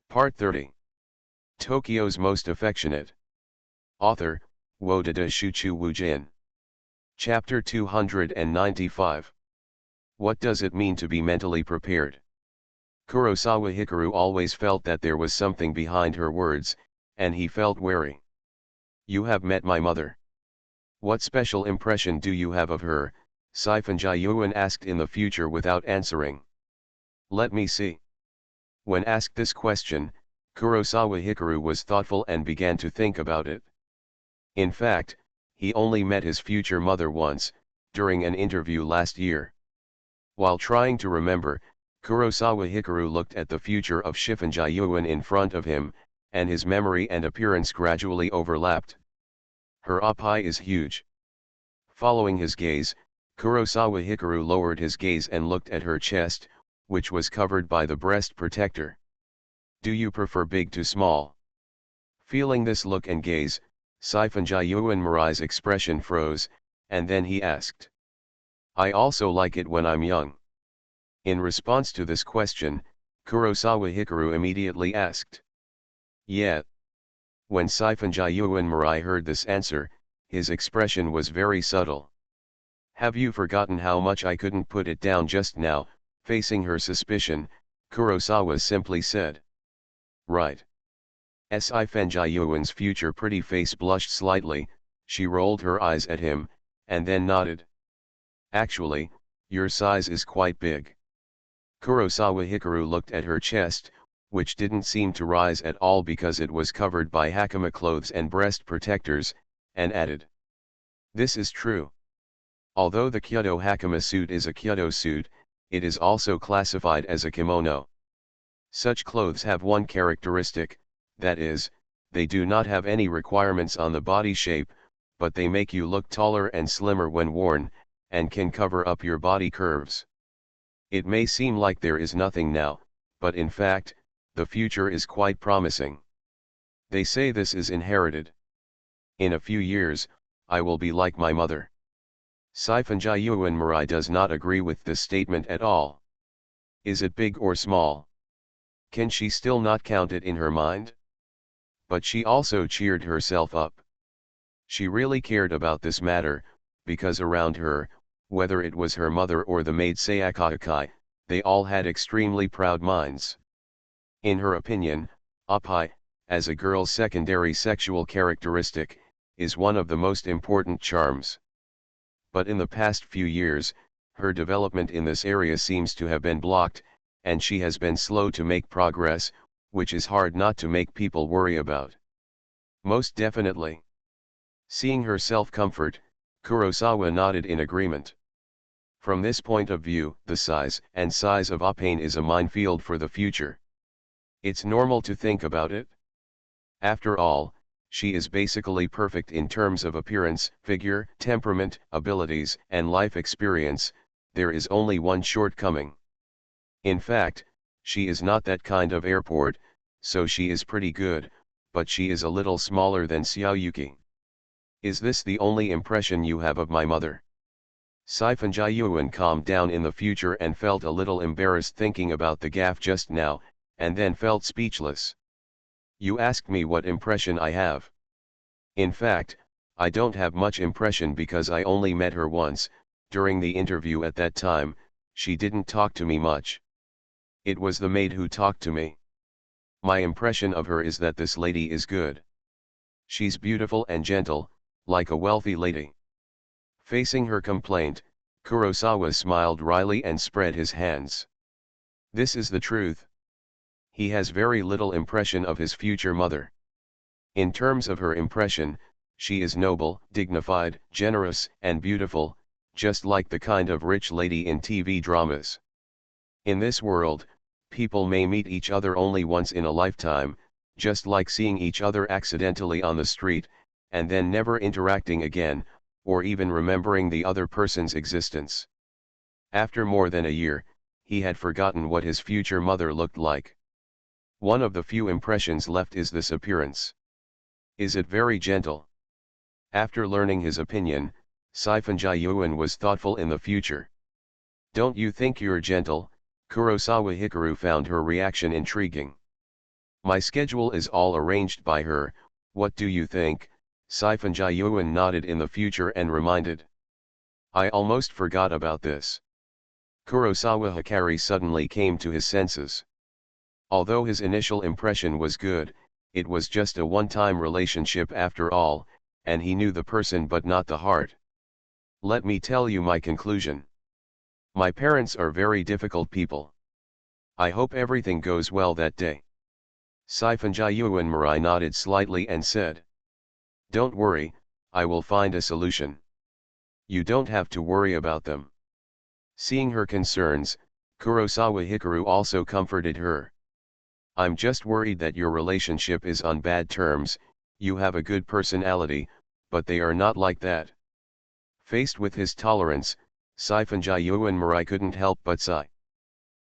Part 30. Tokyo's Most Affectionate. Author, Wodada Shuchu Wujin. Chapter 295. What does it mean to be mentally prepared? Kurosawa Hikaru always felt that there was something behind her words, and he felt wary. You have met my mother. What special impression do you have of her? Sifan asked in the future without answering. Let me see. When asked this question, Kurosawa Hikaru was thoughtful and began to think about it. In fact, he only met his future mother once, during an interview last year. While trying to remember, Kurosawa Hikaru looked at the future of Sifan in front of him, and his memory and appearance gradually overlapped. Her oppai is huge. Following his gaze, Kurosawa Hikaru lowered his gaze and looked at her chest, which was covered by the breast protector. Do you prefer big to small? Feeling this look and gaze, Sifan Marai's expression froze, and then he asked. I also like it when I'm young. In response to this question, Kurosawa Hikaru immediately asked. Yeah. When Sifan Marai heard this answer, his expression was very subtle. Have you forgotten how much I couldn't put it down just now? Facing her suspicion, Kurosawa simply said. Right. Sifan future pretty face blushed slightly, she rolled her eyes at him, and then nodded. Actually, your size is quite big. Kurosawa Hikaru looked at her chest, which didn't seem to rise at all because it was covered by hakama clothes and breast protectors, and added. This is true. Although the Kyoto hakama suit is a Kyoto suit, it is also classified as a kimono. Such clothes have one characteristic, that is, they do not have any requirements on the body shape, but they make you look taller and slimmer when worn, and can cover up your body curves. It may seem like there is nothing now, but in fact, the future is quite promising. They say this is inherited. In a few years, I will be like my mother. Sifan Marai does not agree with this statement at all. Is it big or small? Can she still not count it in her mind? But she also cheered herself up. She really cared about this matter, because around her, whether it was her mother or the maid Sayakakai, they all had extremely proud minds. In her opinion, oppai, as a girl's secondary sexual characteristic, is one of the most important charms. But in the past few years, her development in this area seems to have been blocked, and she has been slow to make progress, which is hard not to make people worry about. Most definitely. Seeing her self-comfort, Kurosawa nodded in agreement. From this point of view, the size of oppai is a minefield for the future. It's normal to think about it. After all, she is basically perfect in terms of appearance, figure, temperament, abilities, and life experience. There is only one shortcoming. In fact, she is not that kind of airport, so she is pretty good, but she is a little smaller than Xiaoyuki. Is this the only impression you have of my mother? Sifan calmed down in the future and felt a little embarrassed thinking about the gaffe just now, and then felt speechless. You asked me what impression I have. In fact, I don't have much impression because I only met her once. During the interview at that time, she didn't talk to me much. It was the maid who talked to me. My impression of her is that this lady is good. She's beautiful and gentle, like a wealthy lady. Facing her complaint, Kurosawa smiled wryly and spread his hands. This is the truth. He has very little impression of his future mother. In terms of her impression, she is noble, dignified, generous, and beautiful, just like the kind of rich lady in TV dramas. In this world, people may meet each other only once in a lifetime, just like seeing each other accidentally on the street, and then never interacting again, or even remembering the other person's existence. After more than a year, he had forgotten what his future mother looked like. One of the few impressions left is this appearance. Is it very gentle? After learning his opinion, Sifan was thoughtful in the future. Don't you think you're gentle? Kurosawa Hikaru found her reaction intriguing. My schedule is all arranged by her, what do you think? Sifan nodded in the future and reminded. I almost forgot about this. Kurosawa Hikari suddenly came to his senses. Although his initial impression was good, it was just a one-time relationship after all, and he knew the person but not the heart. Let me tell you my conclusion. My parents are very difficult people. I hope everything goes well that day. Sifan Mirai nodded slightly and said. Don't worry, I will find a solution. You don't have to worry about them. Seeing her concerns, Kurosawa Hikaru also comforted her. I'm just worried that your relationship is on bad terms. You have a good personality, but they are not like that. Faced with his tolerance, Sifan Mirai couldn't help but sigh.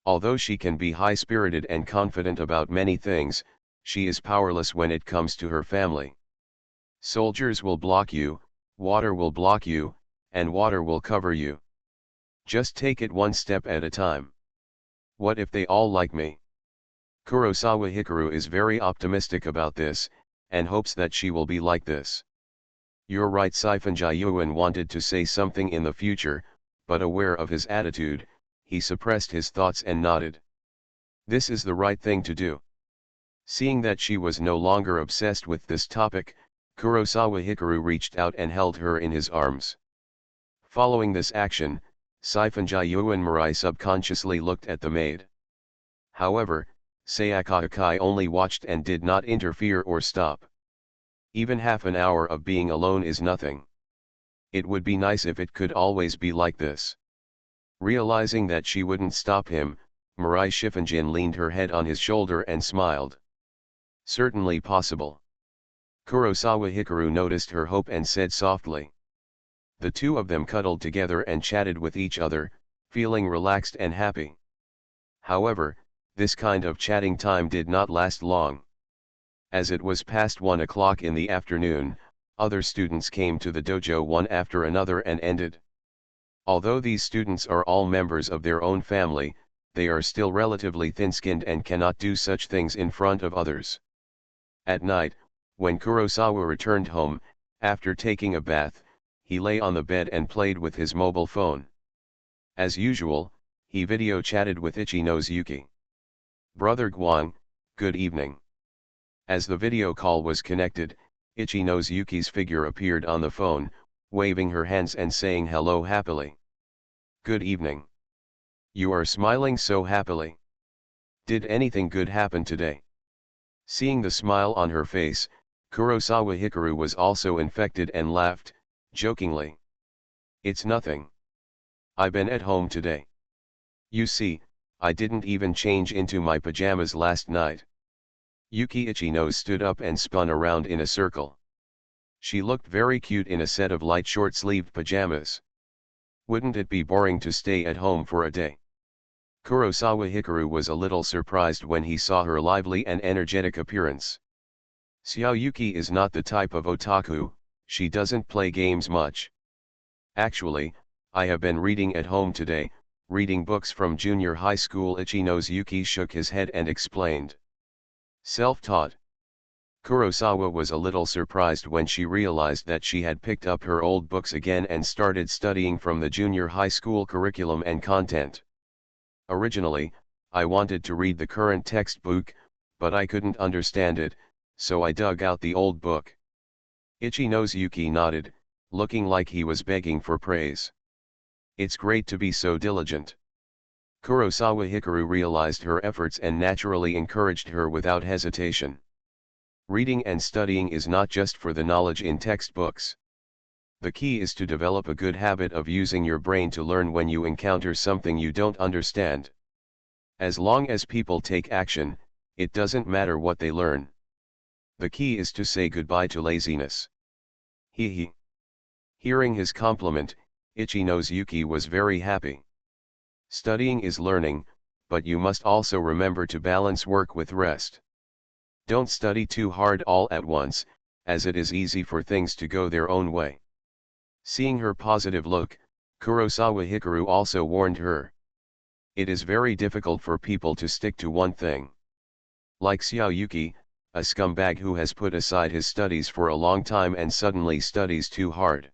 Although she can be high-spirited and confident about many things, she is powerless when it comes to her family. Soldiers will block you, water will block you, and water will cover you. Just take it one step at a time. What if they all like me? Kurosawa Hikaru is very optimistic about this, and hopes that she will be like this. You're right. Sifan wanted to say something in the future, but aware of his attitude, he suppressed his thoughts and nodded. This is the right thing to do. Seeing that she was no longer obsessed with this topic, Kurosawa Hikaru reached out and held her in his arms. Following this action, Sifan Mirai subconsciously looked at the maid. However, Sayaka Akai only watched and did not interfere or stop. Even half an hour of being alone is nothing. It would be nice if it could always be like this. Realizing that she wouldn't stop him, Mirai Shifanjin leaned her head on his shoulder and smiled. Certainly possible. Kurosawa Hikaru noticed her hope and said softly. The two of them cuddled together and chatted with each other, feeling relaxed and happy. However, this kind of chatting time did not last long. As it was past 1 o'clock in the afternoon, other students came to the dojo one after another and ended. Although these students are all members of their own family, they are still relatively thin-skinned and cannot do such things in front of others. At night, when Kurosawa returned home, after taking a bath, he lay on the bed and played with his mobile phone. As usual, he video chatted with Ichino's Yuki. Brother Guang, good evening. As the video call was connected, Ichino's Yuki's figure appeared on the phone, waving her hands and saying hello happily. Good evening. You are smiling so happily. Did anything good happen today? Seeing the smile on her face, Kurosawa Hikaru was also infected and laughed, jokingly. It's nothing. I've been at home today. You see, I didn't even change into my pajamas last night. Yuki Ichino stood up and spun around in a circle. She looked very cute in a set of light short-sleeved pajamas. Wouldn't it be boring to stay at home for a day? Kurosawa Hikaru was a little surprised when he saw her lively and energetic appearance. Xiao Yuki is not the type of otaku, she doesn't play games much. Actually, I have been reading at home today, reading books from junior high school. Ichino's Yuki shook his head and explained. Self-taught. Kurosawa was a little surprised when she realized that she had picked up her old books again and started studying from the junior high school curriculum and content. Originally, I wanted to read the current textbook, but I couldn't understand it, so I dug out the old book. Ichino's Yuki nodded, looking like he was begging for praise. It's great to be so diligent. Kurosawa Hikaru realized her efforts and naturally encouraged her without hesitation. Reading and studying is not just for the knowledge in textbooks. The key is to develop a good habit of using your brain to learn when you encounter something you don't understand. As long as people take action, it doesn't matter what they learn. The key is to say goodbye to laziness. Hee. Hearing his compliment, Ichino's Yuki was very happy. Studying is learning, but you must also remember to balance work with rest. Don't study too hard all at once, as it is easy for things to go their own way. Seeing her positive look, Kurosawa Hikaru also warned her. It is very difficult for people to stick to one thing. Like Xiaoyuki, a scumbag who has put aside his studies for a long time and suddenly studies too hard.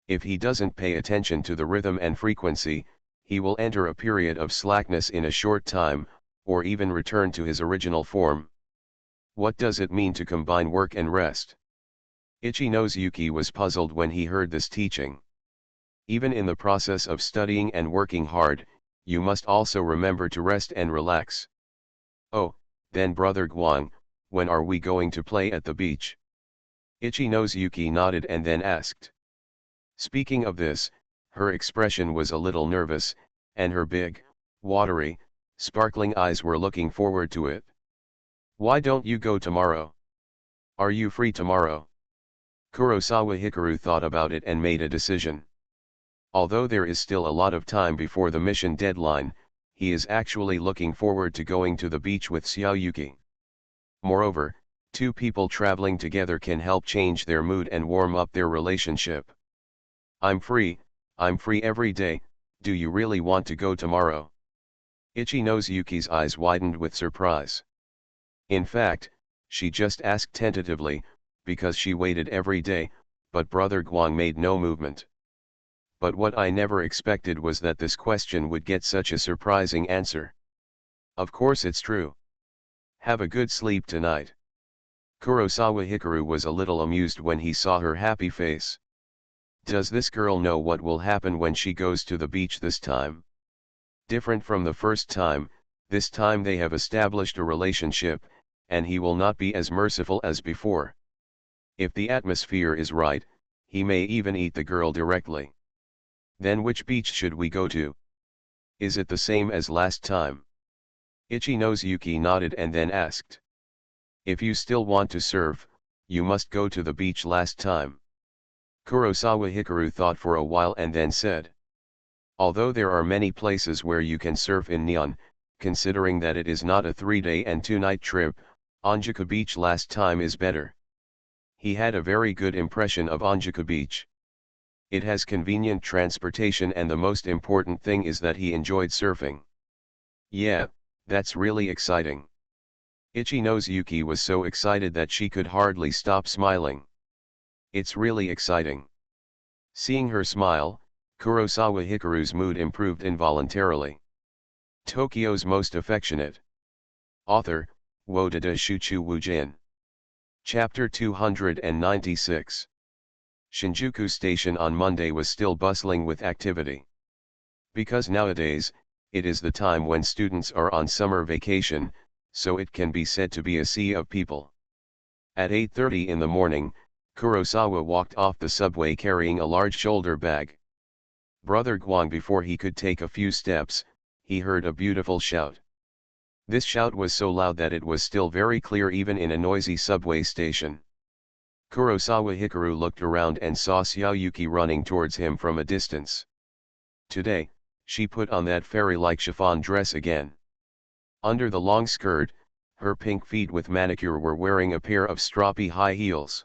If he doesn't pay attention to the rhythm and frequency, he will enter a period of slackness in a short time, or even return to his original form. What does it mean to combine work and rest? Ichi-no Yuki was puzzled when he heard this teaching. Even in the process of studying and working hard, you must also remember to rest and relax. Oh, then Brother Guang, when are we going to play at the beach? Ichi-no Yuki nodded and then asked. Speaking of this, her expression was a little nervous, and her big, watery, sparkling eyes were looking forward to it. Why don't you go tomorrow? Are you free tomorrow? Kurosawa Hikaru thought about it and made a decision. Although there is still a lot of time before the mission deadline, he is actually looking forward to going to the beach with Xiaoyuki. Moreover, two people traveling together can help change their mood and warm up their relationship. I'm free every day. Do you really want to go tomorrow? Ichi-no Yuki's eyes widened with surprise. In fact, she just asked tentatively, because she waited every day, but Brother Guang made no movement. But what I never expected was that this question would get such a surprising answer. Of course it's true. Have a good sleep tonight. Kurosawa Hikaru was a little amused when he saw her happy face. Does this girl know what will happen when she goes to the beach this time? Different from the first time, this time they have established a relationship, and he will not be as merciful as before. If the atmosphere is right, he may even eat the girl directly. Then which beach should we go to? Is it the same as last time? Ichi-no Yuki nodded and then asked. If you still want to surf, you must go to the beach last time. Kurosawa Hikaru thought for a while and then said. Although there are many places where you can surf in Nihon, considering that it is not a 3-day and 2-night trip, Onjaku Beach last time is better. He had a very good impression of Onjaku Beach. It has convenient transportation and the most important thing is that he enjoyed surfing. Yeah, that's really exciting. Ichi-no Yuki was so excited that she could hardly stop smiling. It's really exciting. Seeing her smile, Kurosawa Hikaru's mood improved involuntarily. Tokyo's Most Affectionate. Author, Wodada Shuchu Wujin. Chapter 296. Shinjuku Station on Monday was still bustling with activity. Because nowadays, it is the time when students are on summer vacation, so it can be said to be a sea of people. At 8:30 in the morning, Kurosawa walked off the subway carrying a large shoulder bag. Brother Guang, before he could take a few steps, he heard a beautiful shout. This shout was so loud that it was still very clear even in a noisy subway station. Kurosawa Hikaru looked around and saw Xiaoyuki running towards him from a distance. Today, she put on that fairy-like chiffon dress again. Under the long skirt, her pink feet with manicure were wearing a pair of stroppy high heels.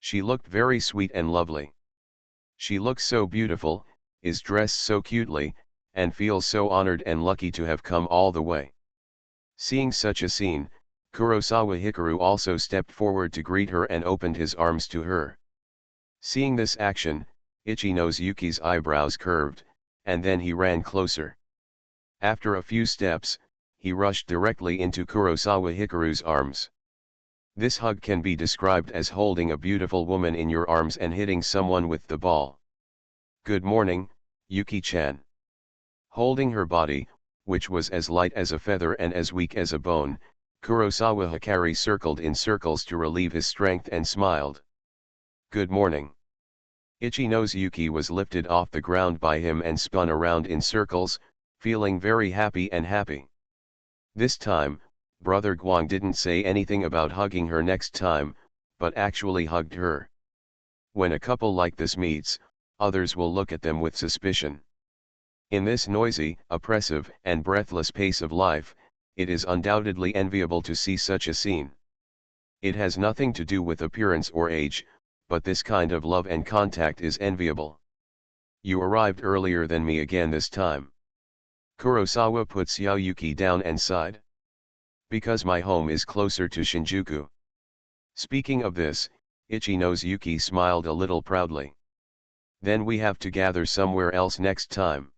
She looked very sweet and lovely. She looks so beautiful, is dressed so cutely, and feels so honored and lucky to have come all the way. Seeing such a scene, Kurosawa Hikaru also stepped forward to greet her and opened his arms to her. Seeing this action, Ichi-no Yuki's eyebrows curved, and then he ran closer. After a few steps, he rushed directly into Kurosawa Hikaru's arms. This hug can be described as holding a beautiful woman in your arms and hitting someone with the ball. Good morning, Yuki-chan. Holding her body, which was as light as a feather and as weak as a bone, Kurosawa Hikaru circled in circles to relieve his strength and smiled. Good morning. Ichi-no Yuki was lifted off the ground by him and spun around in circles, feeling very happy and happy. This time, Brother Guang didn't say anything about hugging her next time, but actually hugged her. When a couple like this meets, others will look at them with suspicion. In this noisy, oppressive, and breathless pace of life, it is undoubtedly enviable to see such a scene. It has nothing to do with appearance or age, but this kind of love and contact is enviable. You arrived earlier than me again this time. Kurosawa put Xiaoyuki down and sighed. Because my home is closer to Shinjuku. Speaking of this, Ichino's Yuki smiled a little proudly. Then we have to gather somewhere else next time.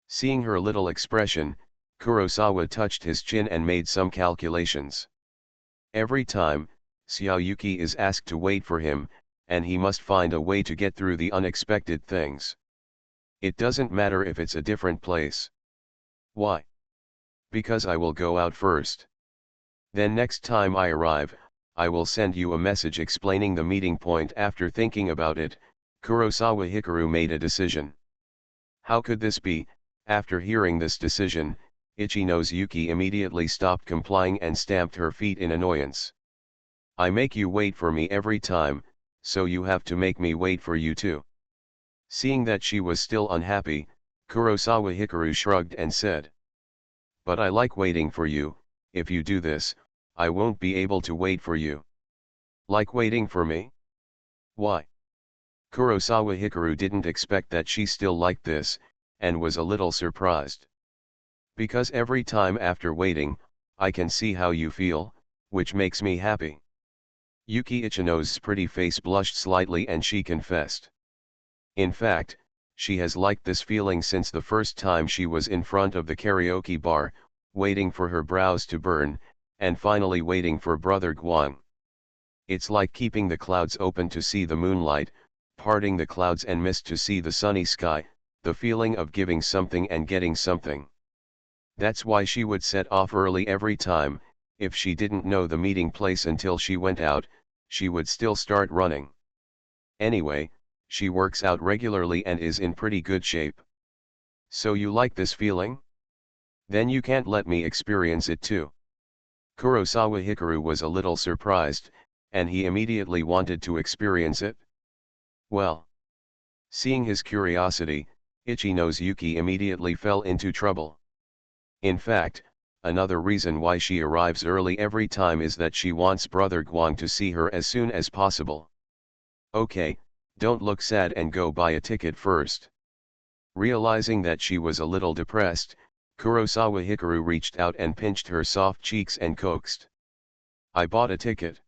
Seeing her little expression, Kurosawa touched his chin and made some calculations. Every time, Xiaoyuki is asked to wait for him, and he must find a way to get through the unexpected things. It doesn't matter if it's a different place. Why? Because I will go out first. Then next time I arrive, I will send you a message explaining the meeting point. After thinking about it, Kurosawa Hikaru made a decision. How could this be? After hearing this decision, Ichino's Yuki immediately stopped complying and stamped her feet in annoyance. I make you wait for me every time, so you have to make me wait for you too. Seeing that she was still unhappy, Kurosawa Hikaru shrugged and said. But I like waiting for you. If you do this, I won't be able to wait for you. Like waiting for me? Why? Kurosawa Hikaru didn't expect that she still liked this, and was a little surprised. Because every time after waiting, I can see how you feel, which makes me happy. Yuki Ichino's pretty face blushed slightly and she confessed. In fact, she has liked this feeling since the first time she was in front of the karaoke bar, waiting for her brows to burn, and finally waiting for Brother Guang. It's like keeping the clouds open to see the moonlight, parting the clouds and mist to see the sunny sky, the feeling of giving something and getting something. That's why she would set off early every time. If she didn't know the meeting place until she went out, she would still start running. Anyway, she works out regularly and is in pretty good shape. So you like this feeling? Then you can't let me experience it too. Kurosawa Hikaru was a little surprised, and he immediately wanted to experience it. Well. Seeing his curiosity, Ichino's Yuki immediately fell into trouble. In fact, another reason why she arrives early every time is that she wants Brother Guang to see her as soon as possible. Okay, don't look sad and go buy a ticket first. Realizing that she was a little depressed, Kurosawa Hikaru reached out and pinched her soft cheeks and coaxed. I bought a ticket.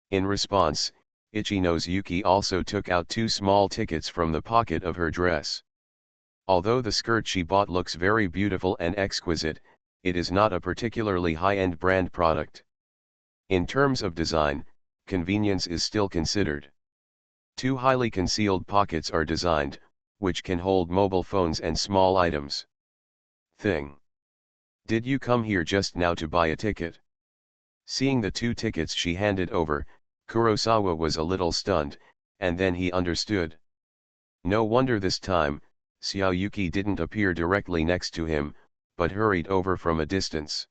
In response, Ichino's Yuki also took out 2 small tickets from the pocket of her dress. Although the skirt she bought looks very beautiful and exquisite, it is not a particularly high-end brand product. In terms of design, convenience is still considered. 2 highly concealed pockets are designed, which can hold mobile phones and small items. Thing. Did you come here just now to buy a ticket? Seeing the 2 tickets she handed over, Kurosawa was a little stunned, and then he understood. No wonder this time, Xiaoyuki didn't appear directly next to him, but hurried over from a distance.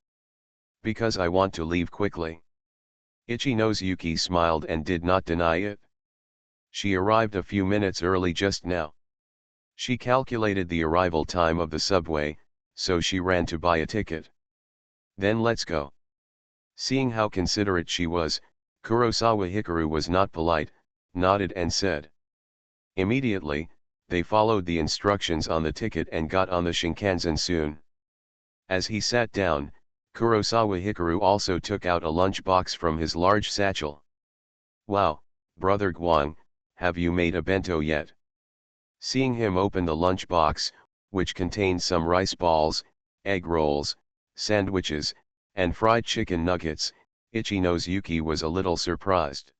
Because I want to leave quickly. Ichino's Yuki smiled and did not deny it. She arrived a few minutes early just now. She calculated the arrival time of the subway, so she ran to buy a ticket. Then let's go. Seeing how considerate she was, Kurosawa Hikaru was not polite, nodded and said. Immediately, they followed the instructions on the ticket and got on the Shinkansen soon. As he sat down, Kurosawa Hikaru also took out a lunch box from his large satchel. Wow, Brother Guang, have you made a bento yet? Seeing him open the lunch box, which contained some rice balls, egg rolls, sandwiches, and fried chicken nuggets, Ichino's Yuki was a little surprised.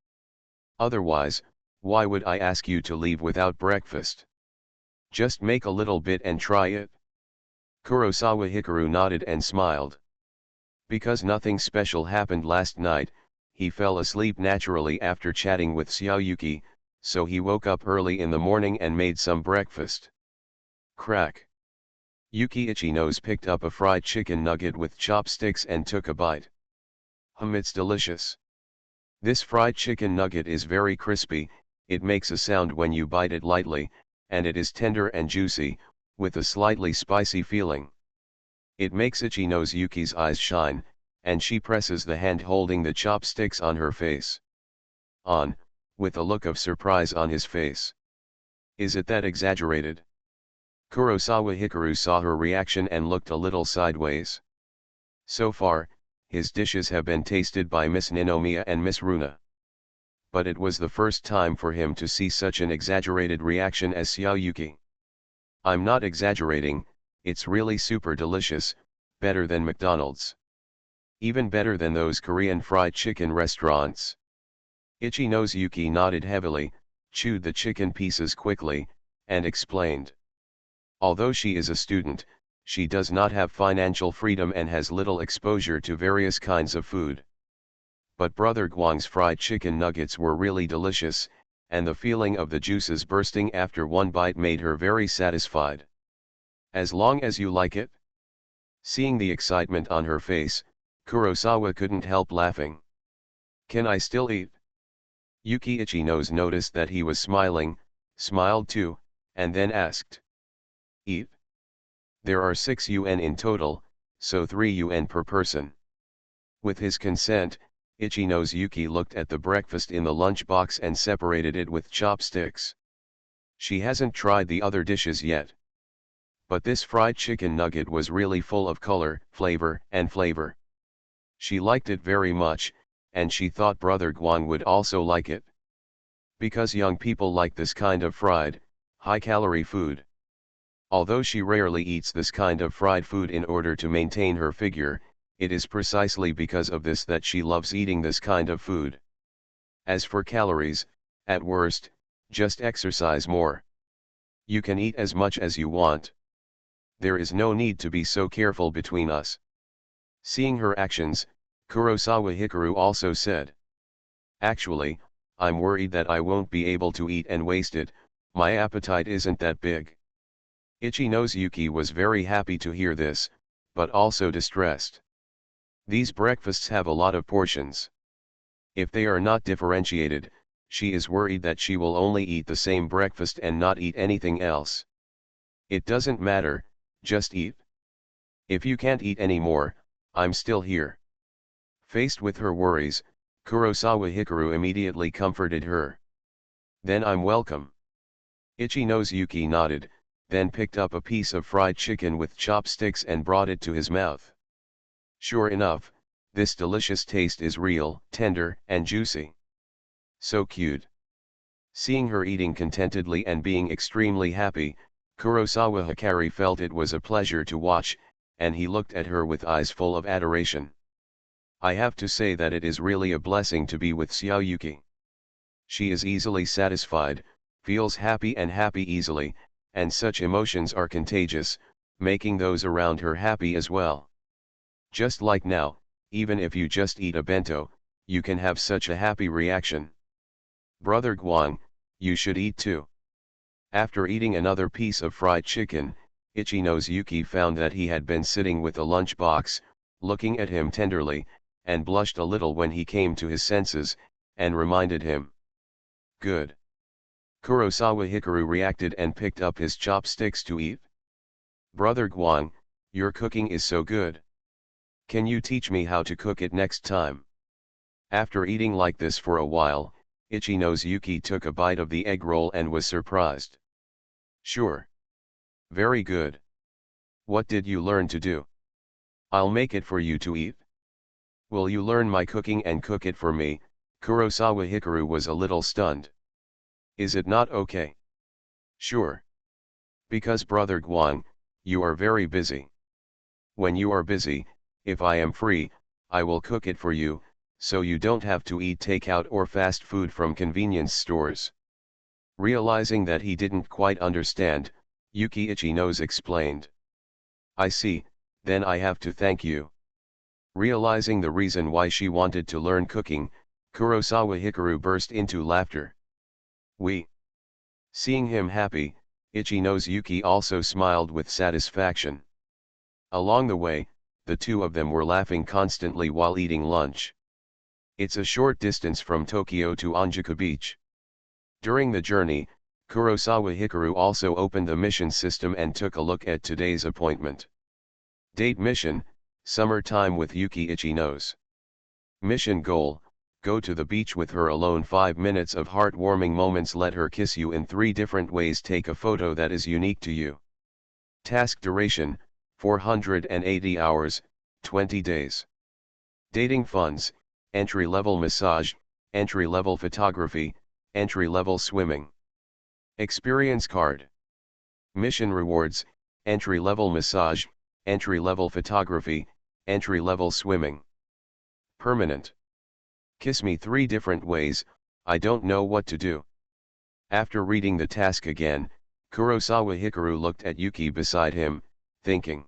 Otherwise, why would I ask you to leave without breakfast? Just make a little bit and try it. Kurosawa Hikaru nodded and smiled. Because nothing special happened last night, he fell asleep naturally after chatting with Xiaoyuki, so he woke up early in the morning and made some breakfast. Crack. Yuki Ichino's picked up a fried chicken nugget with chopsticks and took a bite. It's delicious. This fried chicken nugget is very crispy, it makes a sound when you bite it lightly, and it is tender and juicy, with a slightly spicy feeling. It makes Ichino's Yuki's eyes shine, and she presses the hand holding the chopsticks on her face. With a look of surprise on his face. Is it that exaggerated? Kurosawa Hikaru saw her reaction and looked a little sideways. So far, his dishes have been tasted by Miss Ninomiya and Miss Runa. But it was the first time for him to see such an exaggerated reaction as Xiaoyuki. I'm not exaggerating, it's really super delicious, better than McDonald's. Even better than those Korean fried chicken restaurants. Ichi-nose Yuki nodded heavily, chewed the chicken pieces quickly, and explained. Although she is a student, she does not have financial freedom and has little exposure to various kinds of food. But Brother Guang's fried chicken nuggets were really delicious, and the feeling of the juices bursting after one bite made her very satisfied. As long as you like it? Seeing the excitement on her face, Kurosawa couldn't help laughing. Can I still eat? Yuki Ichi-nose noticed that he was smiling, smiled too, and then asked. Eat? There are 6 yuan in total, so 3 yuan per person. With his consent, Ichi-nose Yuki looked at the breakfast in the lunchbox and separated it with chopsticks. She hasn't tried the other dishes yet. But this fried chicken nugget was really full of color, flavor. She liked it very much, and she thought Brother Guang would also like it. Because young people like this kind of fried, high-calorie food. Although she rarely eats this kind of fried food in order to maintain her figure, it is precisely because of this that she loves eating this kind of food. As for calories, at worst, just exercise more. You can eat as much as you want. There is no need to be so careful between us. Seeing her actions, Kurosawa Hikaru also said. Actually, I'm worried that I won't be able to eat and waste it, my appetite isn't that big. Ichi-nose Yuki was very happy to hear this, but also distressed. These breakfasts have a lot of portions. If they are not differentiated, she is worried that she will only eat the same breakfast and not eat anything else. It doesn't matter, just eat. If you can't eat any more, I'm still here. Faced with her worries, Kurosawa Hikaru immediately comforted her. Then I'm welcome. Ichi-nose Yuki nodded, then picked up a piece of fried chicken with chopsticks and brought it to his mouth. Sure enough, this delicious taste is real, tender, and juicy. So cute. Seeing her eating contentedly and being extremely happy, Kurosawa Hikaru felt it was a pleasure to watch, and he looked at her with eyes full of adoration. I have to say that it is really a blessing to be with Xiaoyuki. She is easily satisfied, feels happy easily, and such emotions are contagious, making those around her happy as well. Just like now, even if you just eat a bento, you can have such a happy reaction. Brother Guang, you should eat too. After eating another piece of fried chicken, Ichi-nose Yuki found that he had been sitting with a lunchbox, looking at him tenderly, and blushed a little when he came to his senses, and reminded him. Good. Kurosawa Hikaru reacted and picked up his chopsticks to eat. Brother Guang, your cooking is so good. Can you teach me how to cook it next time? After eating like this for a while, Ichi-nose Yuki took a bite of the egg roll and was surprised. Sure. Very good. What did you learn to do? I'll make it for you to eat. Will you learn my cooking and cook it for me? Kurosawa Hikaru was a little stunned. Is it not okay? Sure. Because Brother Guang, you are very busy. When you are busy, if I am free, I will cook it for you, so you don't have to eat takeout or fast food from convenience stores. Realizing that he didn't quite understand, Yuki Ichi-nose explained. I see, then I have to thank you. Realizing the reason why she wanted to learn cooking, Kurosawa Hikaru burst into laughter. Seeing him happy, Ichi-nose Yuki also smiled with satisfaction. Along the way, the two of them were laughing constantly while eating lunch. It's a short distance from Tokyo to Onjuku Beach. During the journey, Kurosawa Hikaru also opened the mission system and took a look at today's appointment. Date mission, summertime with Yuki Ichi-nose. Mission goal, go to the beach with her alone 5 minutes of heartwarming moments, let her kiss you in 3 different ways, take a photo that is unique to you. Task duration, 480 hours, 20 days. Dating funds, entry-level massage, entry-level photography, entry-level swimming. Experience card. Mission rewards, entry-level massage, entry-level photography, entry-level swimming. Permanent. Kiss me 3 different ways, I don't know what to do. After reading the task again, Kurosawa Hikaru looked at Yuki beside him, thinking.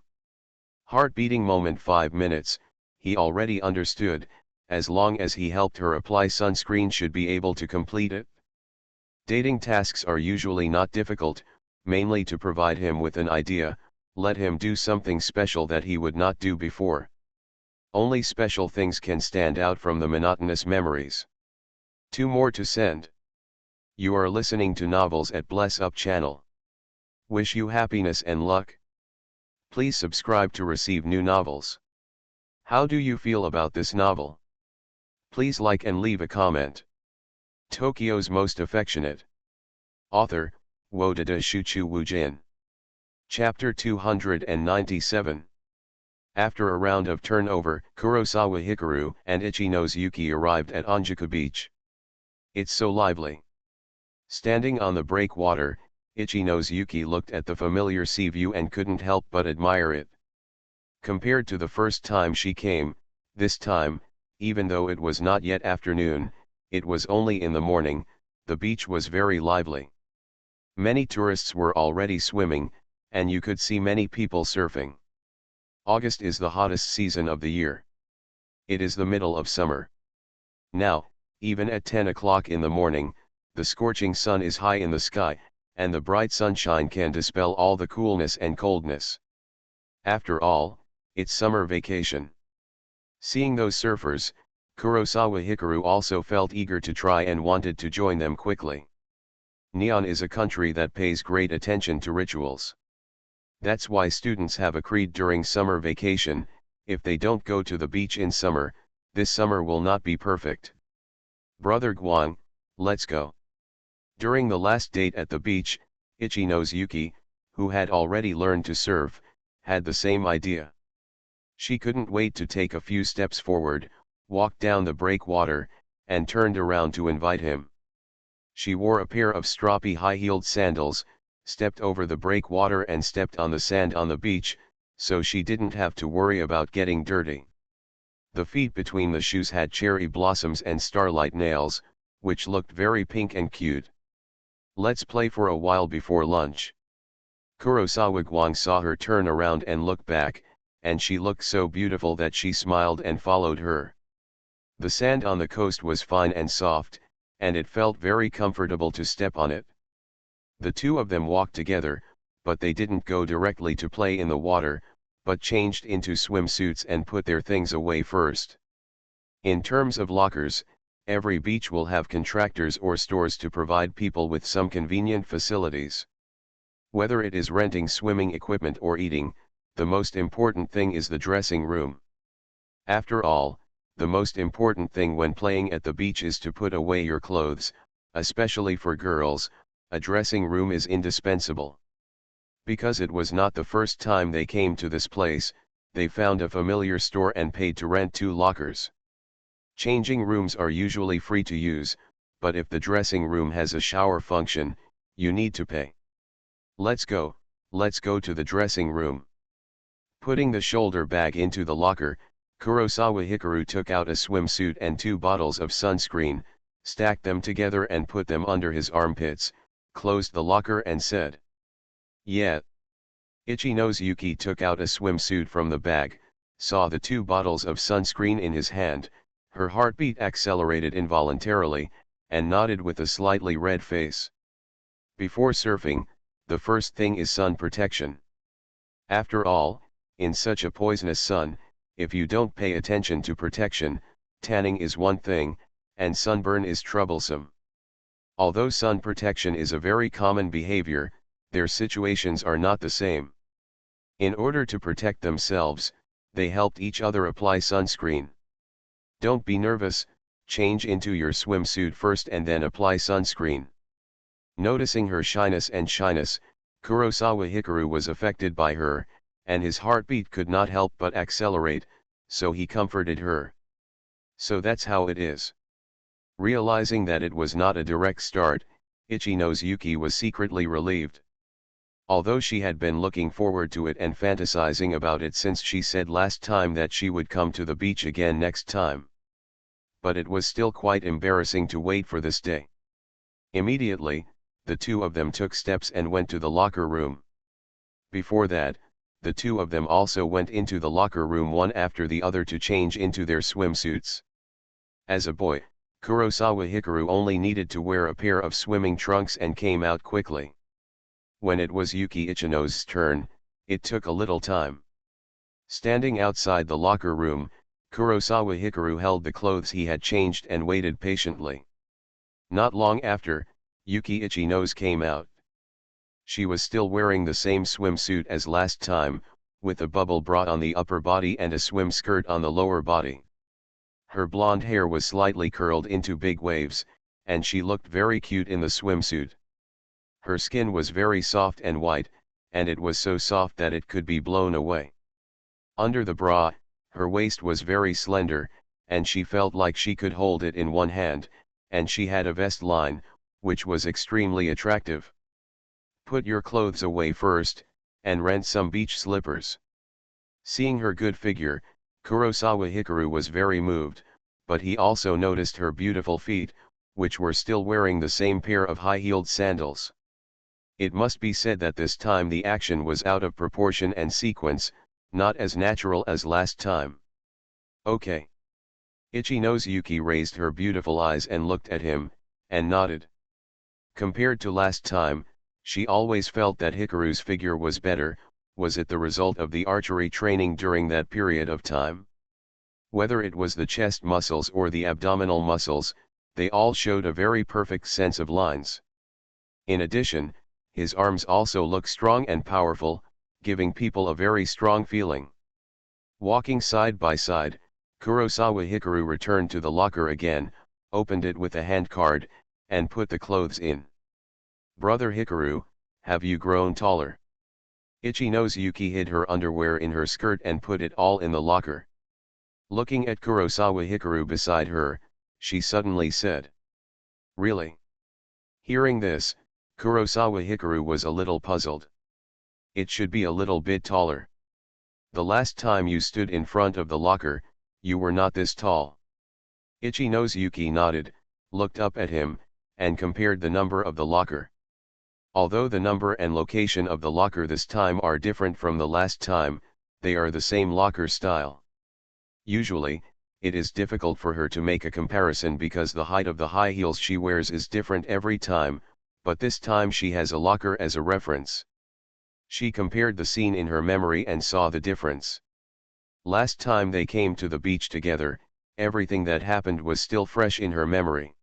Heart-beating moment 5 minutes, he already understood, as long as he helped her apply sunscreen should be able to complete it. Dating tasks are usually not difficult, mainly to provide him with an idea, let him do something special that he would not do before. Only special things can stand out from the monotonous memories. 2 more to send. You are listening to Novels at Bless Up channel. Wish you happiness and luck. Please subscribe to receive new novels. How do you feel about this novel? Please like and leave a comment. Tokyo's Most Affectionate. Author, Wodada Shuchu Wujin. Chapter 297. After a round of turnover, Kurosawa Hikaru and Ichino's Yuki arrived at Onjuku Beach. It's so lively. Standing on the breakwater, Ichino's Yuki looked at the familiar sea view and couldn't help but admire it. Compared to the first time she came, this time, even though it was not yet afternoon, it was only in the morning, the beach was very lively. Many tourists were already swimming, and you could see many people surfing. August is the hottest season of the year. It is the middle of summer. Now, even at 10 o'clock in the morning, the scorching sun is high in the sky, and the bright sunshine can dispel all the coolness and coldness. After all, it's summer vacation. Seeing those surfers, Kurosawa Hikaru also felt eager to try and wanted to join them quickly. Neon is a country that pays great attention to rituals. That's why students have a creed during summer vacation: if they don't go to the beach in summer, this summer will not be perfect. Brother Guang, let's go. During the last date at the beach, Ichino's Yuki, who had already learned to surf, had the same idea. She couldn't wait to take a few steps forward, walked down the breakwater, and turned around to invite him. She wore a pair of stroppy high-heeled sandals, stepped over the breakwater and stepped on the sand on the beach, so she didn't have to worry about getting dirty. The feet between the shoes had cherry blossoms and starlight nails, which looked very pink and cute. Let's play for a while before lunch. Kurosawa Guang saw her turn around and look back, and she looked so beautiful that she smiled and followed her. The sand on the coast was fine and soft, and it felt very comfortable to step on it. The two of them walked together, but they didn't go directly to play in the water, but changed into swimsuits and put their things away first. In terms of lockers, every beach will have contractors or stores to provide people with some convenient facilities. Whether it is renting swimming equipment or eating, the most important thing is the dressing room. After all, the most important thing when playing at the beach is to put away your clothes. Especially for girls, a dressing room is indispensable. Because it was not the first time they came to this place, they found a familiar store and paid to rent 2 lockers. Changing rooms are usually free to use, but if the dressing room has a shower function, you need to pay. Let's go to the dressing room. Putting the shoulder bag into the locker, Kurosawa Hikaru took out a swimsuit and 2 bottles of sunscreen, stacked them together and put them under his armpits, closed the locker and said, "Yeah." Ichino's Yuki took out a swimsuit from the bag, saw the 2 bottles of sunscreen in his hand, her heartbeat accelerated involuntarily, and nodded with a slightly red face. Before surfing, the first thing is sun protection. After all, in such a poisonous sun, if you don't pay attention to protection, tanning is one thing, and sunburn is troublesome. Although sun protection is a very common behavior, their situations are not the same. In order to protect themselves, they helped each other apply sunscreen. Don't be nervous, change into your swimsuit first and then apply sunscreen. Noticing her shyness, Kurosawa Hikaru was affected by her, and his heartbeat could not help but accelerate, so he comforted her. So that's how it is. Realizing that it was not a direct start, Ichi-nose Yuki was secretly relieved. Although she had been looking forward to it and fantasizing about it since she said last time that she would come to the beach again next time. But it was still quite embarrassing to wait for this day. Immediately, the two of them took steps and went to the locker room. Before that, the two of them also went into the locker room one after the other to change into their swimsuits. As a boy, Kurosawa Hikaru only needed to wear a pair of swimming trunks and came out quickly. When it was Yuki Ichino's turn, it took a little time. Standing outside the locker room, Kurosawa Hikaru held the clothes he had changed and waited patiently. Not long after, Yuki Ichino's came out. She was still wearing the same swimsuit as last time, with a bubble bra on the upper body and a swim skirt on the lower body. Her blonde hair was slightly curled into big waves, and she looked very cute in the swimsuit. Her skin was very soft and white, and it was so soft that it could be blown away. Under the bra, her waist was very slender, and she felt like she could hold it in one hand, and she had a vest line, which was extremely attractive. Put your clothes away first, and rent some beach slippers. Seeing her good figure, Kurosawa Hikaru was very moved, but he also noticed her beautiful feet, which were still wearing the same pair of high-heeled sandals. It must be said that this time the action was out of proportion and sequence, not as natural as last time. Okay. Ichi-nose Yuki raised her beautiful eyes and looked at him, and nodded. Compared to last time, she always felt that Hikaru's figure was better. Was it the result of the archery training during that period of time? Whether it was the chest muscles or the abdominal muscles, they all showed a very perfect sense of lines. In addition, his arms also look strong and powerful, giving people a very strong feeling. Walking side by side, Kurosawa Hikaru returned to the locker again, opened it with a handcard, and put the clothes in. Brother Hikaru, have you grown taller? Ichi-nose Yuki hid her underwear in her skirt and put it all in the locker. Looking at Kurosawa Hikaru beside her, she suddenly said. Really? Hearing this, Kurosawa Hikaru was a little puzzled. It should be a little bit taller. The last time you stood in front of the locker, you were not this tall. Ichi-nose Yuki nodded, looked up at him, and compared the number of the locker. Although the number and location of the locker this time are different from the last time, they are the same locker style. Usually, it is difficult for her to make a comparison because the height of the high heels she wears is different every time, but this time she has a locker as a reference. She compared the scene in her memory and saw the difference. Last time they came to the beach together, everything that happened was still fresh in her memory.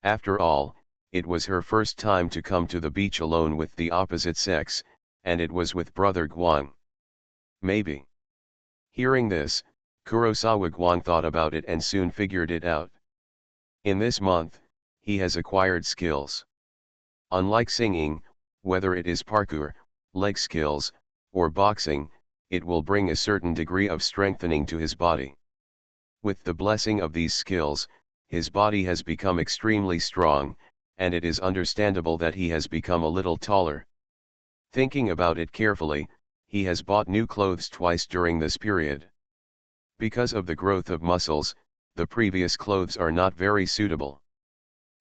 After all, it was her first time to come to the beach alone with the opposite sex, and it was with brother Guang. Maybe. Hearing this, Kurosawa Guang thought about it and soon figured it out. In this month, he has acquired skills. Unlike singing, whether it is parkour, leg skills, or boxing, it will bring a certain degree of strengthening to his body. With the blessing of these skills, his body has become extremely strong, and it is understandable that he has become a little taller. Thinking about it carefully, he has bought new clothes twice during this period. Because of the growth of muscles, the previous clothes are not very suitable.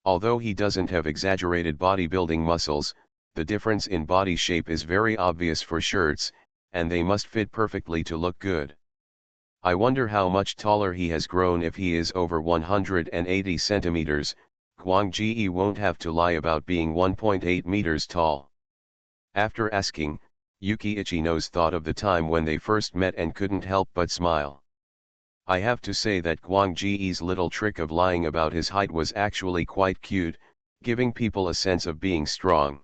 Although he doesn't have exaggerated bodybuilding muscles, the difference in body shape is very obvious for shirts, and they must fit perfectly to look good. I wonder how much taller he has grown. If he is over 180 centimeters, Guang Ji won't have to lie about being 1.8 meters tall. After asking, Yuki Ichi-nose thought of the time when they first met and couldn't help but smile. I have to say that Guang Ji's little trick of lying about his height was actually quite cute, giving people a sense of being strong.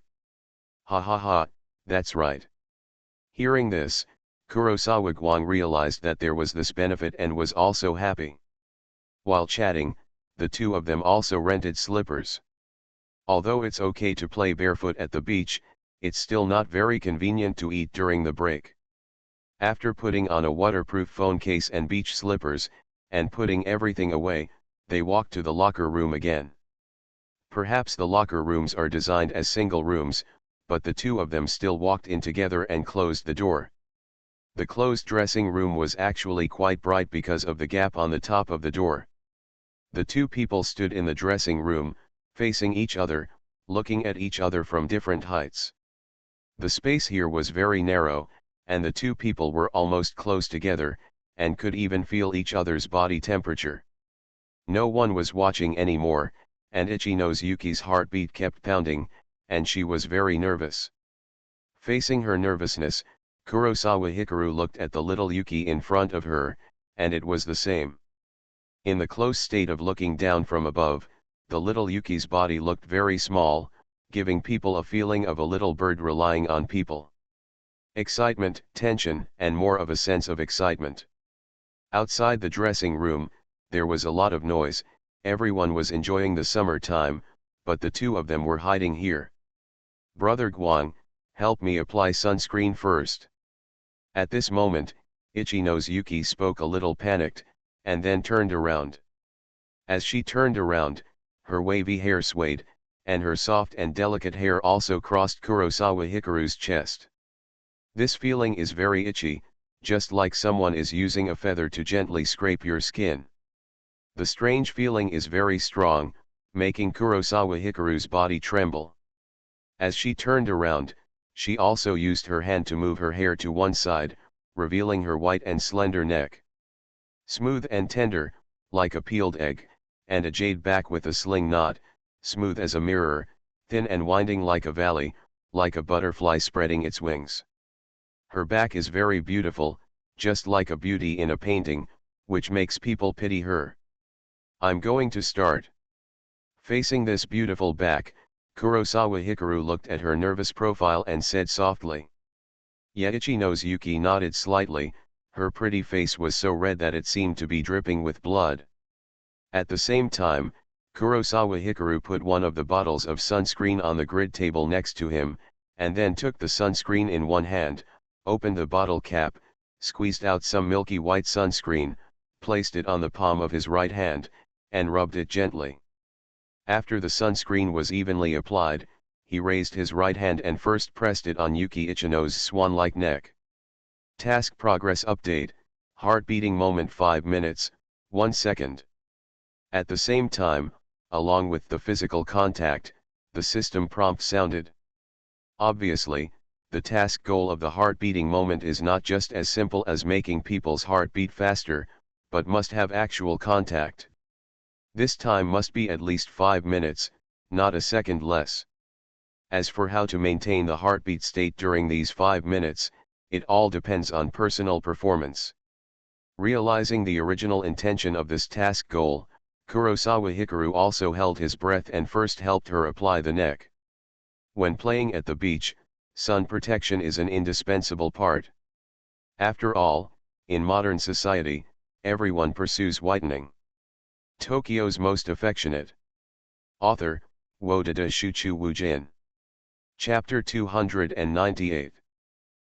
Ha ha ha, that's right. Hearing this, Kurosawa Guang realized that there was this benefit and was also happy. While chatting, the two of them also rented slippers. Although it's okay to play barefoot at the beach, it's still not very convenient to eat during the break. After putting on a waterproof phone case and beach slippers, and putting everything away, they walked to the locker room again. Perhaps the locker rooms are designed as single rooms, but the two of them still walked in together and closed the door. The closed dressing room was actually quite bright because of the gap on the top of the door. The two people stood in the dressing room, facing each other, looking at each other from different heights. The space here was very narrow, and the two people were almost close together, and could even feel each other's body temperature. No one was watching anymore, and Ichino's Yuki's heartbeat kept pounding, and she was very nervous. Facing her nervousness, Kurosawa Hikaru looked at the little Yuki in front of her, and it was the same. In the close state of looking down from above, the little Yuki's body looked very small, giving people a feeling of a little bird relying on people. Excitement, tension, and more of a sense of excitement. Outside the dressing room, there was a lot of noise. Everyone was enjoying the summer time, but the two of them were hiding here. "Brother Guang, help me apply sunscreen first." At this moment, Ichino's Yuki spoke a little panicked, and then turned around. As she turned around, her wavy hair swayed, and her soft and delicate hair also crossed Kurosawa Hikaru's chest. This feeling is very itchy, just like someone is using a feather to gently scrape your skin. The strange feeling is very strong, making Kurosawa Hikaru's body tremble. As she turned around, she also used her hand to move her hair to one side, revealing her white and slender neck. Smooth and tender, like a peeled egg, and a jade back with a sling knot, smooth as a mirror, thin and winding like a valley, like a butterfly spreading its wings. Her back is very beautiful, just like a beauty in a painting, which makes people pity her. "I'm going to start." Facing this beautiful back, Kurosawa Hikaru looked at her nervous profile and said softly. Ichino's Yuki nodded slightly. Her pretty face was so red that it seemed to be dripping with blood. At the same time, Kurosawa Hikaru put one of the bottles of sunscreen on the grid table next to him, and then took the sunscreen in one hand, opened the bottle cap, squeezed out some milky white sunscreen, placed it on the palm of his right hand, and rubbed it gently. After the sunscreen was evenly applied, he raised his right hand and first pressed it on Yuki Ichino's swan-like neck. Task progress update, heart beating moment 5 minutes, 1 second. At the same time, along with the physical contact, the system prompt sounded. Obviously, the task goal of the heart beating moment is not just as simple as making people's heart beat faster, but must have actual contact. This time must be at least 5 minutes, not a second less. As for how to maintain the heartbeat state during these 5 minutes, it all depends on personal performance. Realizing the original intention of this task goal, Kurosawa Hikaru also held his breath and first helped her apply the neck. When playing at the beach, sun protection is an indispensable part. After all, in modern society, everyone pursues whitening. Tokyo's Most Affectionate. Author, Wodada Shuchu Wujin. Chapter 298.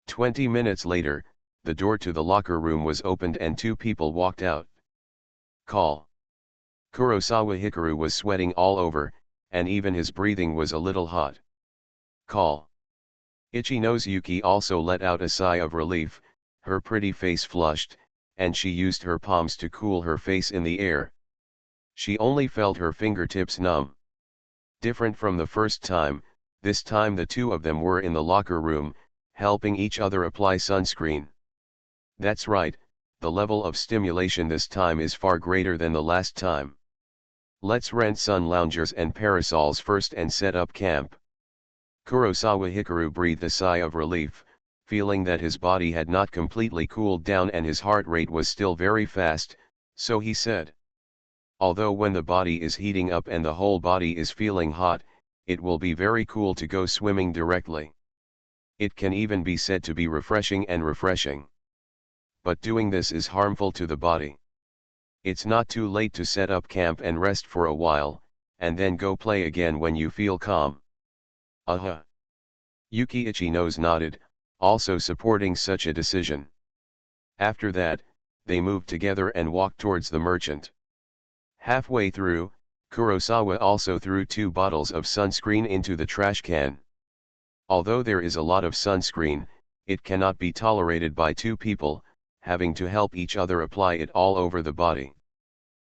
20 minutes later, the door to the locker room was opened and two people walked out. Call. Kurosawa Hikaru was sweating all over, and even his breathing was a little hot. Call. Ichino's Yuki also let out a sigh of relief, her pretty face flushed, and she used her palms to cool her face in the air. She only felt her fingertips numb. Different from the first time, this time the two of them were in the locker room, helping each other apply sunscreen. That's right, the level of stimulation this time is far greater than the last time. Let's rent sun loungers and parasols first and set up camp. Kurosawa Hikaru breathed a sigh of relief, feeling that his body had not completely cooled down and his heart rate was still very fast, so he said. Although when the body is heating up and the whole body is feeling hot, it will be very cool to go swimming directly. It can even be said to be refreshing and refreshing. But doing this is harmful to the body. It's not too late to set up camp and rest for a while, and then go play again when you feel calm. Yuki Ichino's nodded, also supporting such a decision. After that, they moved together and walked towards the merchant. Halfway through, Kurosawa also threw 2 bottles of sunscreen into the trash can. Although there is a lot of sunscreen, it cannot be tolerated by 2 people, having to help each other apply it all over the body.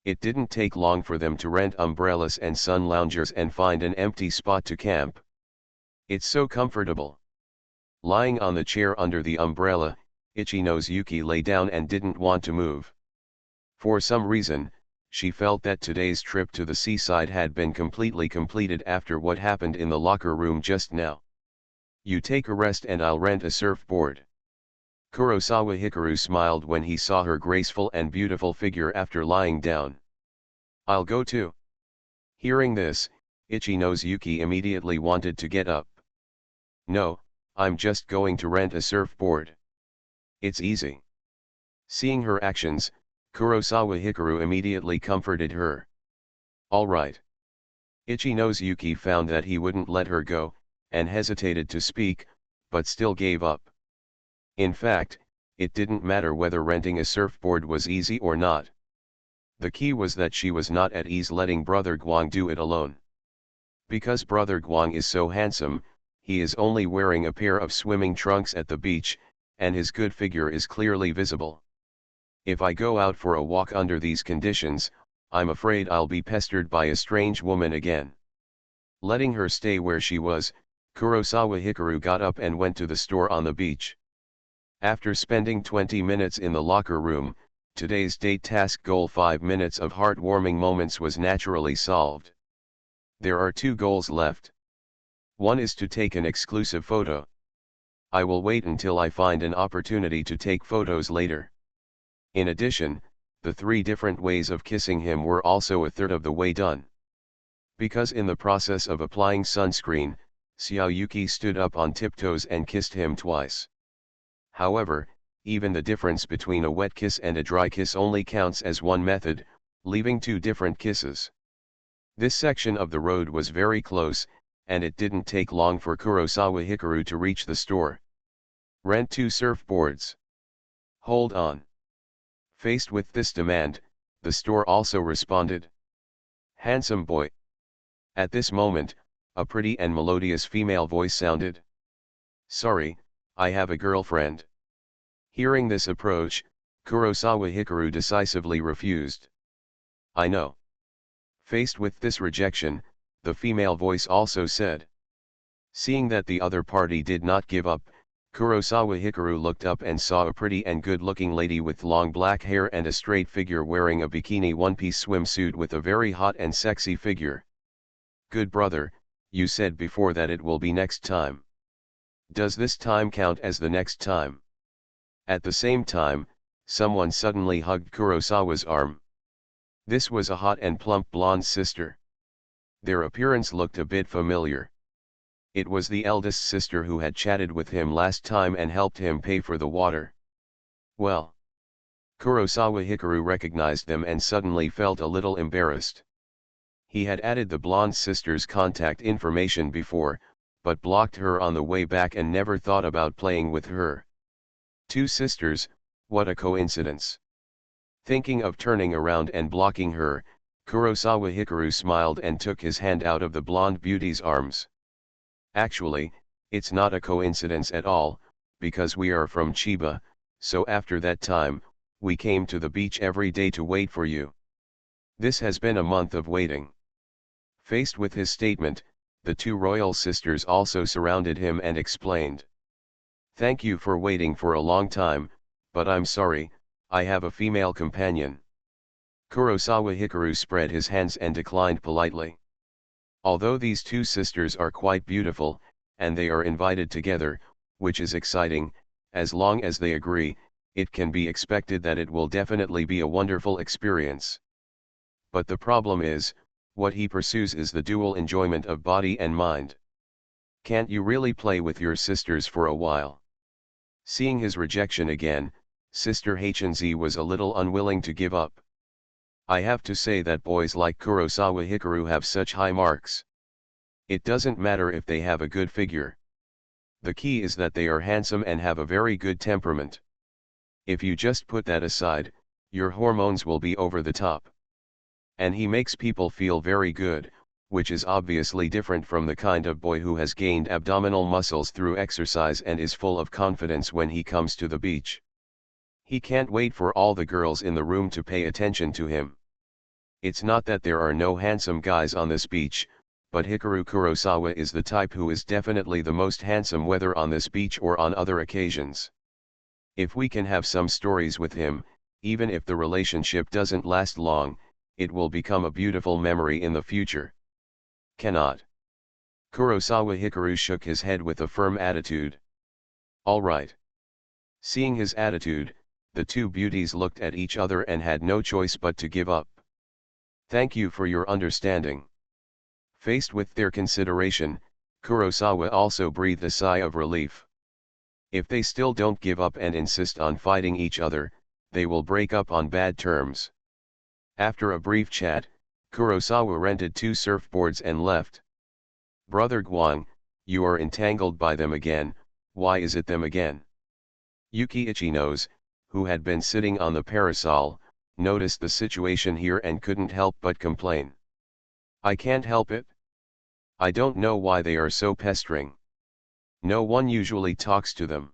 It didn't take long for them to rent umbrellas and sun loungers and find an empty spot to camp. It's so comfortable. Lying on the chair under the umbrella, Ichi-nose Yuki lay down and didn't want to move. For some reason, she felt that today's trip to the seaside had been completely completed after what happened in the locker room just now. You take a rest and I'll rent a surfboard. Kurosawa Hikaru smiled when he saw her graceful and beautiful figure after lying down. I'll go too. Hearing this, Ichi-nose Yuki immediately wanted to get up. No, I'm just going to rent a surfboard. It's easy. Seeing her actions, Kurosawa Hikaru immediately comforted her. All right. Ichi-nose Yuki found that he wouldn't let her go, and hesitated to speak, but still gave up. In fact, it didn't matter whether renting a surfboard was easy or not. The key was that she was not at ease letting Brother Guang do it alone. Because Brother Guang is so handsome, he is only wearing a pair of swimming trunks at the beach, and his good figure is clearly visible. If I go out for a walk under these conditions, I'm afraid I'll be pestered by a strange woman again. Letting her stay where she was, Kurosawa Hikaru got up and went to the store on the beach. After spending 20 minutes in the locker room, today's date task goal 5 minutes of heartwarming moments was naturally solved. There are 2 goals left. One is to take an exclusive photo. I will wait until I find an opportunity to take photos later. In addition, the 3 different ways of kissing him were also a third of the way done. Because in the process of applying sunscreen, Xiao Yuki stood up on tiptoes and kissed him twice. However, even the difference between a wet kiss and a dry kiss only counts as one method, leaving 2 different kisses. This section of the road was very close, and it didn't take long for Kurosawa Hikaru to reach the store. Rent 2 surfboards. Hold on. Faced with this demand, the store also responded. Handsome boy. At this moment, a pretty and melodious female voice sounded. Sorry, I have a girlfriend. Hearing this approach, Kurosawa Hikaru decisively refused. I know. Faced with this rejection, the female voice also said. Seeing that the other party did not give up, Kurosawa Hikaru looked up and saw a pretty and good-looking lady with long black hair and a straight figure wearing a bikini one-piece swimsuit with a very hot and sexy figure. Good brother, you said before that it will be next time. Does this time count as the next time? At the same time, someone suddenly hugged Kurosawa's arm. This was a hot and plump blonde sister. Their appearance looked a bit familiar. It was the eldest sister who had chatted with him last time and helped him pay for the water. Well. Kurosawa Hikaru recognized them and suddenly felt a little embarrassed. He had added the blonde sister's contact information before, but blocked her on the way back and never thought about playing with her. 2 sisters, what a coincidence. Thinking of turning around and blocking her, Kurosawa Hikaru smiled and took his hand out of the blonde beauty's arms. Actually, it's not a coincidence at all, because we are from Chiba, so after that time, we came to the beach every day to wait for you. This has been a month of waiting. Faced with his statement, the 2 royal sisters also surrounded him and explained. Thank you for waiting for a long time, but I'm sorry, I have a female companion. Kurosawa Hikaru spread his hands and declined politely. Although these 2 sisters are quite beautiful, and they are invited together, which is exciting, as long as they agree, it can be expected that it will definitely be a wonderful experience. But the problem is, what he pursues is the dual enjoyment of body and mind. Can't you really play with your sisters for a while? Seeing his rejection again, Sister Hz was a little unwilling to give up. I have to say that boys like Kurosawa Hikaru have such high marks. It doesn't matter if they have a good figure. The key is that they are handsome and have a very good temperament. If you just put that aside, Your hormones will be over the top. And he makes people feel very good, which is obviously different from the kind of boy who has gained abdominal muscles through exercise and is full of confidence when he comes to the beach. He can't wait for all the girls in the room to pay attention to him. It's not that there are no handsome guys on this beach, but Hikaru Kurosawa is the type who is definitely the most handsome whether on this beach or on other occasions. If we can have some stories with him, even if the relationship doesn't last long, it will become a beautiful memory in the future. Cannot. Kurosawa Hikaru shook his head with a firm attitude. All right. Seeing his attitude, the two beauties looked at each other and had no choice but to give up. Thank you for your understanding. Faced with their consideration, Kurosawa also breathed a sigh of relief. If they still don't give up and insist on fighting each other, they will break up on bad terms. After a brief chat, Kurosawa rented 2 surfboards and left. Brother Guang, you are entangled by them again, why is it them again? Yuki Ichinose, who had been sitting on the parasol, noticed the situation here and couldn't help but complain. I can't help it. I don't know why they are so pestering. No one usually talks to them.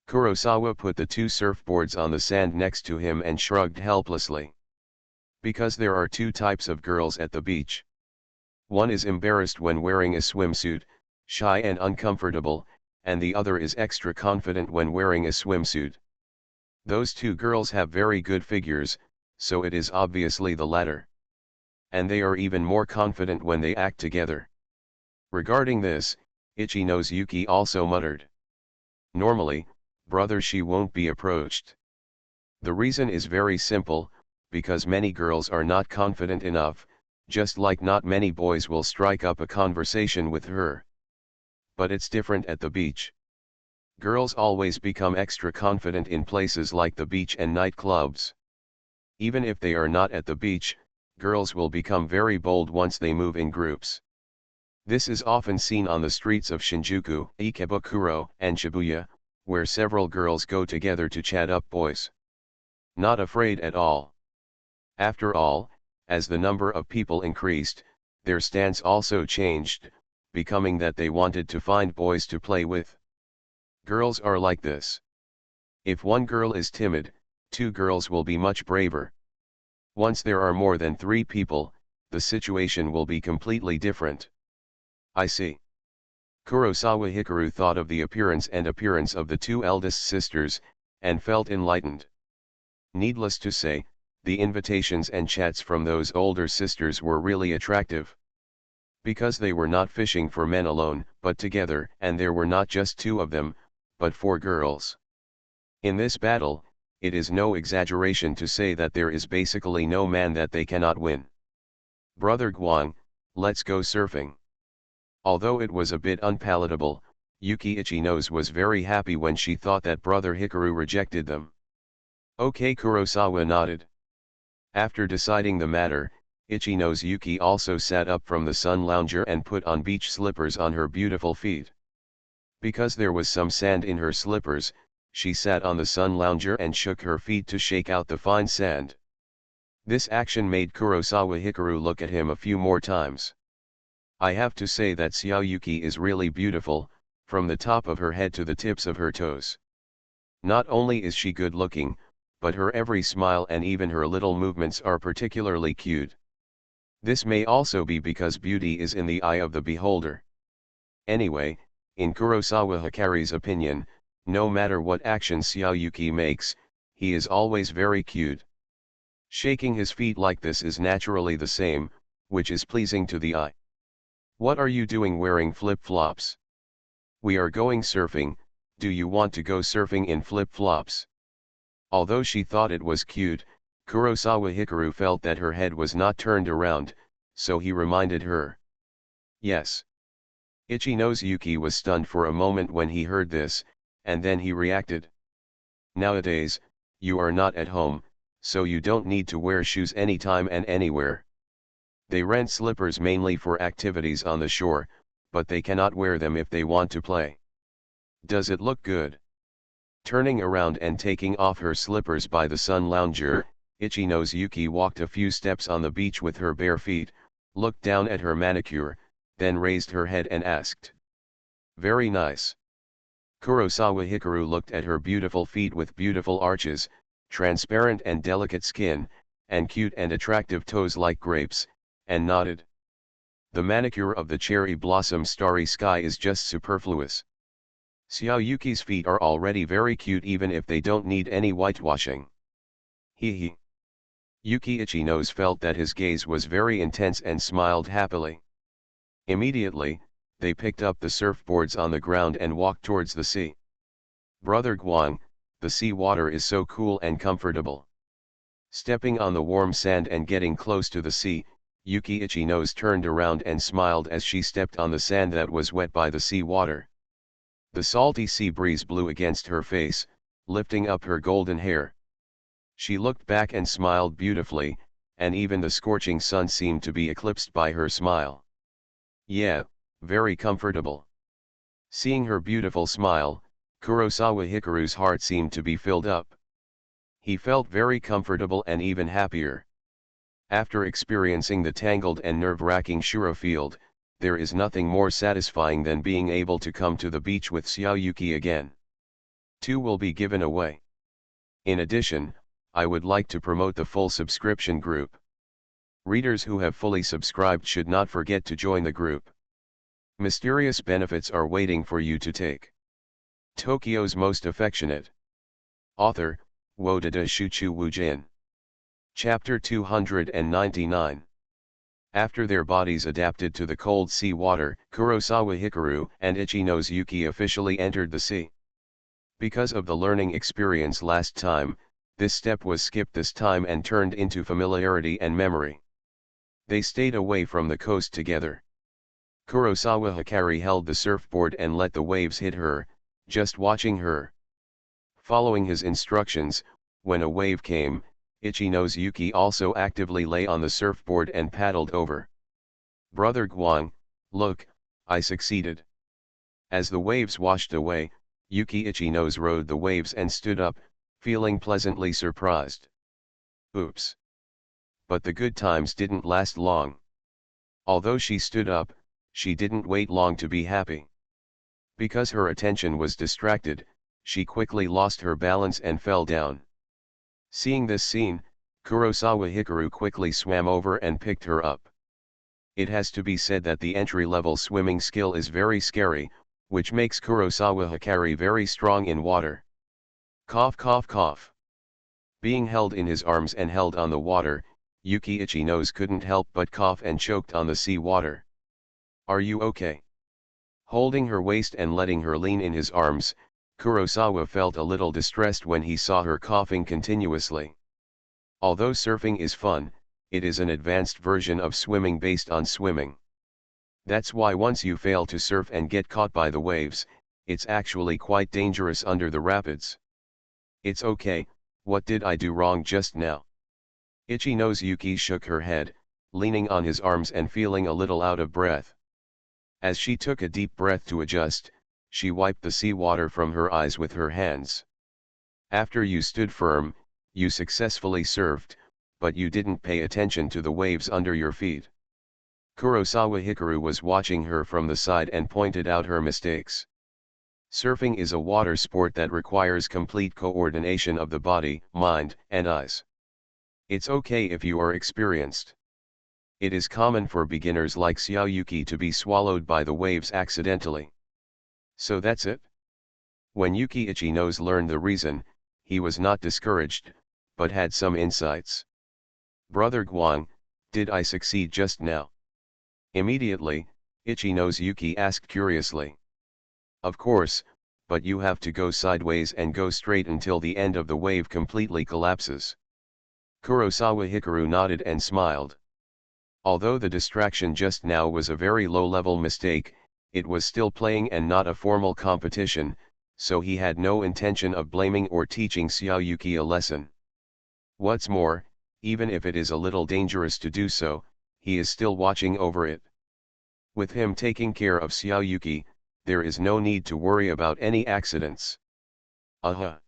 Kurosawa put the 2 surfboards on the sand next to him and shrugged helplessly. Because there are 2 types of girls at the beach. One is embarrassed when wearing a swimsuit, shy and uncomfortable, and the other is extra confident when wearing a swimsuit. Those 2 girls have very good figures, so it is obviously the latter. And they are even more confident when they act together. Regarding this, Ichinose Yuki also muttered. Normally, brother, she won't be approached. The reason is very simple, because many girls are not confident enough, just like not many boys will strike up a conversation with her. But it's different at the beach. Girls always become extra confident in places like the beach and nightclubs. Even if they are not at the beach, girls will become very bold once they move in groups. This is often seen on the streets of Shinjuku, Ikebukuro, and Shibuya, where several girls go together to chat up boys. Not afraid at all. After all, as the number of people increased, their stance also changed, becoming that they wanted to find boys to play with. Girls are like this. If one girl is timid, 2 girls will be much braver. Once there are more than 3 people, the situation will be completely different. I see. Kurosawa Hikaru thought of the appearance of the 2 eldest sisters, and felt enlightened. Needless to say, the invitations and chats from those older sisters were really attractive. Because they were not fishing for men alone, but together, and there were not just 2 of them, but 4 girls. In this battle, it is no exaggeration to say that there is basically no man that they cannot win. Brother Guang, let's go surfing. Although it was a bit unpalatable, Yuki Ichinose was very happy when she thought that Brother Hikaru rejected them. Okay, Kurosawa nodded. After deciding the matter, Ichinose Yuki also sat up from the sun lounger and put on beach slippers on her beautiful feet. Because there was some sand in her slippers, she sat on the sun lounger and shook her feet to shake out the fine sand. This action made Kurosawa Hikaru look at him a few more times. I have to say that Xiao Yuki is really beautiful, from the top of her head to the tips of her toes. Not only is she good looking, but her every smile and even her little movements are particularly cute. This may also be because beauty is in the eye of the beholder. Anyway, in Kurosawa Hikaru's opinion, no matter what action Xiao Yuki makes, he is always very cute. Shaking his feet like this is naturally the same, which is pleasing to the eye. What are you doing wearing flip-flops? We are going surfing, do you want to go surfing in flip-flops? Although she thought it was cute, Kurosawa Hikaru felt that her head was not turned around, so he reminded her. Yes. Ichinose Yuki was stunned for a moment when he heard this, and then he reacted. Nowadays, you are not at home, so you don't need to wear shoes anytime and anywhere. They rent slippers mainly for activities on the shore, but they cannot wear them if they want to play. Does it look good? Turning around and taking off her slippers by the sun lounger, Itchy-Nose Yuki walked a few steps on the beach with her bare feet, looked down at her manicure, then raised her head and asked. Very nice. Kurosawa Hikaru looked at her beautiful feet with beautiful arches, transparent and delicate skin, and cute and attractive toes like grapes, and nodded. The manicure of the cherry blossom starry sky is just superfluous. Xiao Yuki's feet are already very cute even if they don't need any whitewashing. Hee hee. Yuki Itchy-Nose felt that his gaze was very intense and smiled happily. Immediately, they picked up the surfboards on the ground and walked towards the sea. Brother Guang, the sea water is so cool and comfortable. Stepping on the warm sand and getting close to the sea, Yuki Itchy-Nose turned around and smiled as she stepped on the sand that was wet by the sea water. The salty sea breeze blew against her face, lifting up her golden hair. She looked back and smiled beautifully, and even the scorching sun seemed to be eclipsed by her smile. Yeah, very comfortable. Seeing her beautiful smile, Kurosawa Hikaru's heart seemed to be filled up. He felt very comfortable and even happier. After experiencing the tangled and nerve-wracking Shura field, there is nothing more satisfying than being able to come to the beach with Xiao Yuki again. 2 will be given away. In addition, I would like to promote the full subscription group. Readers who have fully subscribed should not forget to join the group. Mysterious benefits are waiting for you to take. Tokyo's Most Affectionate. Author, Wodada Shuchu Wujin. Chapter 299. After their bodies adapted to the cold sea water, Kurosawa Hikaru and Itchy-Nose Yuki officially entered the sea. Because of the learning experience last time, this step was skipped this time and turned into familiarity and memory. They stayed away from the coast together. Kurosawa Hikaru held the surfboard and let the waves hit her, just watching her. Following his instructions, when a wave came, Itchy-Nose Yuki also actively lay on the surfboard and paddled over. Brother Guang, look, I succeeded. As the waves washed away, Yuki Itchy-Nose rode the waves and stood up, feeling pleasantly surprised. Oops. But the good times didn't last long. Although she stood up, she didn't wait long to be happy. Because her attention was distracted, she quickly lost her balance and fell down. Seeing this scene, Kurosawa Hikaru quickly swam over and picked her up. It has to be said that the entry-level swimming skill is very scary, which makes Kurosawa Hikaru very strong in water. Cough cough cough. Being held in his arms and held on the water, Yuki Itchy-Nose couldn't help but cough and choked on the sea water. Are you okay? Holding her waist and letting her lean in his arms, Kurosawa felt a little distressed when he saw her coughing continuously. Although surfing is fun, it is an advanced version of swimming based on swimming. That's why once you fail to surf and get caught by the waves, it's actually quite dangerous under the rapids. It's okay, what did I do wrong just now? Itchy-Nose Yuki shook her head, leaning on his arms and feeling a little out of breath. As she took a deep breath to adjust, she wiped the seawater from her eyes with her hands. After you stood firm, you successfully surfed, but you didn't pay attention to the waves under your feet. Kurosawa Hikaru was watching her from the side and pointed out her mistakes. Surfing is a water sport that requires complete coordination of the body, mind, and eyes. It's okay if you are experienced. It is common for beginners like Xiao Yuki to be swallowed by the waves accidentally. So that's it? When Yuki Itchy-Nose learned the reason, he was not discouraged, but had some insights. Brother Guang, did I succeed just now? Immediately, Itchy-Nose Yuki asked curiously. Of course, but you have to go sideways and go straight until the end of the wave completely collapses. Kurosawa Hikaru nodded and smiled. Although the distraction just now was a very low-level mistake, it was still playing and not a formal competition, so he had no intention of blaming or teaching Xiao Yuki a lesson. What's more, even if it is a little dangerous to do so, he is still watching over it. With him taking care of Xiao Yuki, there is no need to worry about any accidents. Uh-huh.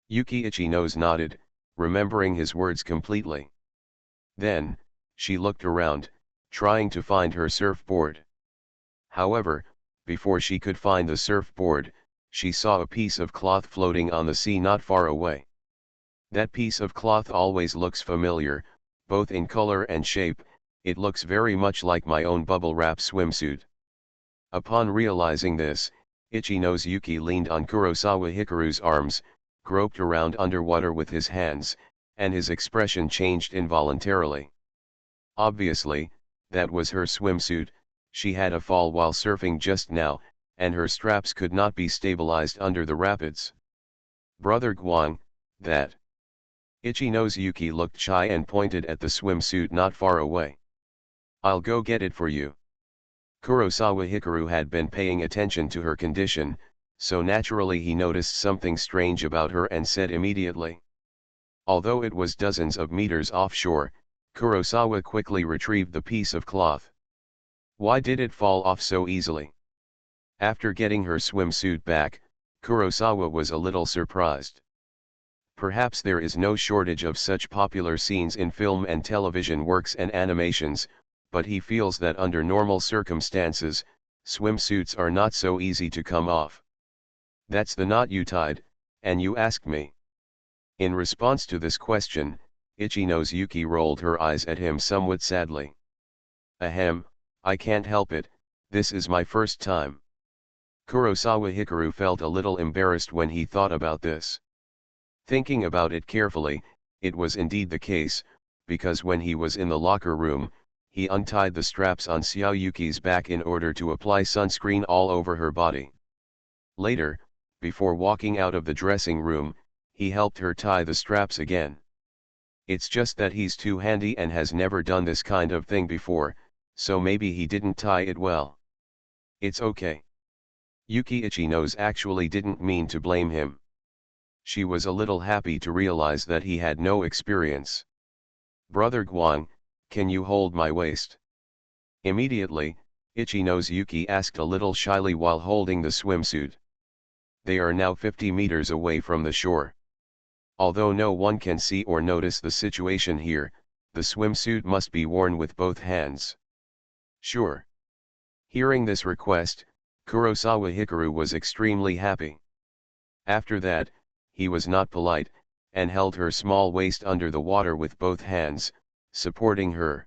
Yuki Ichino's nodded, remembering his words completely. Then, she looked around, trying to find her surfboard. However, before she could find the surfboard, she saw a piece of cloth floating on the sea not far away. That piece of cloth always looks familiar, both in color and shape. It looks very much like my own bubble wrap swimsuit. Upon realizing this, Ichino's Yuki leaned on Kurosawa Hikaru's arms, groped around underwater with his hands, and his expression changed involuntarily. Obviously, that was her swimsuit. She had a fall while surfing just now, and her straps could not be stabilized under the rapids. Brother Guang, that. Ichino's Yuki looked shy and pointed at the swimsuit not far away. I'll go get it for you. Kurosawa Hikaru had been paying attention to her condition, so naturally he noticed something strange about her and said immediately. Although it was dozens of meters offshore, Kurosawa quickly retrieved the piece of cloth. Why did it fall off so easily? After getting her swimsuit back, Kurosawa was a little surprised. Perhaps there is no shortage of such popular scenes in film and television works and animations, but he feels that under normal circumstances, swimsuits are not so easy to come off. That's the knot you tied, and you asked me. In response to this question, Ichino's Yuki rolled her eyes at him somewhat sadly. Ahem, I can't help it, this is my first time. Kurosawa Hikaru felt a little embarrassed when he thought about this. Thinking about it carefully, it was indeed the case, because when he was in the locker room, he untied the straps on Xiao Yuki's back in order to apply sunscreen all over her body. Later, before walking out of the dressing room, he helped her tie the straps again. It's just that he's too handy and has never done this kind of thing before, so maybe he didn't tie it well. It's okay. Yuki Ichino's actually didn't mean to blame him. She was a little happy to realize that he had no experience. Brother Guang, can you hold my waist? Immediately, Ichino's Yuki asked a little shyly while holding the swimsuit. They are now 50 meters away from the shore. Although no one can see or notice the situation here, the swimsuit must be worn with both hands. Sure. Hearing this request, Kurosawa Hikaru was extremely happy. After that, he was not polite, and held her small waist under the water with both hands, supporting her.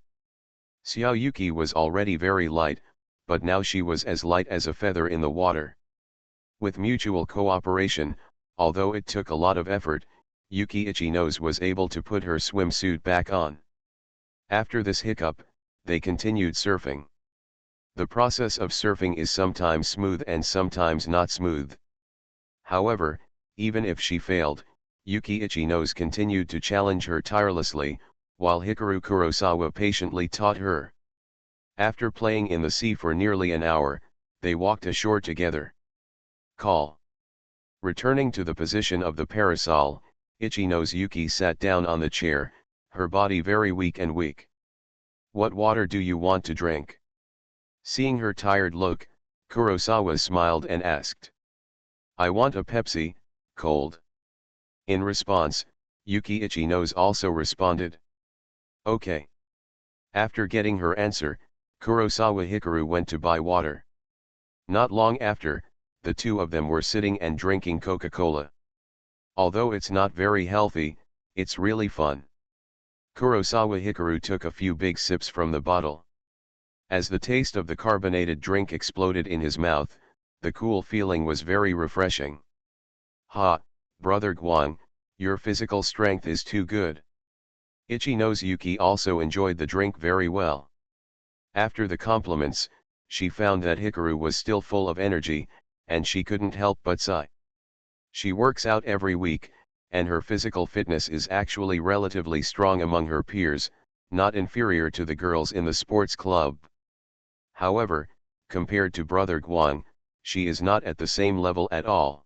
Xiao Yuki was already very light, but now she was as light as a feather in the water. With mutual cooperation, although it took a lot of effort, Yuki Ichino's was able to put her swimsuit back on. After this hiccup, they continued surfing. The process of surfing is sometimes smooth and sometimes not smooth. However, even if she failed, Yuki Ichino's continued to challenge her tirelessly, while Hikaru Kurosawa patiently taught her. After playing in the sea for nearly an hour, they walked ashore together. Call. Returning to the position of the parasol, Ichino's Yuki sat down on the chair, her body very weak and weak. What water do you want to drink? Seeing her tired look, Kurosawa smiled and asked. I want a Pepsi, cold. In response, Yuki Ichino's also responded. Okay. After getting her answer, Kurosawa Hikaru went to buy water. Not long after, the two of them were sitting and drinking Coca-Cola. Although it's not very healthy, it's really fun. Kurosawa Hikaru took a few big sips from the bottle. As the taste of the carbonated drink exploded in his mouth, the cool feeling was very refreshing. Ha, Brother Guang, your physical strength is too good. Ichino's Yuki also enjoyed the drink very well. After the compliments, she found that Hikaru was still full of energy, and she couldn't help but sigh. She works out every week, and her physical fitness is actually relatively strong among her peers, not inferior to the girls in the sports club. However, compared to Brother Guang, she is not at the same level at all.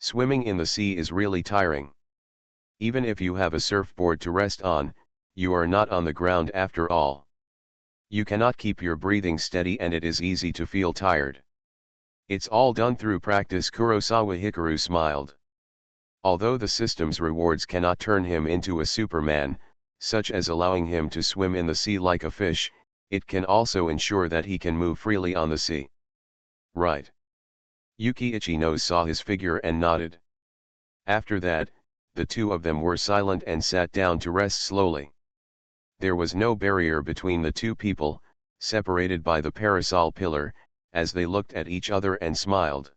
Swimming in the sea is really tiring. Even if you have a surfboard to rest on, you are not on the ground after all. You cannot keep your breathing steady and it is easy to feel tired. It's all done through practice. Kurosawa Hikaru smiled. Although the system's rewards cannot turn him into a Superman, such as allowing him to swim in the sea like a fish, it can also ensure that he can move freely on the sea. Right. Yuki Ichinose saw his figure and nodded. After that, the two of them were silent and sat down to rest slowly. There was no barrier between the two people, separated by the parasol pillar, as they looked at each other and smiled.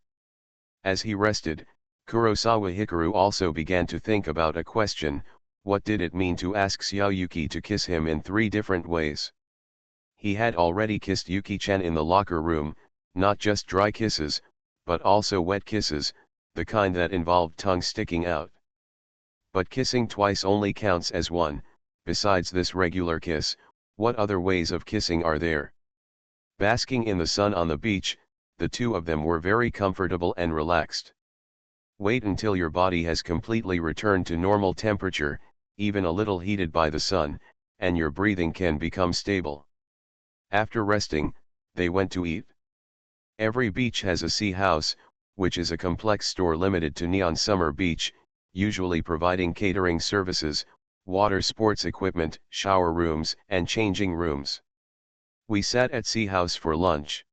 As he rested, Kurosawa Hikaru also began to think about a question: what did it mean to ask Xiaoyuki to kiss him in 3 different ways? He had already kissed Yuki-chan in the locker room, not just dry kisses, but also wet kisses, the kind that involved tongue sticking out. But kissing twice only counts as one. Besides this regular kiss, what other ways of kissing are there? Basking in the sun on the beach, the two of them were very comfortable and relaxed. Wait until your body has completely returned to normal temperature, even a little heated by the sun, and your breathing can become stable. After resting, they went to eat. Every beach has a sea house, which is a complex store limited to Neon Summer Beach, usually providing catering services, water sports equipment, shower rooms, and changing rooms. We sat at Sea House for lunch.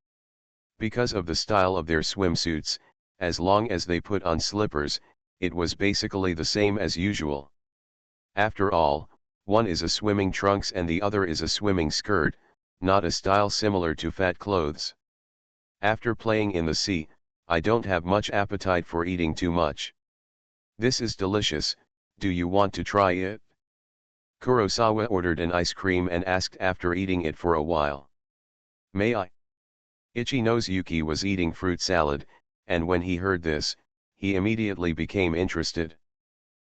Because of the style of their swimsuits, as long as they put on slippers, it was basically the same as usual. After all, one is a swimming trunks and the other is a swimming skirt, not a style similar to fat clothes. After playing in the sea, I don't have much appetite for eating too much. This is delicious, do you want to try it? Kurosawa ordered an ice cream and asked after eating it for a while. May I? Ichinose Yuki was eating fruit salad, and when he heard this, he immediately became interested.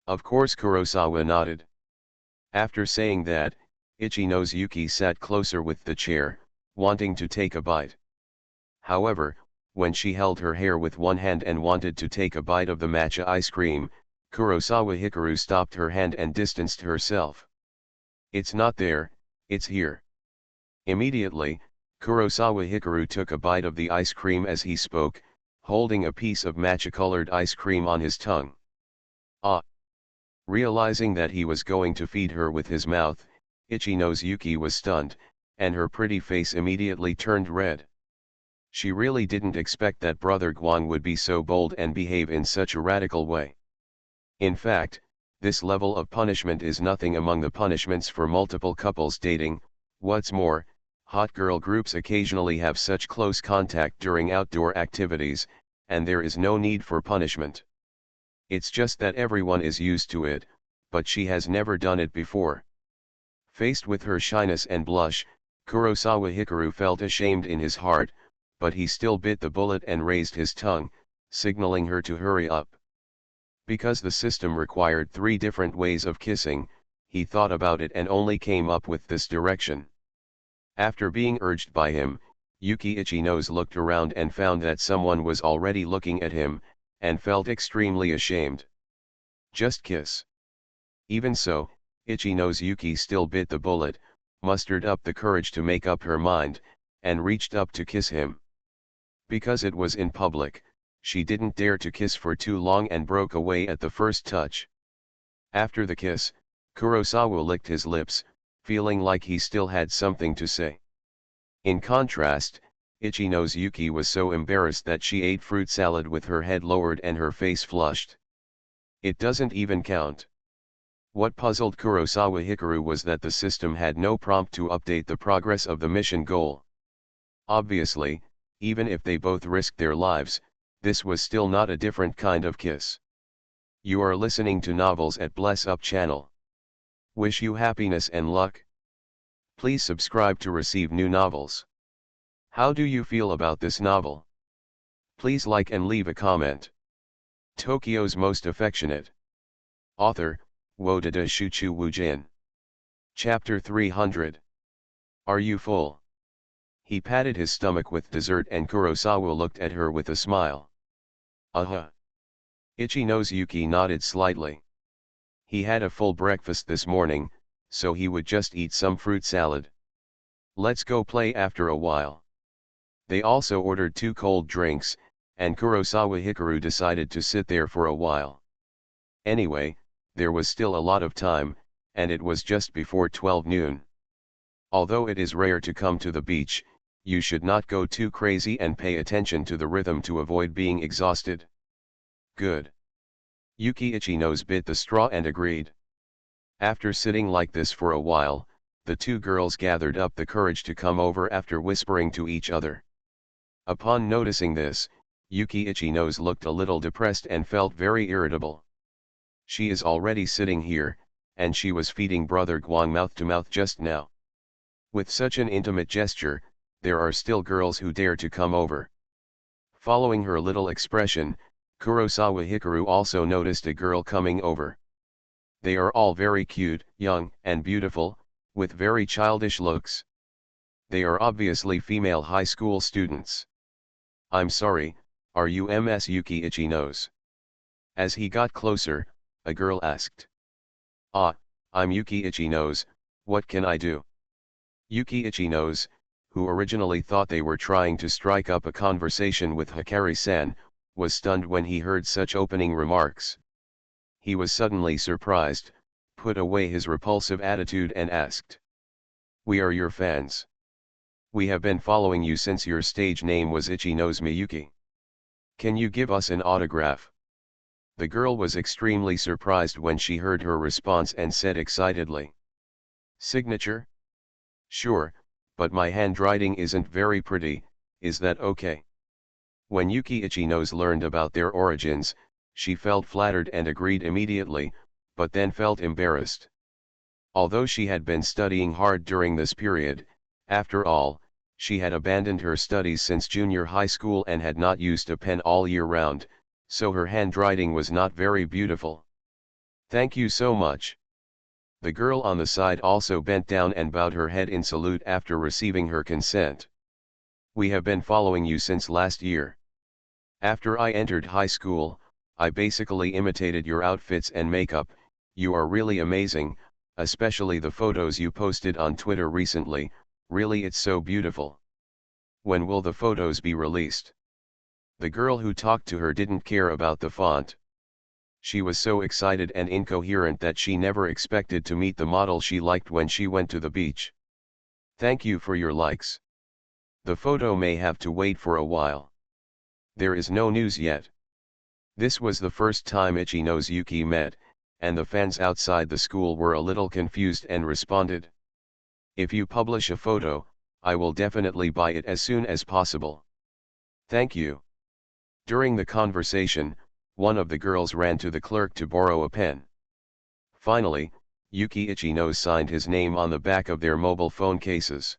Of course, Kurosawa nodded. After saying that, Ichinose Yuki sat closer with the chair, wanting to take a bite. However, when she held her hair with one hand and wanted to take a bite of the matcha ice cream, Kurosawa Hikaru stopped her hand and distanced herself. It's not there, it's here. Immediately, Kurosawa Hikaru took a bite of the ice cream as he spoke, holding a piece of matcha-colored ice cream on his tongue. Ah! Realizing that he was going to feed her with his mouth, Ichinose Yuki was stunned, and her pretty face immediately turned red. She really didn't expect that Brother Guan would be so bold and behave in such a radical way. In fact, this level of punishment is nothing among the punishments for multiple couples dating. What's more, hot girl groups occasionally have such close contact during outdoor activities, and there is no need for punishment. It's just that everyone is used to it, but she has never done it before. Faced with her shyness and blush, Kurosawa Hikaru felt ashamed in his heart, but he still bit the bullet and raised his tongue, signaling her to hurry up. Because the system required 3 different ways of kissing, he thought about it and only came up with this direction. After being urged by him, Yuki Ichinose looked around and found that someone was already looking at him, and felt extremely ashamed. Just kiss. Even so, Ichinose Yuki still bit the bullet, mustered up the courage to make up her mind, and reached up to kiss him. Because it was in public, she didn't dare to kiss for too long and broke away at the first touch. After the kiss, Kurosawa licked his lips, feeling like he still had something to say. In contrast, Ichinose Yuki was so embarrassed that she ate fruit salad with her head lowered and her face flushed. It doesn't even count. What puzzled Kurosawa Hikaru was that the system had no prompt to update the progress of the mission goal. Obviously, even if they both risked their lives, this was still not a different kind of kiss. You are listening to Novels at Bless Up channel. Wish you happiness and luck. Please subscribe to receive new novels. How do you feel about this novel? Please like and leave a comment. Tokyo's Most Affectionate. Author, Wodada Shuchu Wujin. Chapter 300. Are you full? He patted his stomach with dessert and Kurosawa looked at her with a smile. Ichinose Yuki nodded slightly. He had a full breakfast this morning, so he would just eat some fruit salad. Let's go play after a while. They also ordered 2 cold drinks, and Kurosawa Hikaru decided to sit there for a while. Anyway, there was still a lot of time, and it was just before 12 noon. Although it is rare to come to the beach, you should not go too crazy and pay attention to the rhythm to avoid being exhausted. Good. Yuki Ichino's bit the straw and agreed. After sitting like this for a while, the two girls gathered up the courage to come over after whispering to each other. Upon noticing this, Yuki Ichino's looked a little depressed and felt very irritable. She is already sitting here, and she was feeding brother Guang mouth to mouth just now. With such an intimate gesture, there are still girls who dare to come over. Following her little expression, Kurosawa Hikaru also noticed a girl coming over. They are all very cute, young, and beautiful, with very childish looks. They are obviously female high school students. I'm sorry, are you Ms. Yuki Ichino's? As he got closer, a girl asked. Ah, I'm Yuki Ichino's, what can I do? Yuki Ichino's, who originally thought they were trying to strike up a conversation with Hikari-san, was stunned when he heard such opening remarks. He was suddenly surprised, put away his repulsive attitude and asked. We are your fans. We have been following you since your stage name was Ichino's Miyuki. Can you give us an autograph? The girl was extremely surprised when she heard her response and said excitedly. Signature? Sure, but my handwriting isn't very pretty, is that okay? When Yuki Ichino's learned about their origins, she felt flattered and agreed immediately, but then felt embarrassed. Although she had been studying hard during this period, after all, she had abandoned her studies since junior high school and had not used a pen all year round, so her handwriting was not very beautiful. Thank you so much. The girl on the side also bent down and bowed her head in salute after receiving her consent. We have been following you since last year. After I entered high school, I basically imitated your outfits and makeup. You are really amazing, especially the photos you posted on Twitter recently, really it's so beautiful. When will the photos be released? The girl who talked to her didn't care about the font. She was so excited and incoherent that she never expected to meet the model she liked when she went to the beach. Thank you for your likes. The photo may have to wait for a while. There is no news yet. This was the first time Ichino's Yuki met, and the fans outside the school were a little confused and responded. If you publish a photo, I will definitely buy it as soon as possible. Thank you. During the conversation, one of the girls ran to the clerk to borrow a pen. Finally, Yuki Ichino signed his name on the back of their mobile phone cases.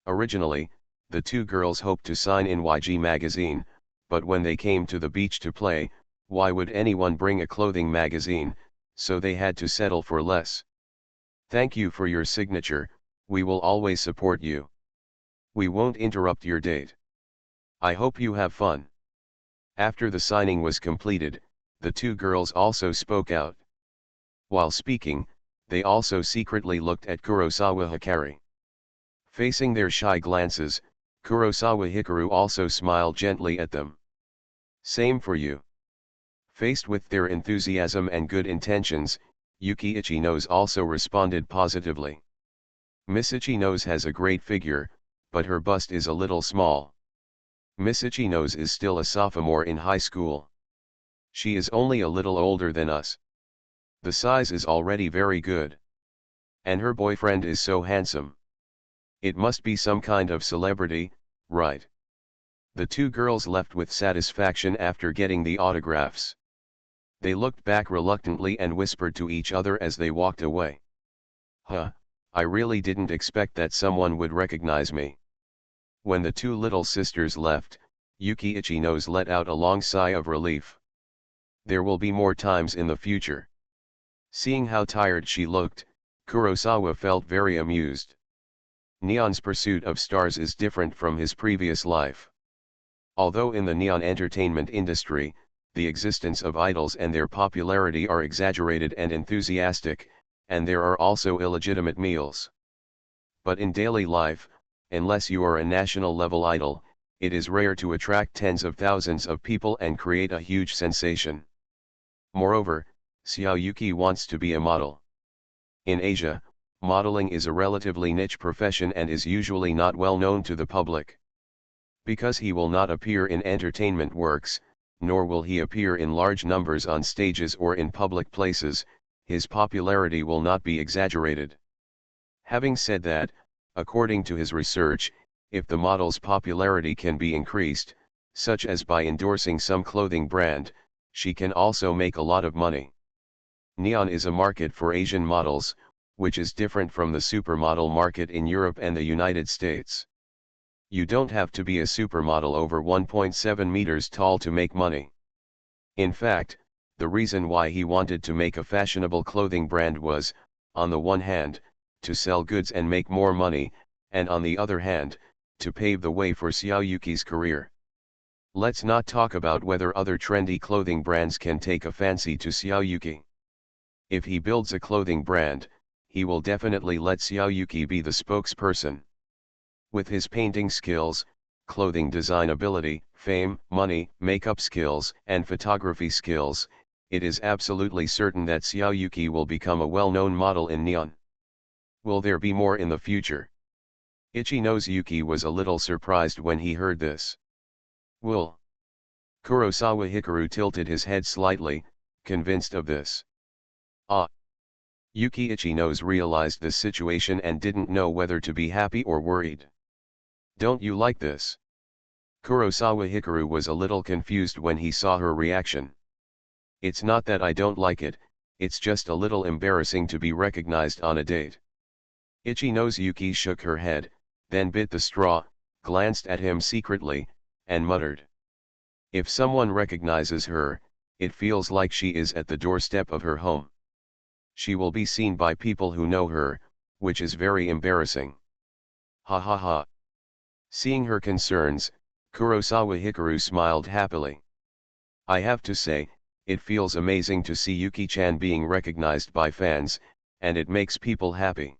Originally, the two girls hoped to sign in YG magazine, but when they came to the beach to play, why would anyone bring a clothing magazine, so they had to settle for less. Thank you for your signature, we will always support you. We won't interrupt your date. I hope you have fun. After the signing was completed, the two girls also spoke out. While speaking, they also secretly looked at Kurosawa Hikari. Facing their shy glances, Kurosawa Hikaru also smiled gently at them. Same for you. Faced with their enthusiasm and good intentions, Yuki Ichino's also responded positively. Miss Ichino's has a great figure, but her bust is a little small. Miss Ichino's is still a sophomore in high school. She is only a little older than us. The size is already very good. And her boyfriend is so handsome. It must be some kind of celebrity, right? The two girls left with satisfaction after getting the autographs. They looked back reluctantly and whispered to each other as they walked away. Huh, I really didn't expect that someone would recognize me. When the two little sisters left, Yuki Ichino's let out a long sigh of relief. There will be more times in the future. Seeing how tired she looked, Kurosawa felt very amused. Neon's pursuit of stars is different from his previous life. Although in the neon entertainment industry, the existence of idols and their popularity are exaggerated and enthusiastic, and there are also illegitimate meals. But in daily life, unless you are a national-level idol, it is rare to attract tens of thousands of people and create a huge sensation. Moreover, Xiaoyuki wants to be a model. In Asia, modeling is a relatively niche profession and is usually not well known to the public. Because he will not appear in entertainment works, nor will he appear in large numbers on stages or in public places, his popularity will not be exaggerated. Having said that, according to his research, if the model's popularity can be increased, such as by endorsing some clothing brand, she can also make a lot of money. Neon is a market for Asian models, which is different from the supermodel market in Europe and the United States. You don't have to be a supermodel over 1.7 meters tall to make money. In fact, the reason why he wanted to make a fashionable clothing brand was, on the one hand, to sell goods and make more money, and on the other hand, to pave the way for Xiaoyuki's career. Let's not talk about whether other trendy clothing brands can take a fancy to Xiaoyuki. If he builds a clothing brand, he will definitely let Xiaoyuki be the spokesperson. With his painting skills, clothing design ability, fame, money, makeup skills, and photography skills, it is absolutely certain that Xiaoyuki will become a well-known model in Neon. Will there be more in the future? Ichinosuke was a little surprised when he heard this. Will? Kurosawa Hikaru tilted his head slightly, convinced of this. Ah! Yuki Ichinose realized the situation and didn't know whether to be happy or worried. Don't you like this? Kurosawa Hikaru was a little confused when he saw her reaction. It's not that I don't like it, it's just a little embarrassing to be recognized on a date. Ichinose Yuki shook her head, then bit the straw, glanced at him secretly, and muttered. If someone recognizes her, it feels like she is at the doorstep of her home. She will be seen by people who know her, which is very embarrassing. Ha ha ha. Seeing her concerns, Kurosawa Hikaru smiled happily. I have to say, it feels amazing to see Yuki-chan being recognized by fans, and it makes people happy.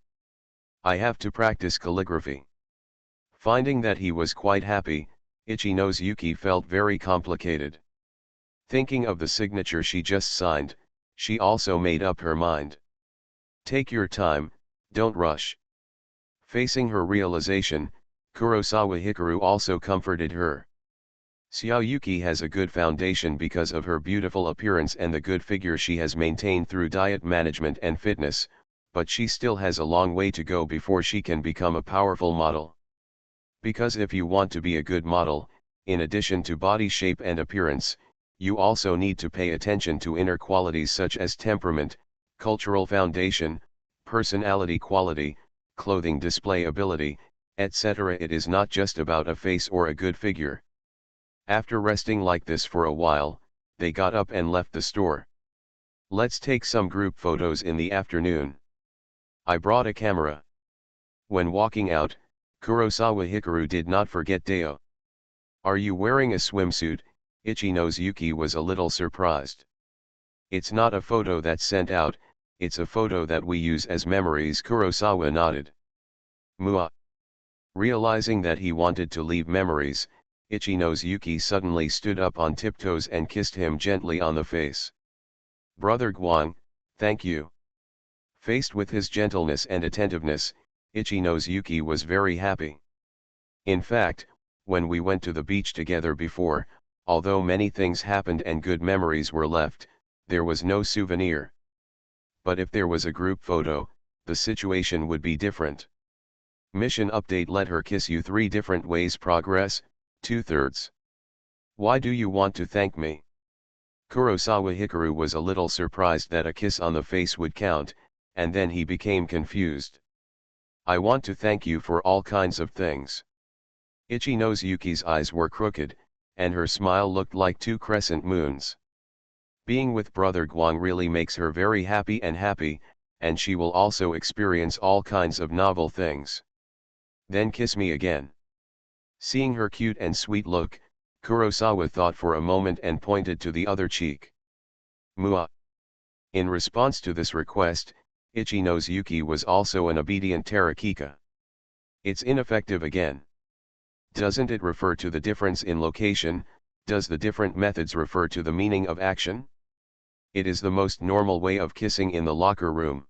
I have to practice calligraphy. Finding that he was quite happy, Ichinose Yuki felt very complicated. Thinking of the signature she just signed, she also made up her mind. Take your time, don't rush. Facing her realization, Kurosawa Hikaru also comforted her. Xiaoyuki has a good foundation because of her beautiful appearance and the good figure she has maintained through diet management and fitness, but she still has a long way to go before she can become a powerful model. Because if you want to be a good model, in addition to body shape and appearance, you also need to pay attention to inner qualities such as temperament, cultural foundation, personality quality, clothing display ability, etc. It is not just about a face or a good figure. After resting like this for a while, they got up and left the store. Let's take some group photos in the afternoon. I brought a camera. When walking out, Kurosawa Hikaru did not forget Deo. Are you wearing a swimsuit? Ichinose Yuki was a little surprised. It's not a photo that's sent out, it's a photo that we use as memories. Kurosawa nodded. Mua. Realizing that he wanted to leave memories, Ichinose Yuki suddenly stood up on tiptoes and kissed him gently on the face. Brother Guang, thank you. Faced with his gentleness and attentiveness, Ichinose Yuki was very happy. In fact, when we went to the beach together before, although many things happened and good memories were left, there was no souvenir. But if there was a group photo, the situation would be different. Mission update: let her kiss you 3 different ways. Progress, 2/3. Why do you want to thank me? Kurosawa Hikaru was a little surprised that a kiss on the face would count, and then he became confused. I want to thank you for all kinds of things. Ichinose Yuki's eyes were crooked, and her smile looked like 2 crescent moons. Being with Brother Guang really makes her very happy, and she will also experience all kinds of novel things. Then kiss me again. Seeing her cute and sweet look, Kurosawa thought for a moment and pointed to the other cheek. Mua. In response to this request, Ichinose Yuki was also an obedient Tarakika. It's ineffective again. Doesn't it refer to the difference in location? Does the different methods refer to the meaning of action? It is the most normal way of kissing in the locker room.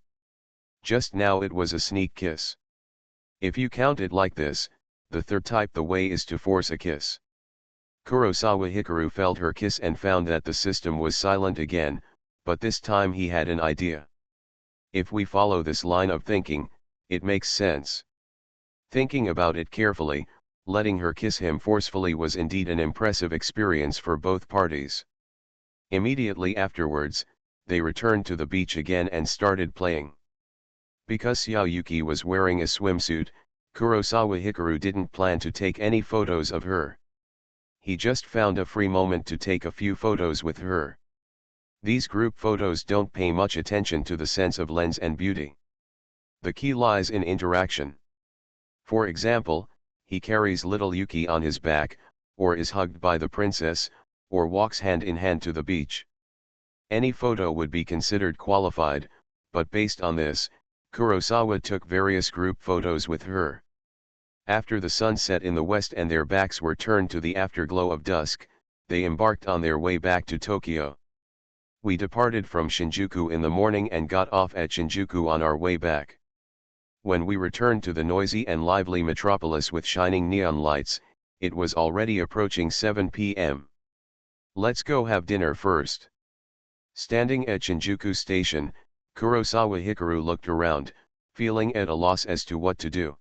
Just now it was a sneak kiss. If you count it like this, the third type the way is to force a kiss. Kurosawa Hikaru felt her kiss and found that the system was silent again, but this time he had an idea. If we follow this line of thinking, it makes sense. Thinking about it carefully, letting her kiss him forcefully was indeed an impressive experience for both parties. Immediately afterwards, they returned to the beach again and started playing. Because Xiaoyuki was wearing a swimsuit, Kurosawa Hikaru didn't plan to take any photos of her. He just found a free moment to take a few photos with her. These group photos don't pay much attention to the sense of lens and beauty. The key lies in interaction. For example, he carries little Yuki on his back, or is hugged by the princess, or walks hand in hand to the beach. Any photo would be considered qualified, but based on this, Kurosawa took various group photos with her. After the sun set in the west and their backs were turned to the afterglow of dusk, they embarked on their way back to Tokyo. We departed from Shinjuku in the morning and got off at Shinjuku on our way back. When we returned to the noisy and lively metropolis with shining neon lights, it was already approaching 7 p.m. Let's go have dinner first. Standing at Shinjuku Station, Kurosawa Hikaru looked around, feeling at a loss as to what to do.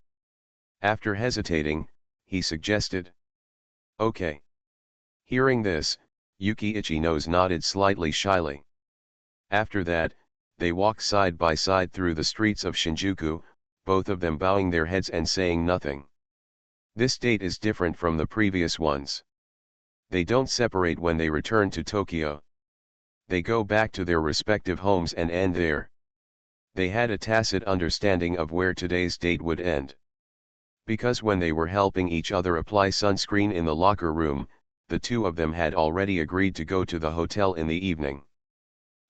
After hesitating, he suggested, "Okay." Hearing this, Yuki Ichino's nodded slightly shyly. After that, they walked side by side through the streets of Shinjuku, both of them bowing their heads and saying nothing. This date is different from the previous ones. They don't separate when they return to Tokyo. They go back to their respective homes and end there. They had a tacit understanding of where today's date would end. Because when they were helping each other apply sunscreen in the locker room, the two of them had already agreed to go to the hotel in the evening.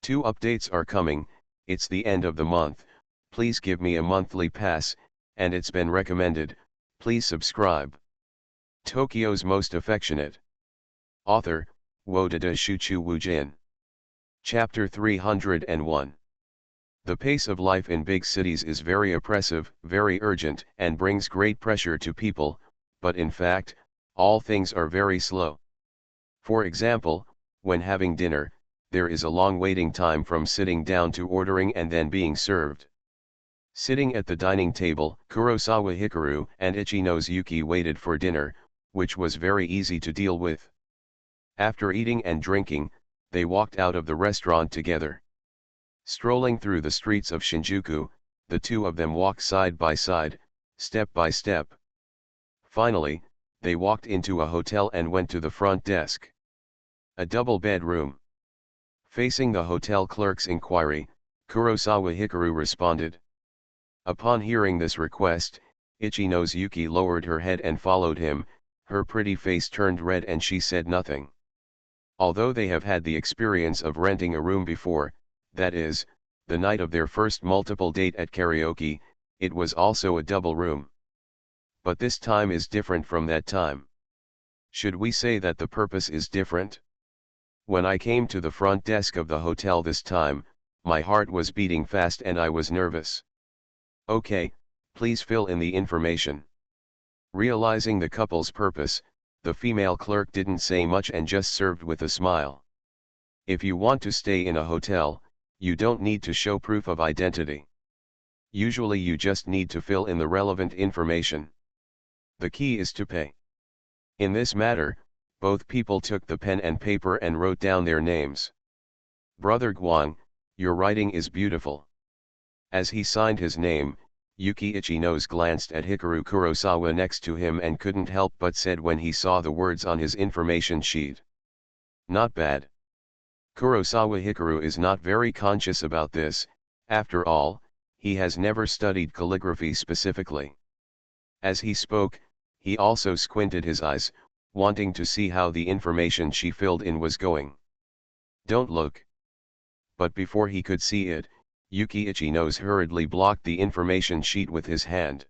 2 updates are coming. It's the end of the month, please give me a monthly pass, and it's been recommended, please subscribe. Tokyo's Most Affectionate. Author, Wodada Shuchu Wujin. Chapter 301. The pace of life in big cities is very oppressive, very urgent, and brings great pressure to people, but in fact, all things are very slow. For example, when having dinner, there is a long waiting time from sitting down to ordering and then being served. Sitting at the dining table, Kurosawa Hikaru and Ichino's Yuki waited for dinner, which was very easy to deal with. After eating and drinking, they walked out of the restaurant together. Strolling through the streets of Shinjuku, the two of them walked side by side, step by step. Finally, they walked into a hotel and went to the front desk. A double bedroom. Facing the hotel clerk's inquiry, Kurosawa Hikaru responded. Upon hearing this request, Ichino's Yuki lowered her head and followed him, her pretty face turned red and she said nothing. Although they have had the experience of renting a room before, that is, the night of their first multiple date at karaoke, it was also a double room. But this time is different from that time. Should we say that the purpose is different? When I came to the front desk of the hotel this time, my heart was beating fast and I was nervous. Okay, please fill in the information. Realizing the couple's purpose, the female clerk didn't say much and just served with a smile. If you want to stay in a hotel, you don't need to show proof of identity. Usually you just need to fill in the relevant information. The key is to pay. In this matter, both people took the pen and paper and wrote down their names. Brother Guang, your writing is beautiful. As he signed his name, Yuki Ichino's glanced at Hikaru Kurosawa next to him and couldn't help but said when he saw the words on his information sheet. Not bad. Kurosawa Hikaru is not very conscious about this, after all, he has never studied calligraphy specifically. As he spoke, he also squinted his eyes, wanting to see how the information she filled in was going. Don't look. But before he could see it, Yuki Ichino's hurriedly blocked the information sheet with his hand.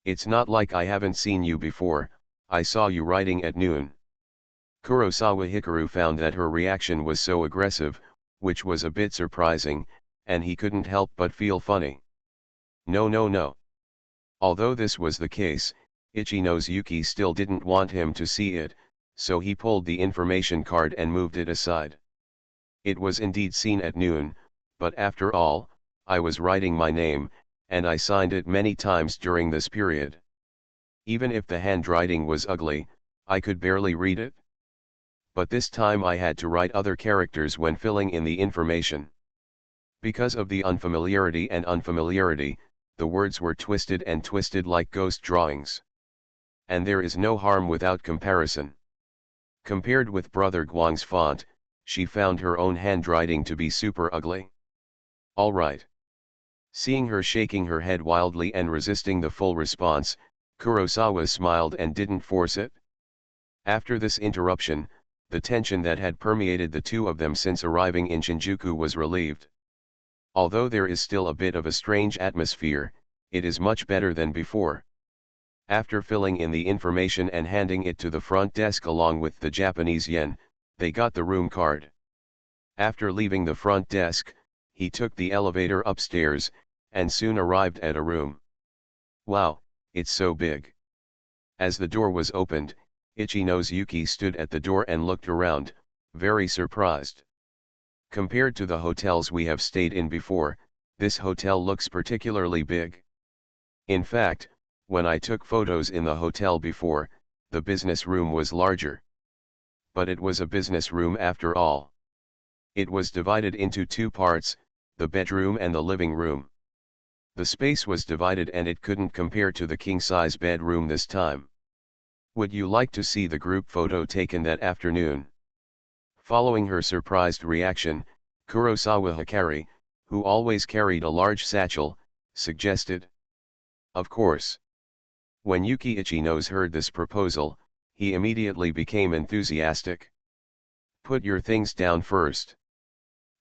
It's not like I haven't seen you before, I saw you writing at noon. Kurosawa Hikaru found that her reaction was so aggressive, which was a bit surprising, and he couldn't help but feel funny. No no no. Although this was the case, Ichi-no's Yuki still didn't want him to see it, so he pulled the information card and moved it aside. It was indeed seen at noon, but after all, I was writing my name, and I signed it many times during this period. Even if the handwriting was ugly, I could barely read it. But this time I had to write other characters when filling in the information. Because of the unfamiliarity, the words were twisted and twisted like ghost drawings. And there is no harm without comparison. Compared with Brother Guang's font, she found her own handwriting to be super ugly. All right. Seeing her shaking her head wildly and resisting the full response, Kurosawa smiled and didn't force it. After this interruption, the tension that had permeated the two of them since arriving in Shinjuku was relieved. Although there is still a bit of a strange atmosphere, it is much better than before. After filling in the information and handing it to the front desk along with the Japanese yen, they got the room card. After leaving the front desk, he took the elevator upstairs, and soon arrived at a room. Wow, it's so big. As the door was opened, Ichi-no's Yuki stood at the door and looked around, very surprised. Compared to the hotels we have stayed in before, this hotel looks particularly big. In fact, when I took photos in the hotel before, the business room was larger. But it was a business room after all. It was divided into two parts, the bedroom and the living room. The space was divided and it couldn't compare to the king-size bedroom this time. Would you like to see the group photo taken that afternoon? Following her surprised reaction, Kurosawa Hikari, who always carried a large satchel, suggested. Of course. When Yuki Ichi-no's heard this proposal, he immediately became enthusiastic. Put your things down first.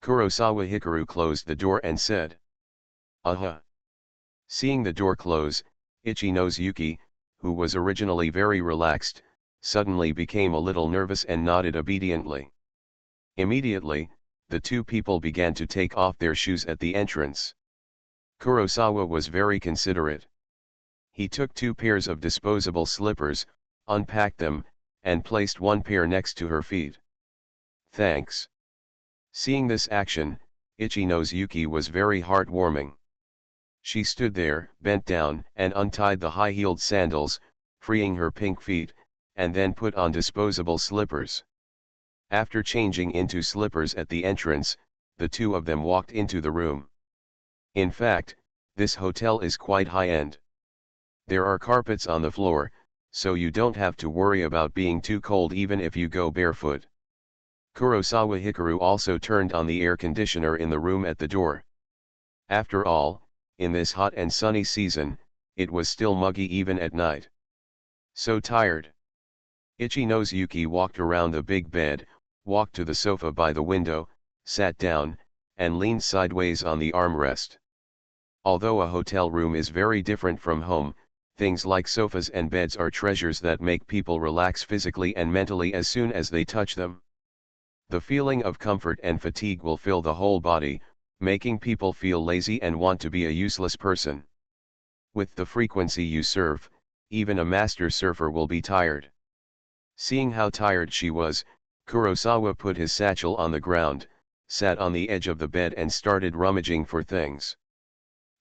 Kurosawa Hikaru closed the door and said. Seeing the door close, Ichi-no's Yuki, who was originally very relaxed, suddenly became a little nervous and nodded obediently. Immediately, the two people began to take off their shoes at the entrance. Kurosawa was very considerate. He took 2 pairs of disposable slippers, unpacked them, and placed one pair next to her feet. Thanks. Seeing this action, Ichi-no's Yuki was very heartwarming. She stood there, bent down, and untied the high-heeled sandals, freeing her pink feet, and then put on disposable slippers. After changing into slippers at the entrance, the two of them walked into the room. In fact, this hotel is quite high-end. There are carpets on the floor, so you don't have to worry about being too cold even if you go barefoot. Kurosawa Hikaru also turned on the air conditioner in the room at the door. After all, in this hot and sunny season, it was still muggy even at night. So tired. Ichi-no's Yuki walked around the big bed, walked to the sofa by the window, sat down, and leaned sideways on the armrest. Although a hotel room is very different from home, things like sofas and beds are treasures that make people relax physically and mentally as soon as they touch them. The feeling of comfort and fatigue will fill the whole body, making people feel lazy and want to be a useless person. With the frequency you surf, even a master surfer will be tired. Seeing how tired she was, Kurosawa put his satchel on the ground, sat on the edge of the bed and started rummaging for things.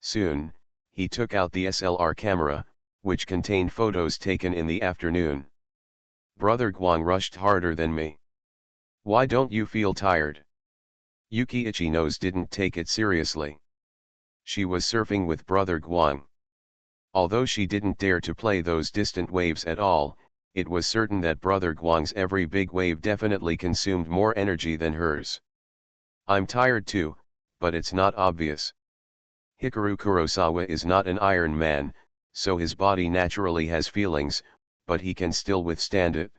Soon, he took out the SLR camera, which contained photos taken in the afternoon. Brother Guang rushed harder than me. Why don't you feel tired? Yuki Ichi-no's didn't take it seriously. She was surfing with Brother Guang. Although she didn't dare to play those distant waves at all, it was certain that Brother Guang's every big wave definitely consumed more energy than hers. I'm tired too, but it's not obvious. Hikaru Kurosawa is not an Iron Man, so his body naturally has feelings, but he can still withstand it.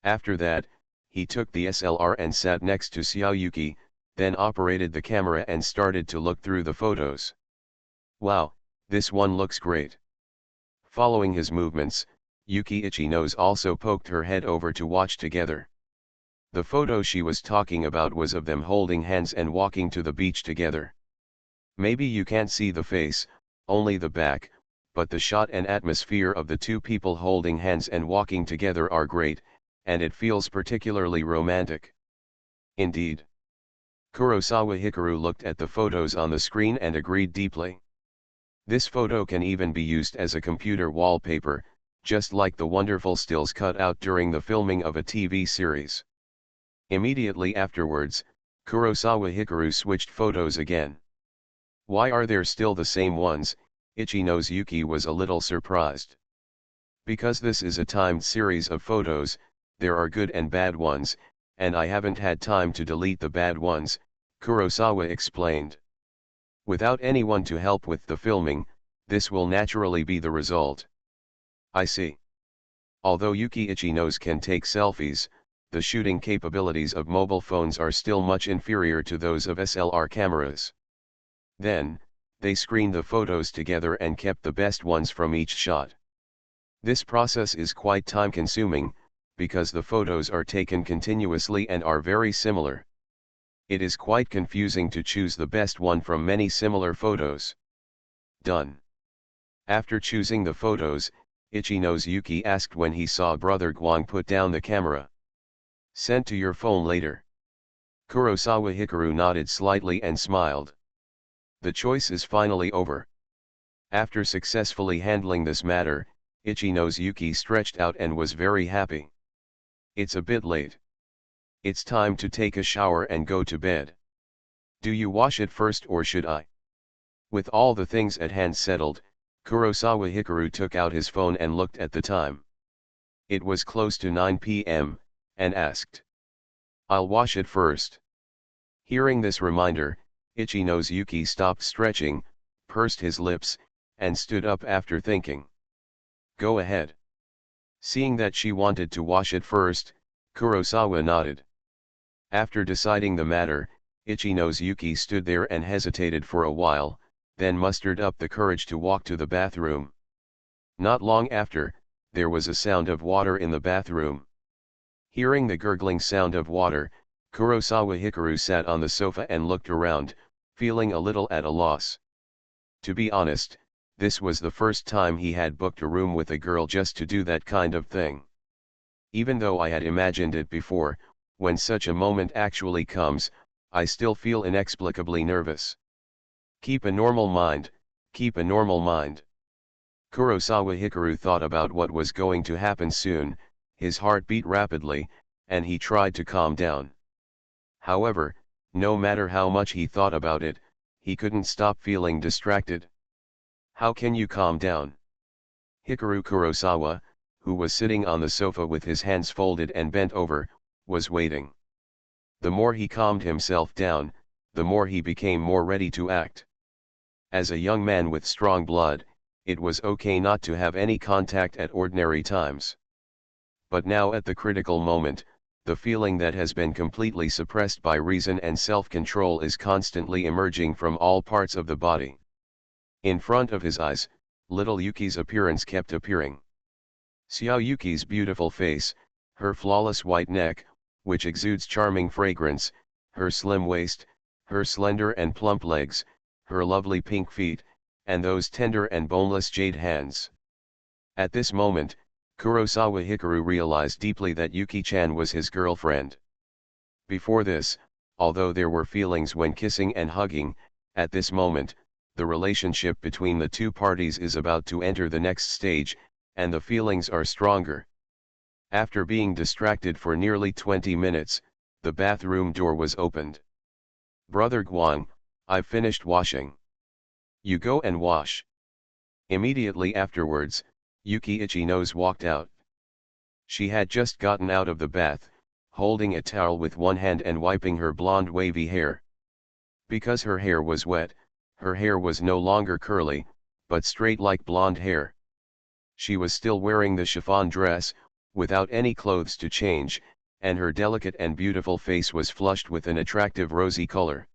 After that, he took the SLR and sat next to Xiao Yuki, then operated the camera and started to look through the photos. Wow, this one looks great. Following his movements, Yuki Ichi-no's also poked her head over to watch together. The photo she was talking about was of them holding hands and walking to the beach together. Maybe you can't see the face, only the back, but the shot and atmosphere of the two people holding hands and walking together are great, and it feels particularly romantic. Indeed. Kurosawa Hikaru looked at the photos on the screen and agreed deeply. This photo can even be used as a computer wallpaper, just like the wonderful stills cut out during the filming of a TV series. Immediately afterwards, Kurosawa Hikaru switched photos again. Why are there still the same ones? Ichino's Yuki was a little surprised. Because this is a timed series of photos, there are good and bad ones, and I haven't had time to delete the bad ones, Kurosawa explained. Without anyone to help with the filming, this will naturally be the result. I see. Although Yuki Ichino's can take selfies, the shooting capabilities of mobile phones are still much inferior to those of SLR cameras. Then, they screened the photos together and kept the best ones from each shot. This process is quite time-consuming, because the photos are taken continuously and are very similar. It is quite confusing to choose the best one from many similar photos. Done. After choosing the photos, Ichino's Yuki asked when he saw Brother Guang put down the camera. Sent to your phone later. Kurosawa Hikaru nodded slightly and smiled. The choice is finally over. After successfully handling this matter, Ichino's Yuki stretched out and was very happy. It's a bit late. It's time to take a shower and go to bed. Do you wash it first or should I? With all the things at hand settled, Kurosawa Hikaru took out his phone and looked at the time. It was close to 9 p.m., and asked. I'll wash it first. Hearing this reminder, Ichino's Yuki stopped stretching, pursed his lips, and stood up after thinking. Go ahead. Seeing that she wanted to wash it first, Kurosawa nodded. After deciding the matter, Ichino's Yuki stood there and hesitated for a while, then mustered up the courage to walk to the bathroom. Not long after, there was a sound of water in the bathroom. Hearing the gurgling sound of water, Kurosawa Hikaru sat on the sofa and looked around, feeling a little at a loss. To be honest, this was the first time he had booked a room with a girl just to do that kind of thing. Even though I had imagined it before, when such a moment actually comes, I still feel inexplicably nervous. Keep a normal mind, keep a normal mind. Kurosawa Hikaru thought about what was going to happen soon, his heart beat rapidly, and he tried to calm down. However, no matter how much he thought about it, he couldn't stop feeling distracted. How can you calm down? Hikaru Kurosawa, who was sitting on the sofa with his hands folded and bent over, was waiting. The more he calmed himself down, the more he became more ready to act. As a young man with strong blood, it was okay not to have any contact at ordinary times. But now at the critical moment, the feeling that has been completely suppressed by reason and self-control is constantly emerging from all parts of the body. In front of his eyes, little Yuki's appearance kept appearing. Xiao Yuki's beautiful face, her flawless white neck, which exudes charming fragrance, her slim waist, her slender and plump legs, her lovely pink feet, and those tender and boneless jade hands. At this moment, Kurosawa Hikaru realized deeply that Yuki-chan was his girlfriend. Before this, although there were feelings when kissing and hugging, at this moment, the relationship between the two parties is about to enter the next stage, and the feelings are stronger. After being distracted for nearly 20 minutes, the bathroom door was opened. Brother Guang, I've finished washing. You go and wash. Immediately afterwards, Yuki Ichino's walked out. She had just gotten out of the bath, holding a towel with one hand and wiping her blonde wavy hair. Because her hair was wet, her hair was no longer curly, but straight like blonde hair. She was still wearing the chiffon dress, without any clothes to change, and her delicate and beautiful face was flushed with an attractive rosy color.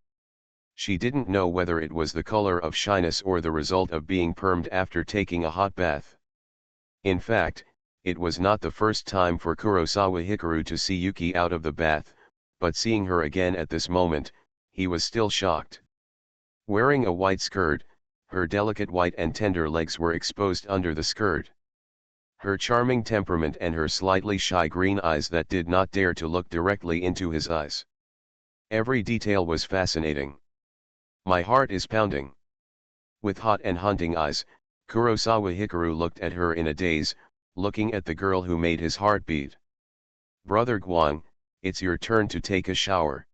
She didn't know whether it was the color of shyness or the result of being permed after taking a hot bath. In fact, It was not the first time for Kurosawa Hikaru to see Yuki out of the bath, but seeing her again at this moment, he was still shocked. Wearing a white skirt, her delicate white and tender legs were exposed under the skirt. Her charming temperament and her slightly shy green eyes that did not dare to look directly into his eyes. Every detail was fascinating. My heart is pounding. With hot and hunting eyes, Kurosawa Hikaru looked at her in a daze, looking at the girl who made his heart beat. Brother Guang, it's your turn to take a shower.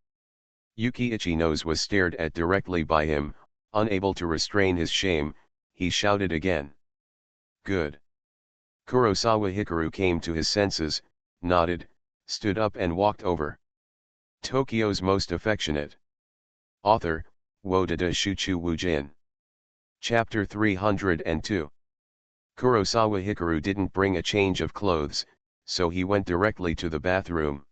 Yuki Ichino's was stared at directly by him, unable to restrain his shame, he shouted again. Good. Kurosawa Hikaru came to his senses, nodded, stood up and walked over. Tokyo's Most Affectionate. Author, Wodada Shuchu Wujin. Chapter 302. Kurosawa Hikaru didn't bring a change of clothes, so he went directly to the bathroom.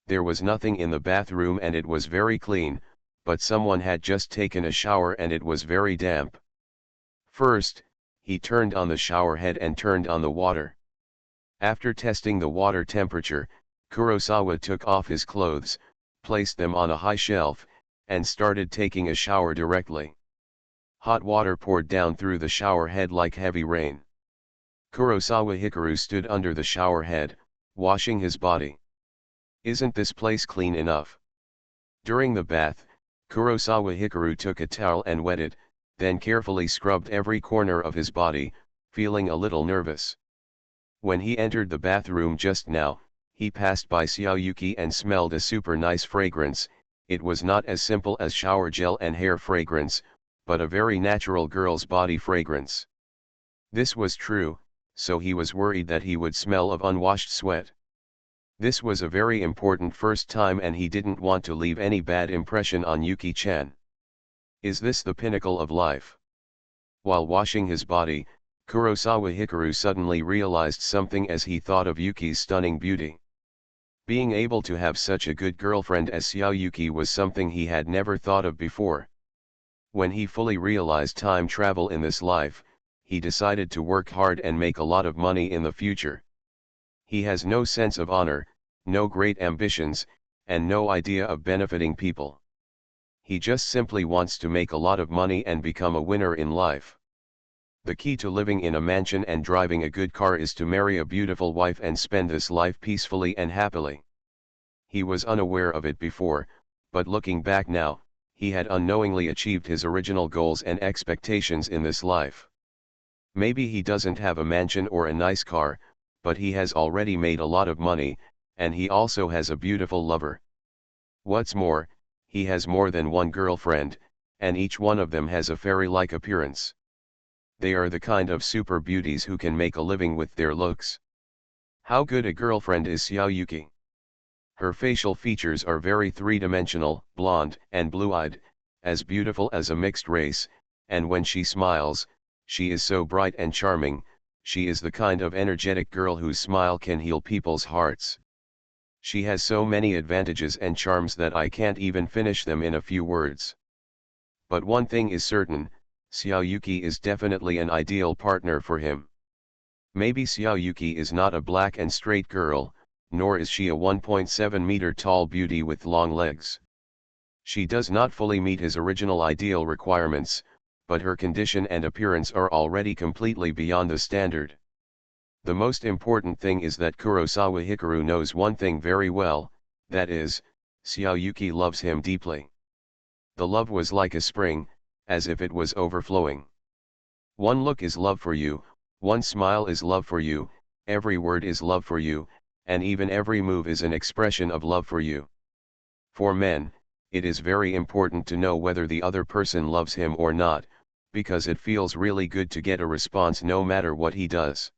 There was nothing in the bathroom and it was very clean, but someone had just taken a shower and it was very damp. First, he turned on the shower head and turned on the water. After testing the water temperature, Kurosawa took off his clothes, placed them on a high shelf, and started taking a shower directly. Hot water poured down through the shower head like heavy rain. Kurosawa Hikaru stood under the shower head, washing his body. Isn't this place clean enough? During the bath, Kurosawa Hikaru took a towel and wet it, then carefully scrubbed every corner of his body, feeling a little nervous. When he entered the bathroom just now, he passed by Xiao Yuki and smelled a super nice fragrance. It was not as simple as shower gel and hair fragrance, but a very natural girl's body fragrance. This was true, so he was worried that he would smell of unwashed sweat. This was a very important first time and he didn't want to leave any bad impression on Yuki-chan. Is this the pinnacle of life? While washing his body, Kurosawa Hikaru suddenly realized something as he thought of Yuki's stunning beauty. Being able to have such a good girlfriend as Xiao Yuki was something he had never thought of before. When he fully realized time travel in this life, he decided to work hard and make a lot of money in the future. He has no sense of honor, no great ambitions, and no idea of benefiting people. He just simply wants to make a lot of money and become a winner in life. The key to living in a mansion and driving a good car is to marry a beautiful wife and spend this life peacefully and happily. He was unaware of it before, but looking back now, he had unknowingly achieved his original goals and expectations in this life. Maybe he doesn't have a mansion or a nice car, but he has already made a lot of money, and he also has a beautiful lover. What's more, he has more than one girlfriend, and each one of them has a fairy-like appearance. They are the kind of super beauties who can make a living with their looks. How good a girlfriend is Xiao Yuki? Her facial features are very three-dimensional, blonde and blue-eyed, as beautiful as a mixed race, and when she smiles, she is so bright and charming. She is the kind of energetic girl whose smile can heal people's hearts. She has so many advantages and charms that I can't even finish them in a few words. But one thing is certain, Xiao Yuki is definitely an ideal partner for him. Maybe Xiao Yuki is not a black and straight girl, nor is she a 1.7-meter tall beauty with long legs. She does not fully meet his original ideal requirements, but her condition and appearance are already completely beyond the standard. The most important thing is that Kurosawa Hikaru knows one thing very well, that is, Xiao Yuki loves him deeply. The love was like a spring, as if it was overflowing. One look is love for you, one smile is love for you, every word is love for you, and even every move is an expression of love for you. For men, it is very important to know whether the other person loves him or not, because it feels really good to get a response no matter what he does.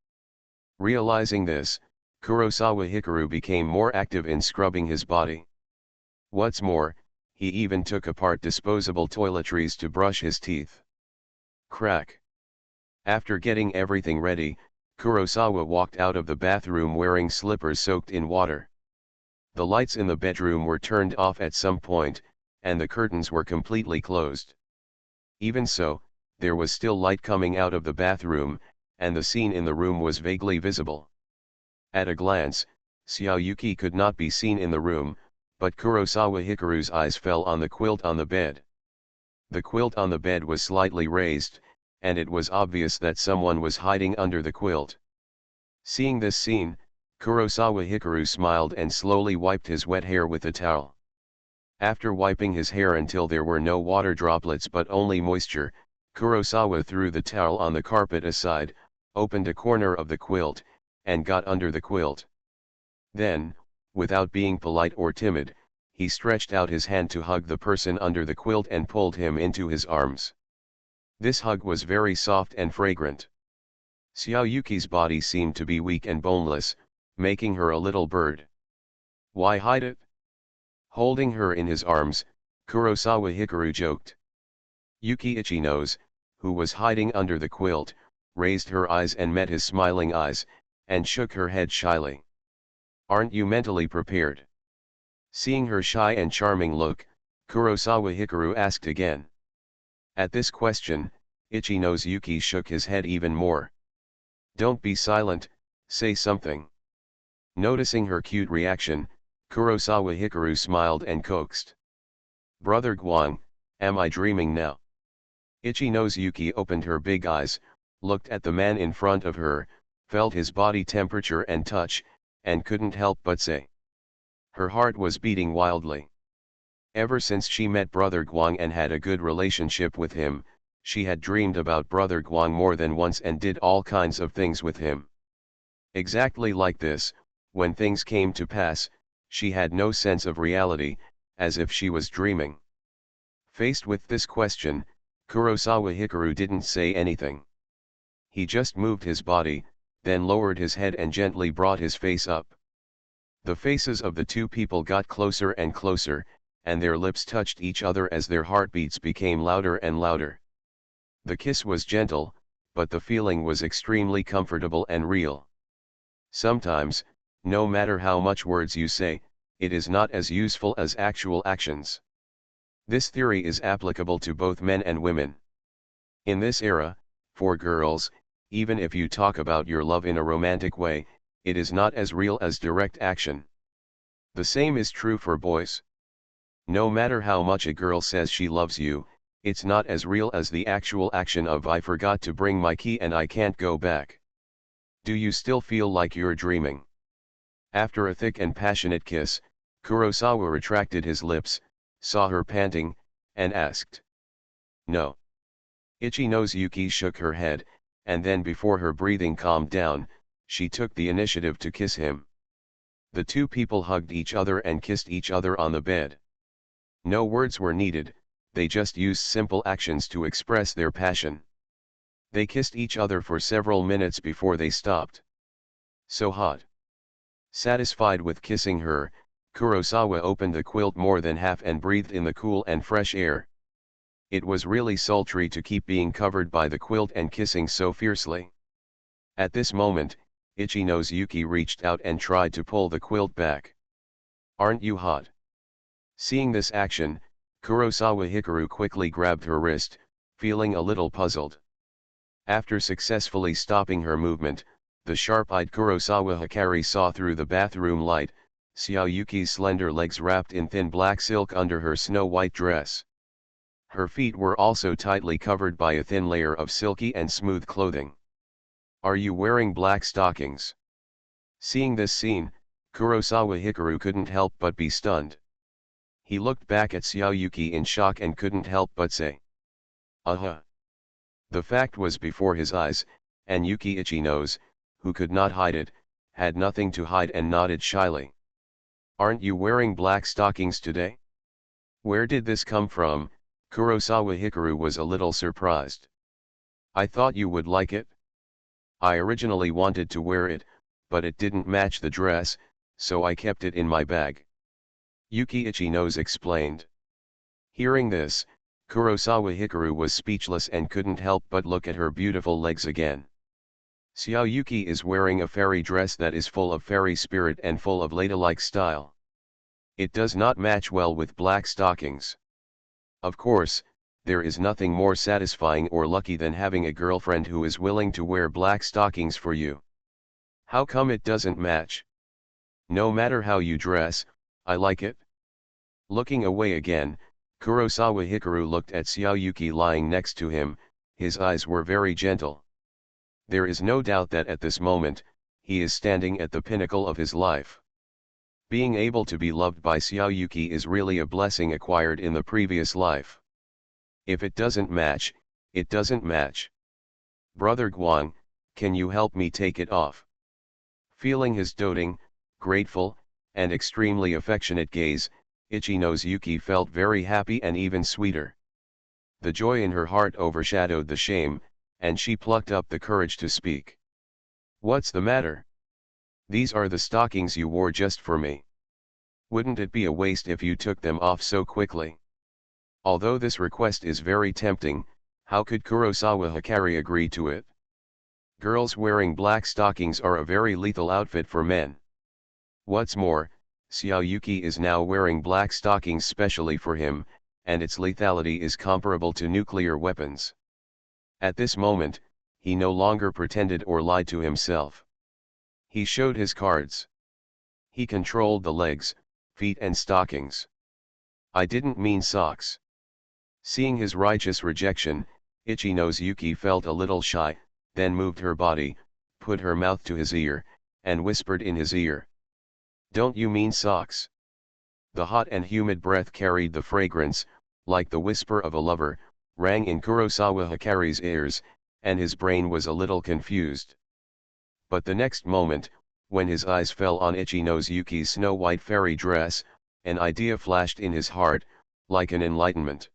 Realizing this, Kurosawa Hikaru became more active in scrubbing his body. What's more, he even took apart disposable toiletries to brush his teeth. Crack. After getting everything ready, Kurosawa walked out of the bathroom wearing slippers soaked in water. The lights in the bedroom were turned off at some point, and the curtains were completely closed. Even so, there was still light coming out of the bathroom, and the scene in the room was vaguely visible. At a glance, Xiaoyuki could not be seen in the room, but Kurosawa Hikaru's eyes fell on the quilt on the bed. The quilt on the bed was slightly raised, and it was obvious that someone was hiding under the quilt. Seeing this scene, Kurosawa Hikaru smiled and slowly wiped his wet hair with a towel. After wiping his hair until there were no water droplets but only moisture, Kurosawa threw the towel on the carpet aside, opened a corner of the quilt, and got under the quilt. Then, without being polite or timid, he stretched out his hand to hug the person under the quilt and pulled him into his arms. This hug was very soft and fragrant. Xiaoyuki's body seemed to be weak and boneless, making her a little bird. Why hide it? Holding her in his arms, Kurosawa Hikaru joked. Yuki Ichino's, who was hiding under the quilt, raised her eyes and met his smiling eyes, and shook her head shyly. Aren't you mentally prepared? Seeing her shy and charming look, Kurosawa Hikaru asked again. At this question, Ichino's Yuki shook his head even more. Don't be silent, say something. Noticing her cute reaction, Kurosawa Hikaru smiled and coaxed. Brother Guang, am I dreaming now? Ichino's Yuki opened her big eyes, looked at the man in front of her, felt his body temperature and touch, and couldn't help but say. Her heart was beating wildly. Ever since she met Brother Guang and had a good relationship with him, she had dreamed about Brother Guang more than once and did all kinds of things with him. Exactly like this, when things came to pass, she had no sense of reality, as if she was dreaming. Faced with this question, Kurosawa Hikaru didn't say anything. He just moved his body, then lowered his head and gently brought his face up. The faces of the two people got closer and closer, and their lips touched each other as their heartbeats became louder and louder. The kiss was gentle, but the feeling was extremely comfortable and real. Sometimes, no matter how much words you say, it is not as useful as actual actions. This theory is applicable to both men and women. In this era, for girls, even if you talk about your love in a romantic way, it is not as real as direct action. The same is true for boys. No matter how much a girl says she loves you, it's not as real as the actual action of I forgot to bring my key and I can't go back. Do you still feel like you're dreaming? After a thick and passionate kiss, Kurosawa retracted his lips, saw her panting, and asked. No. Ichino's Yuki shook her head, and then before her breathing calmed down, she took the initiative to kiss him. The two people hugged each other and kissed each other on the bed. No words were needed, they just used simple actions to express their passion. They kissed each other for several minutes before they stopped. So hot. Satisfied with kissing her, Kurosawa opened the quilt more than half and breathed in the cool and fresh air. It was really sultry to keep being covered by the quilt and kissing so fiercely. At this moment, Ichino's Yuki reached out and tried to pull the quilt back. Aren't you hot? Seeing this action, Kurosawa Hikaru quickly grabbed her wrist, feeling a little puzzled. After successfully stopping her movement, the sharp-eyed Kurosawa Hikari saw through the bathroom light, Xiaoyuki's slender legs wrapped in thin black silk under her snow-white dress. Her feet were also tightly covered by a thin layer of silky and smooth clothing. Are you wearing black stockings? Seeing this scene, Kurosawa Hikaru couldn't help but be stunned. He looked back at Xiaoyuki in shock and couldn't help but say. Uh-huh. The fact was before his eyes, and Yuki Ichino's, who could not hide it, had nothing to hide and nodded shyly. Aren't you wearing black stockings today? Where did this come from? Kurosawa Hikaru was a little surprised. I thought you would like it. I originally wanted to wear it, but it didn't match the dress, so I kept it in my bag. Yuki Ichino's explained. Hearing this, Kurosawa Hikaru was speechless and couldn't help but look at her beautiful legs again. Xiaoyuki is wearing a fairy dress that is full of fairy spirit and full of ladylike style. It does not match well with black stockings. Of course, there is nothing more satisfying or lucky than having a girlfriend who is willing to wear black stockings for you. How come it doesn't match? No matter how you dress, I like it. Looking away again, Kurosawa Hikaru looked at Xiaoyuki lying next to him. His eyes were very gentle. There is no doubt that at this moment, he is standing at the pinnacle of his life. Being able to be loved by Xiaoyuki is really a blessing acquired in the previous life. If it doesn't match, it doesn't match. Brother Guang, can you help me take it off? Feeling his doting, grateful, and extremely affectionate gaze, Ichino's Yuki felt very happy and even sweeter. The joy in her heart overshadowed the shame, and she plucked up the courage to speak. What's the matter? These are the stockings you wore just for me. Wouldn't it be a waste if you took them off so quickly? Although this request is very tempting, how could Kurosawa Hikari agree to it? Girls wearing black stockings are a very lethal outfit for men. What's more, Xiaoyuki is now wearing black stockings specially for him, and its lethality is comparable to nuclear weapons. At this moment, he no longer pretended or lied to himself. He showed his cards. He controlled the legs, feet and stockings. I didn't mean socks. Seeing his righteous rejection, Ichino's Yuki felt a little shy, then moved her body, put her mouth to his ear, and whispered in his ear. Don't you mean socks? The hot and humid breath carried the fragrance, like the whisper of a lover, rang in Kurosawa Hikari's ears, and his brain was a little confused. But the next moment, when his eyes fell on Ichino's Yuki's snow-white fairy dress, an idea flashed in his heart, like an enlightenment.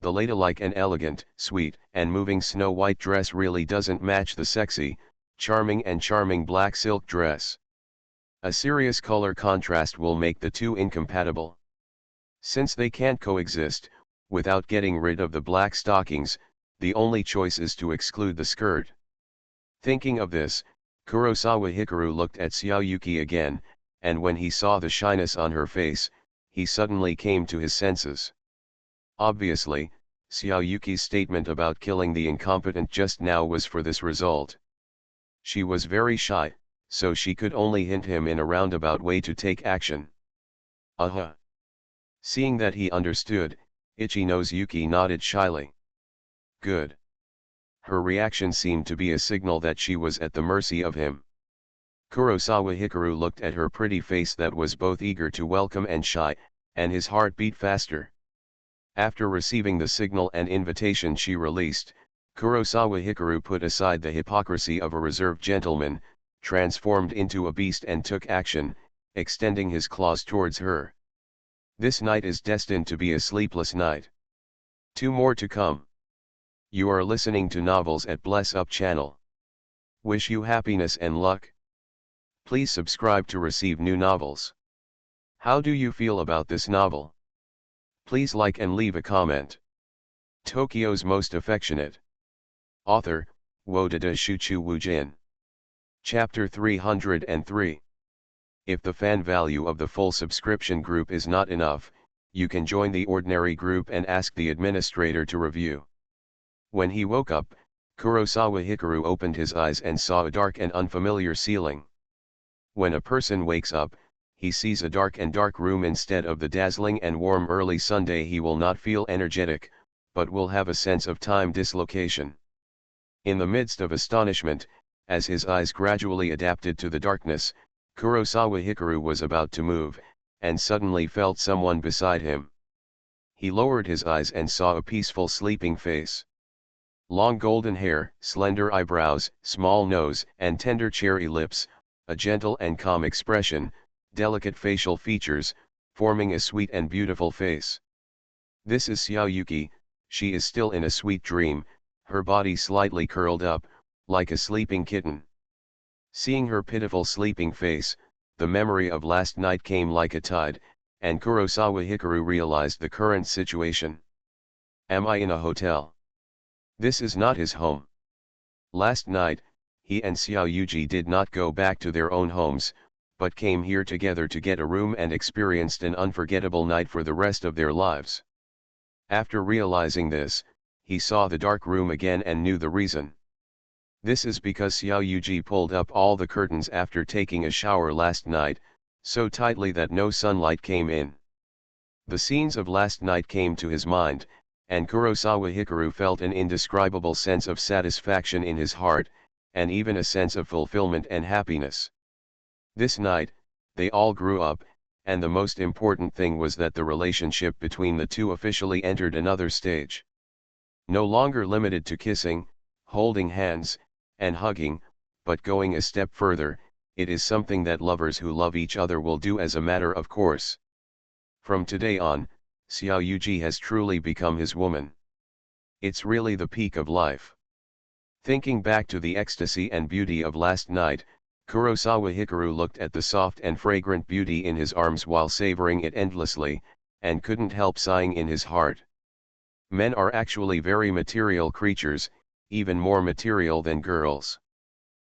The ladylike and elegant, sweet, and moving snow-white dress really doesn't match the sexy, charming black silk dress. A serious color contrast will make the two incompatible. Since they can't coexist, without getting rid of the black stockings, the only choice is to exclude the skirt. Thinking of this, Kurosawa Hikaru looked at Xiaoyuki again, and when he saw the shyness on her face, he suddenly came to his senses. Obviously, Xiaoyuki's statement about killing the incompetent just now was for this result. She was very shy, so she could only hint him in a roundabout way to take action. Uh-huh. Seeing that he understood, Ichino's Yuki nodded shyly. Good. Her reaction seemed to be a signal that she was at the mercy of him. Kurosawa Hikaru looked at her pretty face that was both eager to welcome and shy, and his heart beat faster. After receiving the signal and invitation she released, Kurosawa Hikaru put aside the hypocrisy of a reserved gentleman, transformed into a beast and took action, extending his claws towards her. This night is destined to be a sleepless night. 2 more to come. You are listening to Novels at Bless Up channel. Wish you happiness and luck. Please subscribe to receive new novels. How do you feel about this novel? Please like and leave a comment. Tokyo's Most Affectionate. Author, Wodada Shuchu Wujin. Chapter 303. If the fan value of the full subscription group is not enough, you can join the ordinary group and ask the administrator to review. When he woke up, Kurosawa Hikaru opened his eyes and saw a dark and unfamiliar ceiling. When a person wakes up, he sees a dark room instead of the dazzling and warm early Sunday. He will not feel energetic, but will have a sense of time dislocation. In the midst of astonishment, as his eyes gradually adapted to the darkness, Kurosawa Hikaru was about to move, and suddenly felt someone beside him. He lowered his eyes and saw a peaceful sleeping face. Long golden hair, slender eyebrows, small nose, and tender cherry lips, a gentle and calm expression, delicate facial features, forming a sweet and beautiful face. This is Xiaoyuki. She is still in a sweet dream, her body slightly curled up, like a sleeping kitten. Seeing her pitiful sleeping face, the memory of last night came like a tide, and Kurosawa Hikaru realized the current situation. Am I in a hotel? This is not his home. Last night, he and Xiaoyuji did not go back to their own homes, but came here together to get a room and experienced an unforgettable night for the rest of their lives. After realizing this, he saw the dark room again and knew the reason. This is because Xiao Yuji pulled up all the curtains after taking a shower last night, so tightly that no sunlight came in. The scenes of last night came to his mind, and Kurosawa Hikaru felt an indescribable sense of satisfaction in his heart, and even a sense of fulfillment and happiness. This night, they all grew up, and the most important thing was that the relationship between the two officially entered another stage. No longer limited to kissing, holding hands, and hugging, but going a step further, it is something that lovers who love each other will do as a matter of course. From today on, Xiao Yuji has truly become his woman. It's really the peak of life. Thinking back to the ecstasy and beauty of last night, Kurosawa Hikaru looked at the soft and fragrant beauty in his arms while savoring it endlessly, and couldn't help sighing in his heart. Men are actually very material creatures, even more material than girls.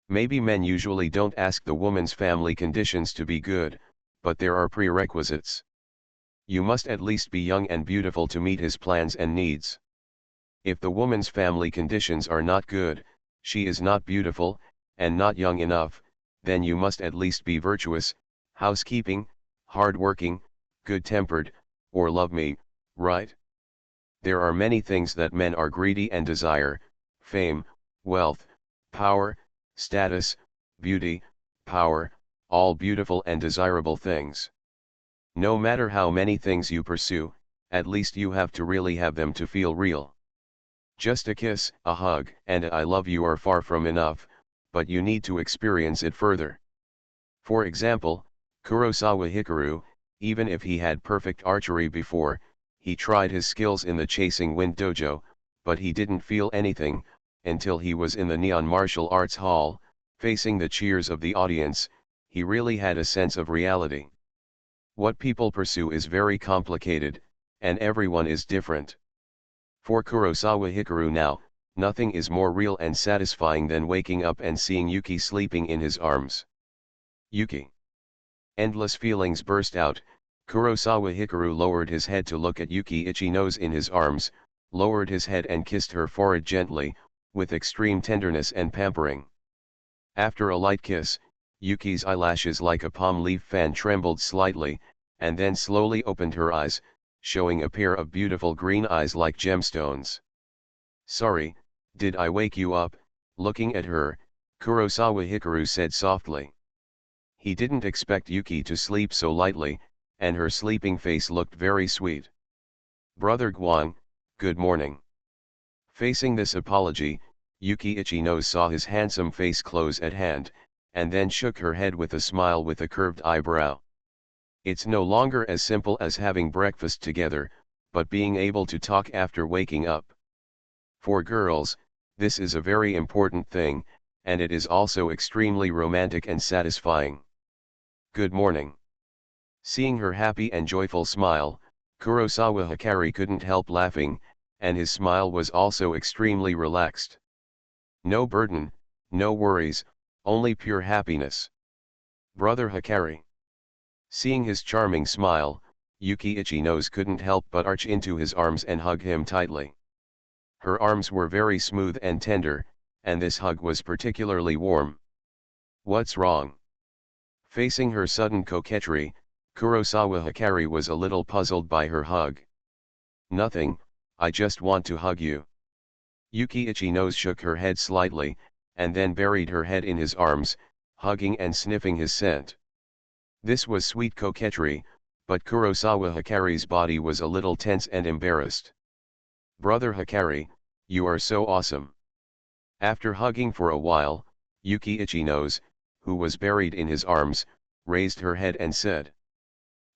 Maybe men usually don't ask the woman's family conditions to be good, but there are prerequisites. You must at least be young and beautiful to meet his plans and needs. If the woman's family conditions are not good, she is not beautiful, and not young enough, then you must at least be virtuous, housekeeping, hard-working, good-tempered, or love me, right? There are many things that men are greedy and desire: fame, wealth, power, status, beauty, power, all beautiful and desirable things. No matter how many things you pursue, at least you have to really have them to feel real. Just a kiss, a hug, and a "I love you" are far from enough, but you need to experience it further. For example, Kurosawa Hikaru, even if he had perfect archery before, he tried his skills in the Chasing Wind dojo, but he didn't feel anything, until he was in the Neon Martial Arts Hall, facing the cheers of the audience. He really had a sense of reality. What people pursue is very complicated, and everyone is different. For Kurosawa Hikaru now, nothing is more real and satisfying than waking up and seeing Yuki sleeping in his arms. Yuki. Endless feelings burst out. Kurosawa Hikaru lowered his head to look at Yuki Ichino's in his arms, lowered his head and kissed her forehead gently, with extreme tenderness and pampering. After a light kiss, Yuki's eyelashes like a palm leaf fan trembled slightly, and then slowly opened her eyes, showing a pair of beautiful green eyes like gemstones. "Sorry, did I wake you up?" Looking at her, Kurosawa Hikaru said softly. He didn't expect Yuki to sleep so lightly, and her sleeping face looked very sweet. "Brother Guang, good morning." Facing this apology, Yuki Ichino saw his handsome face close at hand, and then shook her head with a smile with a curved eyebrow. It's no longer as simple as having breakfast together, but being able to talk after waking up. For girls, this is a very important thing, and it is also extremely romantic and satisfying. "Good morning." Seeing her happy and joyful smile, Kurosawa Hikari couldn't help laughing, and his smile was also extremely relaxed. No burden, no worries, only pure happiness. "Brother Hikari." Seeing his charming smile, Yuki Ichino's couldn't help but arch into his arms and hug him tightly. Her arms were very smooth and tender, and this hug was particularly warm. "What's wrong?" Facing her sudden coquetry, Kurosawa Hikari was a little puzzled by her hug. "Nothing, I just want to hug you." Yuki Ichino shook her head slightly, and then buried her head in his arms, hugging and sniffing his scent. This was sweet coquetry, but Kurosawa Hikari's body was a little tense and embarrassed. "Brother Hikari, you are so awesome." After hugging for a while, Yuki Ichino, who was buried in his arms, raised her head and said,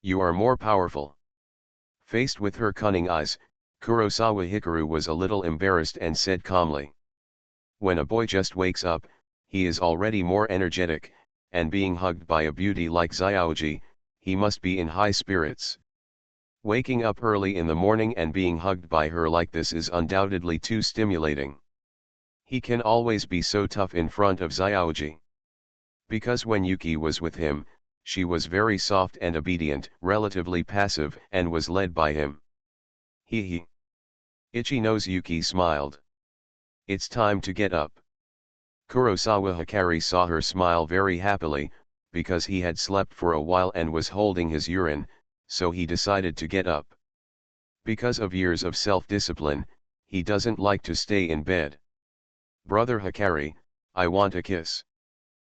"You are more powerful." Faced with her cunning eyes, Kurosawa Hikaru was a little embarrassed and said calmly, "When a boy just wakes up, he is already more energetic, and being hugged by a beauty like Xiaoji, he must be in high spirits. Waking up early in the morning and being hugged by her like this is undoubtedly too stimulating. He can always be so tough in front of Xiaoji." Because when Yuki was with him, she was very soft and obedient, relatively passive, and was led by him. He. Ichino's Yuki smiled. "It's time to get up." Kurosawa Hikari saw her smile very happily, because he had slept for a while and was holding his urine, so he decided to get up. Because of years of self-discipline, he doesn't like to stay in bed. "Brother Hikari, I want a kiss."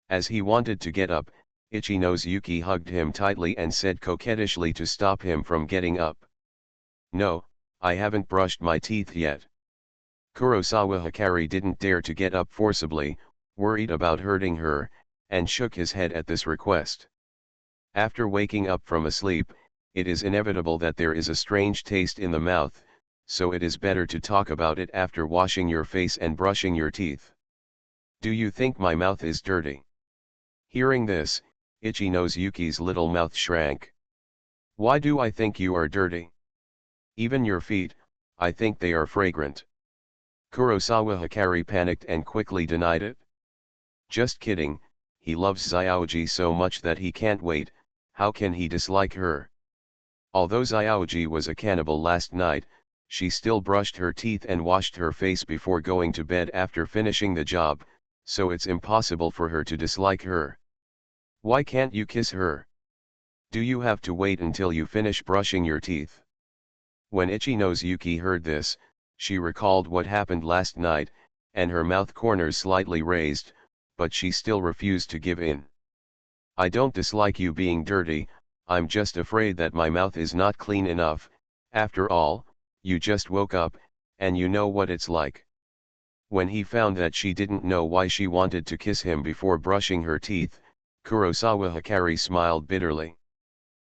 As he wanted to get up, Ichi-no's Yuki hugged him tightly and said coquettishly to stop him from getting up. "No, I haven't brushed my teeth yet." Kurosawa Hikari didn't dare to get up forcibly, worried about hurting her, and shook his head at this request. After waking up from a sleep, it is inevitable that there is a strange taste in the mouth, so it is better to talk about it after washing your face and brushing your teeth. "Do you think my mouth is dirty?" Hearing this, Ichi-no's Yuki's little mouth shrank. "Why do I think you are dirty? Even your feet, I think they are fragrant." Kurosawa Hikari panicked and quickly denied it. "Just kidding, he loves Xiaoji so much that he can't wait, how can he dislike her?" Although Xiaoji was a cannibal last night, she still brushed her teeth and washed her face before going to bed after finishing the job, so it's impossible for her to dislike her. "Why can't you kiss her? Do you have to wait until you finish brushing your teeth?" When Ichi-no's Yuki heard this, she recalled what happened last night, and her mouth corners slightly raised, but she still refused to give in. "I don't dislike you being dirty, I'm just afraid that my mouth is not clean enough. After all, you just woke up, and you know what it's like." When he found that she didn't know why she wanted to kiss him before brushing her teeth, Kurosawa Hikari smiled bitterly.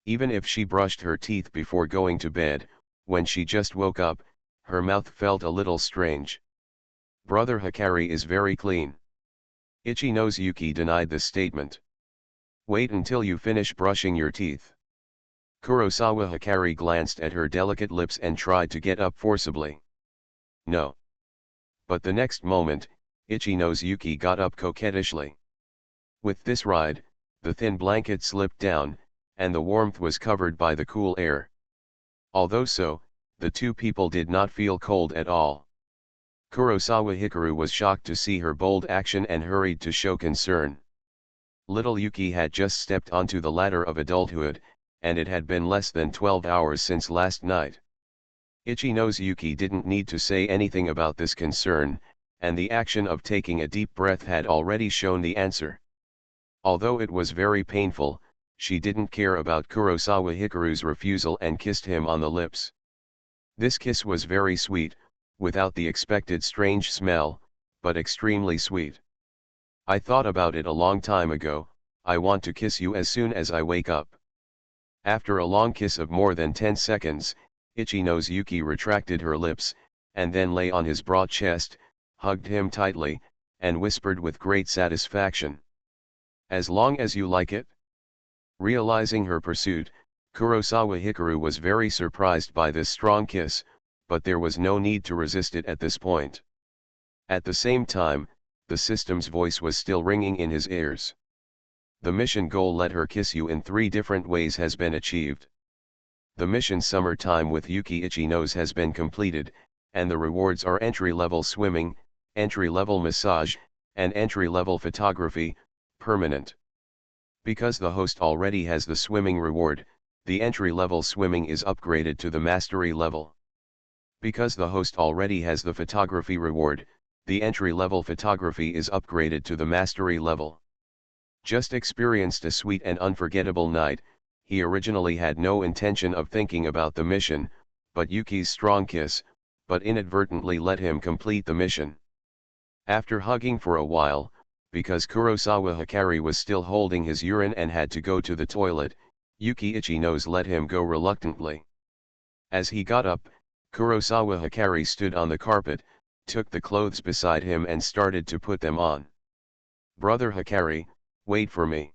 Even if she brushed her teeth before going to bed, when she just woke up, her mouth felt a little strange. "Brother Hikari is very clean." Ichi-no's Yuki denied this statement. "Wait until you finish brushing your teeth." Kurosawa Hikari glanced at her delicate lips and tried to get up forcibly. "No." But the next moment, Ichi-no's Yuki got up coquettishly. With this ride, the thin blanket slipped down, and the warmth was covered by the cool air. Although so, the two people did not feel cold at all. Kurosawa Hikaru was shocked to see her bold action and hurried to show concern. Little Yuki had just stepped onto the ladder of adulthood, and it had been less than 12 hours since last night. Ichi-no's Yuki didn't need to say anything about this concern, and the action of taking a deep breath had already shown the answer. Although it was very painful, she didn't care about Kurosawa Hikaru's refusal and kissed him on the lips. This kiss was very sweet, without the expected strange smell, but extremely sweet. "I thought about it a long time ago, I want to kiss you as soon as I wake up." After a long kiss of more than 10 seconds, Ichi-no's Yuki retracted her lips, and then lay on his broad chest, hugged him tightly, and whispered with great satisfaction, "As long as you like it." Realizing her pursuit, Kurosawa Hikaru was very surprised by this strong kiss, but there was no need to resist it at this point. At the same time, the system's voice was still ringing in his ears. "The mission goal 'let her kiss you in 3 different ways' has been achieved. The mission Summertime with Yuki Ichi-no's has been completed, and the rewards are entry-level swimming, entry-level massage, and entry-level photography, permanent." Because the host already has the swimming reward, the entry-level swimming is upgraded to the mastery level. Because the host already has the photography reward, the entry-level photography is upgraded to the mastery level. Just experienced a sweet and unforgettable night. He originally had no intention of thinking about the mission, but Yuki's strong kiss, but inadvertently let him complete the mission. After hugging for a while, because Kurosawa Hikari was still holding his urine and had to go to the toilet, Yuki Ichi-no's let him go reluctantly. As he got up, Kurosawa Hikari stood on the carpet, took the clothes beside him and started to put them on. "Brother Hikari, wait for me."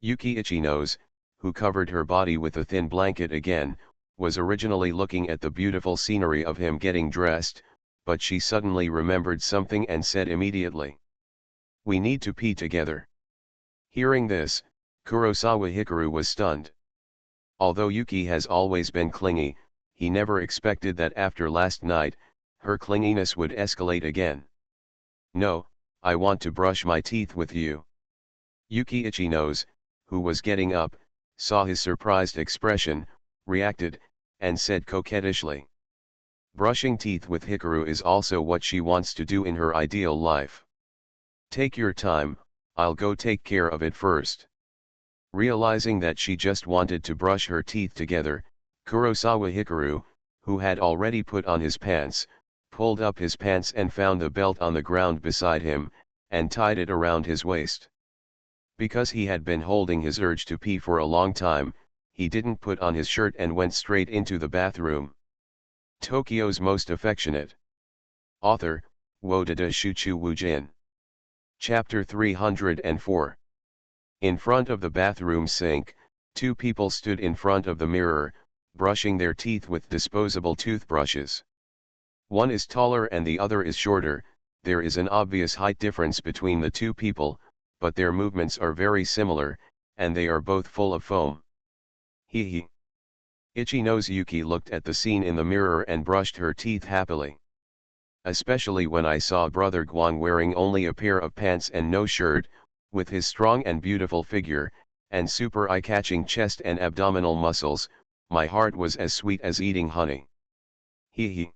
Yuki Ichi-no's, who covered her body with a thin blanket again, was originally looking at the beautiful scenery of him getting dressed, but she suddenly remembered something and said immediately, "We need to pee together." Hearing this, Kurosawa Hikaru was stunned. Although Yuki has always been clingy, he never expected that after last night, her clinginess would escalate again. "No, I want to brush my teeth with you. Yuki Ichinose, who was getting up, saw his surprised expression, reacted, and said coquettishly. Brushing teeth with Hikaru is also what she wants to do in her ideal life. Take your time, I'll go take care of it first. Realizing that she just wanted to brush her teeth together, Kurosawa Hikaru, who had already put on his pants, pulled up his pants and found the belt on the ground beside him, and tied it around his waist. Because he had been holding his urge to pee for a long time, he didn't put on his shirt and went straight into the bathroom. Tokyo's Most Affectionate. Author, Wodada Shuchu Wujin. Chapter 304. In front of the bathroom sink, two people stood in front of the mirror, brushing their teeth with disposable toothbrushes. One is taller and the other is shorter. There is an obvious height difference between the two people, but their movements are very similar, and they are both full of foam. Hee hee. Ichinose Yuki looked at the scene in the mirror and brushed her teeth happily. Especially when I saw Brother Guang wearing only a pair of pants and no shirt, with his strong and beautiful figure, and super eye-catching chest and abdominal muscles, my heart was as sweet as eating honey. Hee hee.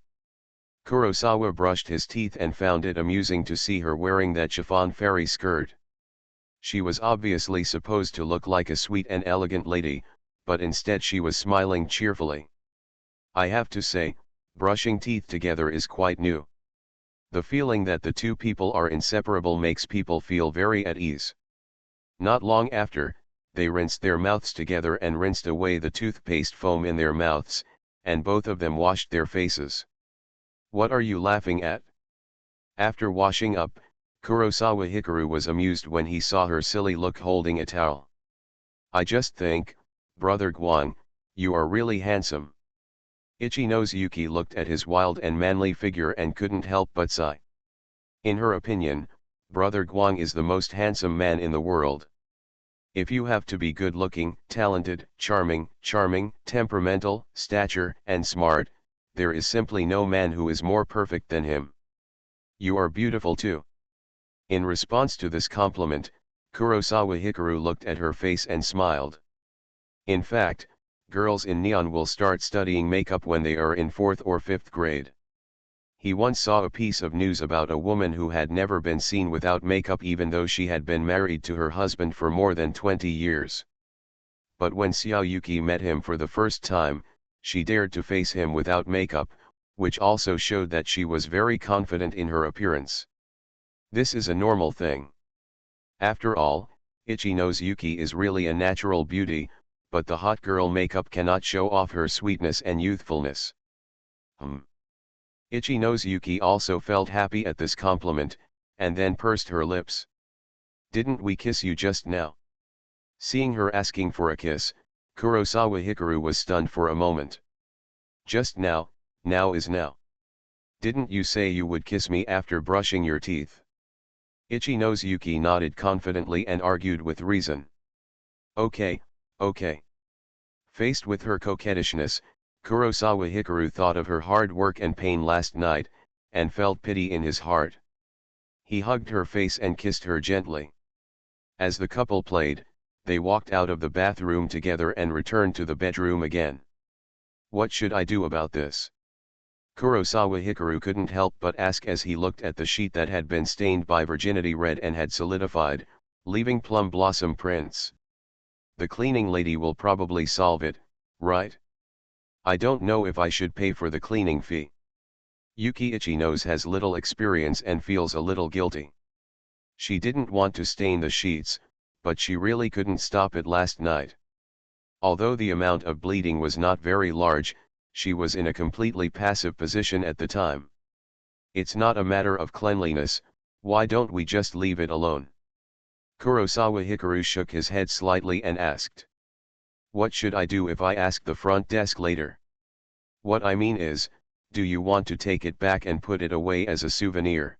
Kurosawa brushed his teeth and found it amusing to see her wearing that chiffon fairy skirt. She was obviously supposed to look like a sweet and elegant lady, but instead she was smiling cheerfully. I have to say, brushing teeth together is quite new. The feeling that the two people are inseparable makes people feel very at ease. Not long after, they rinsed their mouths together and rinsed away the toothpaste foam in their mouths, and both of them washed their faces. What are you laughing at? After washing up, Kurosawa Hikaru was amused when he saw her silly look holding a towel. I just think, Brother Guang, you are really handsome. Ichinose Yuki looked at his wild and manly figure and couldn't help but sigh. In her opinion, Brother Guang is the most handsome man in the world. If you have to be good-looking, talented, charming, temperamental, stature, and smart, there is simply no man who is more perfect than him. You are beautiful too. In response to this compliment, Kurosawa Hikaru looked at her face and smiled. In fact, girls in Neon will start studying makeup when they are in 4th or 5th grade. He once saw a piece of news about a woman who had never been seen without makeup even though she had been married to her husband for more than 20 years. But when Xiao Yuki met him for the first time, she dared to face him without makeup, which also showed that she was very confident in her appearance. This is a normal thing. After all, Ichinose Yuki is really a natural beauty, but the hot girl makeup cannot show off her sweetness and youthfulness. Ichinose Yuki also felt happy at this compliment, and then pursed her lips. Didn't we kiss you just now? Seeing her asking for a kiss, Kurosawa Hikaru was stunned for a moment. Just now, now is now. Didn't you say you would kiss me after brushing your teeth? Ichinose Yuki nodded confidently and argued with reason. Okay. Faced with her coquettishness, Kurosawa Hikaru thought of her hard work and pain last night, and felt pity in his heart. He hugged her face and kissed her gently. As the couple played, they walked out of the bathroom together and returned to the bedroom again. What should I do about this? Kurosawa Hikaru couldn't help but ask as he looked at the sheet that had been stained by virginity red and had solidified, leaving plum blossom prints. The cleaning lady will probably solve it, right? I don't know if I should pay for the cleaning fee. Yuki Ichinose has little experience and feels a little guilty. She didn't want to stain the sheets, but she really couldn't stop it last night. Although the amount of bleeding was not very large, she was in a completely passive position at the time. It's not a matter of cleanliness, why don't we just leave it alone? Kurosawa Hikaru shook his head slightly and asked. What should I do if I ask the front desk later? What I mean is, do you want to take it back and put it away as a souvenir?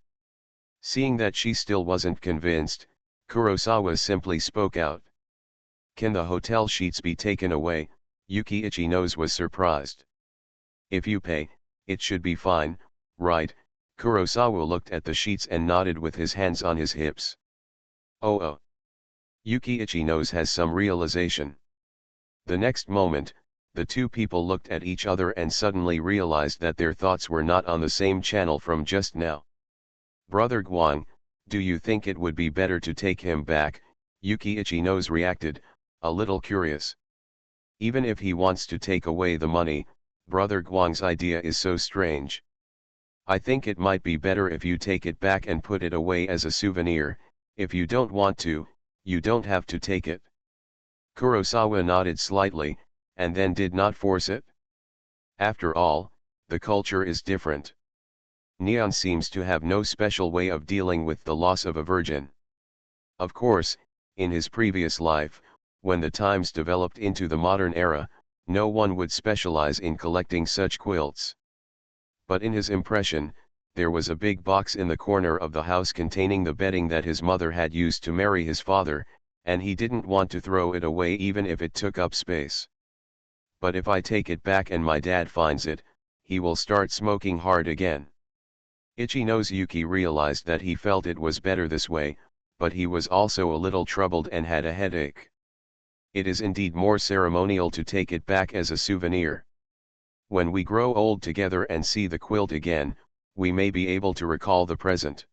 Seeing that she still wasn't convinced, Kurosawa simply spoke out. Can the hotel sheets be taken away? Yuki Ichinose was surprised. If you pay, it should be fine, right? Kurosawa looked at the sheets and nodded with his hands on his hips. Oh. Yuki Ichino's has some realization. The next moment, the two people looked at each other and suddenly realized that their thoughts were not on the same channel from just now. Brother Guang, do you think it would be better to take him back? Yuki Ichino's reacted, a little curious. Even if he wants to take away the money, Brother Guang's idea is so strange. I think it might be better if you take it back and put it away as a souvenir. If you don't want to, you don't have to take it. Kurosawa nodded slightly, and then did not force it. After all, the culture is different. Neon seems to have no special way of dealing with the loss of a virgin. Of course, in his previous life, when the times developed into the modern era, no one would specialize in collecting such quilts. But in his impression, there was a big box in the corner of the house containing the bedding that his mother had used to marry his father, and he didn't want to throw it away even if it took up space. But if I take it back and my dad finds it, he will start smoking hard again. Ichino's Yuki realized that he felt it was better this way, but he was also a little troubled and had a headache. It is indeed more ceremonial to take it back as a souvenir. When we grow old together and see the quilt again, we may be able to recall the present.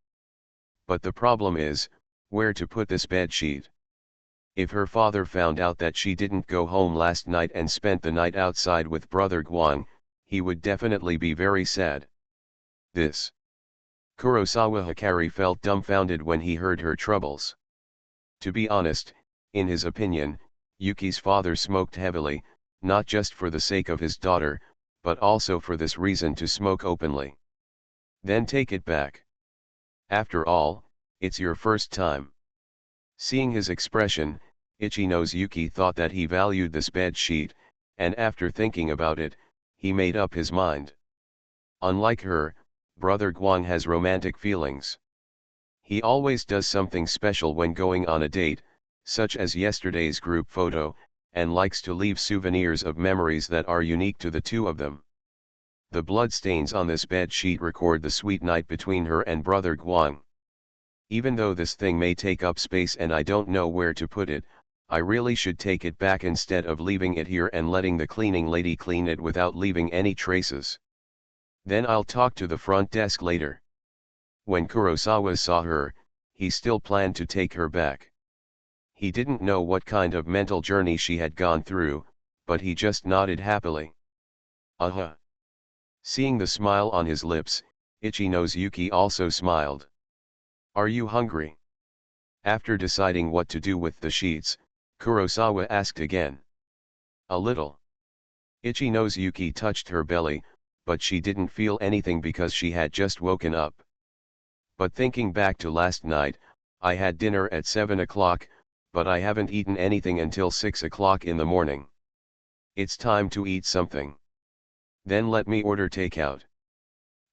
But the problem is, where to put this bed sheet? If her father found out that she didn't go home last night and spent the night outside with Brother Guang, he would definitely be very sad. This. Kurosawa Hikari felt dumbfounded when he heard her troubles. To be honest, in his opinion, Yuki's father smoked heavily, not just for the sake of his daughter, but also for this reason to smoke openly. Then take it back. After all, it's your first time. Seeing his expression, Ichino's Yuki thought that he valued this bed sheet, and after thinking about it, he made up his mind. Unlike her, Brother Guang has romantic feelings. He always does something special when going on a date, such as yesterday's group photo, and likes to leave souvenirs of memories that are unique to the two of them. The bloodstains on this bed sheet record the sweet night between her and Brother Guang. Even though this thing may take up space and I don't know where to put it, I really should take it back instead of leaving it here and letting the cleaning lady clean it without leaving any traces. Then I'll talk to the front desk later. When Kurosawa saw her, he still planned to take her back. He didn't know what kind of mental journey she had gone through, but he just nodded happily. Seeing the smile on his lips, Ichino's Yuki also smiled. Are you hungry? After deciding what to do with the sheets, Kurosawa asked again. A little. Ichino's Yuki touched her belly, but she didn't feel anything because she had just woken up. But thinking back to last night, I had dinner at 7 o'clock, but I haven't eaten anything until 6 o'clock in the morning. It's time to eat something. Then let me order takeout.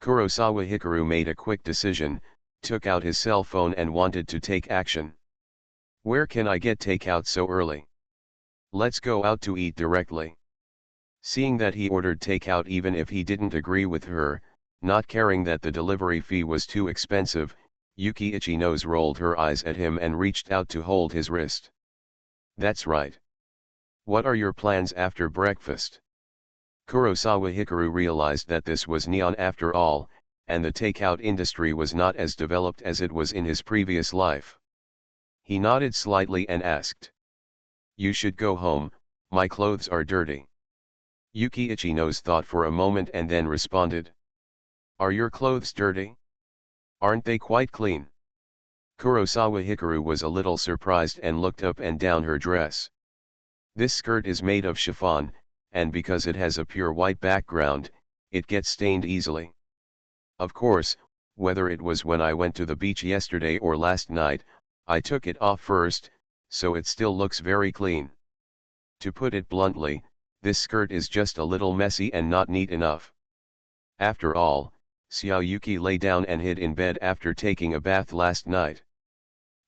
Kurosawa Hikaru made a quick decision, took out his cell phone and wanted to take action. Where can I get takeout so early? Let's go out to eat directly. Seeing that he ordered takeout even if he didn't agree with her, not caring that the delivery fee was too expensive, Yuki Ichino's rolled her eyes at him and reached out to hold his wrist. That's right. What are your plans after breakfast? Kurosawa Hikaru realized that this was Neon after all, and the takeout industry was not as developed as it was in his previous life. He nodded slightly and asked. You should go home, my clothes are dirty. Yuki Ichino's thought for a moment and then responded. Are your clothes dirty? Aren't they quite clean? Kurosawa Hikaru was a little surprised and looked up and down her dress. This skirt is made of chiffon, and because it has a pure white background, it gets stained easily. Of course, whether it was when I went to the beach yesterday or last night, I took it off first, so it still looks very clean. To put it bluntly, this skirt is just a little messy and not neat enough. After all, Xiao Yuki lay down and hid in bed after taking a bath last night.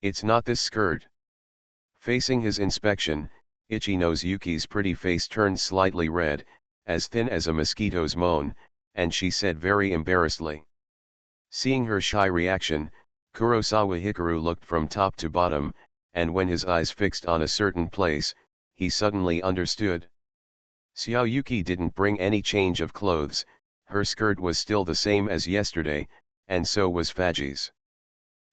It's not this skirt. Facing his inspection, Ichino's Yuki's pretty face turned slightly red, as thin as a mosquito's moan, and she said very embarrassedly. Seeing her shy reaction, Kurosawa Hikaru looked from top to bottom, and when his eyes fixed on a certain place, he suddenly understood. Xiao Yuki didn't bring any change of clothes, her skirt was still the same as yesterday, and so was Faji's.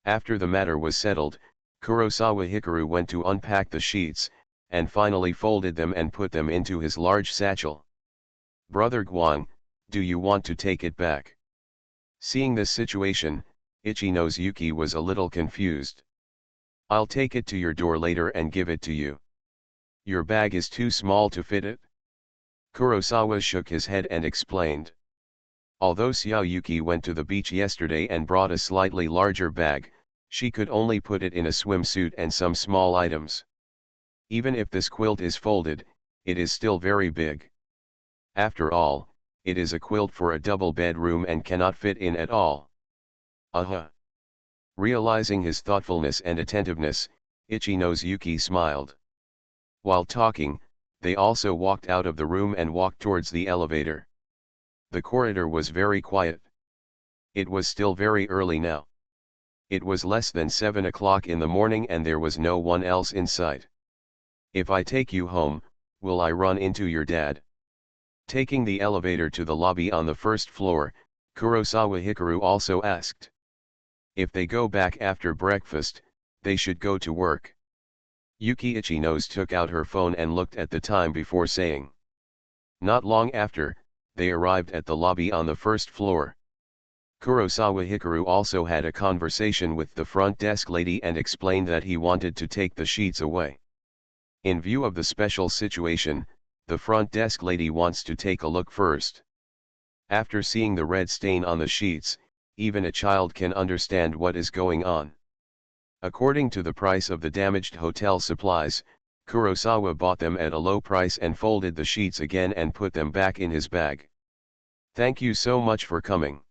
After the matter was settled, Kurosawa Hikaru went to unpack the sheets, and finally folded them and put them into his large satchel. "Brother Guang, do you want to take it back?" Seeing this situation, Ichino's Yuki was a little confused. "I'll take it to your door later and give it to you. Your bag is too small to fit it?" Kurosawa shook his head and explained. Although Xiao Yuki went to the beach yesterday and brought a slightly larger bag, she could only put it in a swimsuit and some small items. Even if this quilt is folded, it is still very big. After all, it is a quilt for a double bedroom and cannot fit in at all. Realizing his thoughtfulness and attentiveness, Ichino's Yuki smiled. While talking, they also walked out of the room and walked towards the elevator. The corridor was very quiet. It was still very early now. It was less than 7 o'clock in the morning and there was no one else in sight. "If I take you home, will I run into your dad?" Taking the elevator to the lobby on the first floor, Kurosawa Hikaru also asked. If they go back after breakfast, they should go to work. Yuki Ichino's took out her phone and looked at the time before saying. Not long after, they arrived at the lobby on the first floor. Kurosawa Hikaru also had a conversation with the front desk lady and explained that he wanted to take the sheets away. In view of the special situation, the front desk lady wants to take a look first. After seeing the red stain on the sheets, even a child can understand what is going on. According to the price of the damaged hotel supplies, Kurosawa bought them at a low price and folded the sheets again and put them back in his bag. "Thank you so much for coming."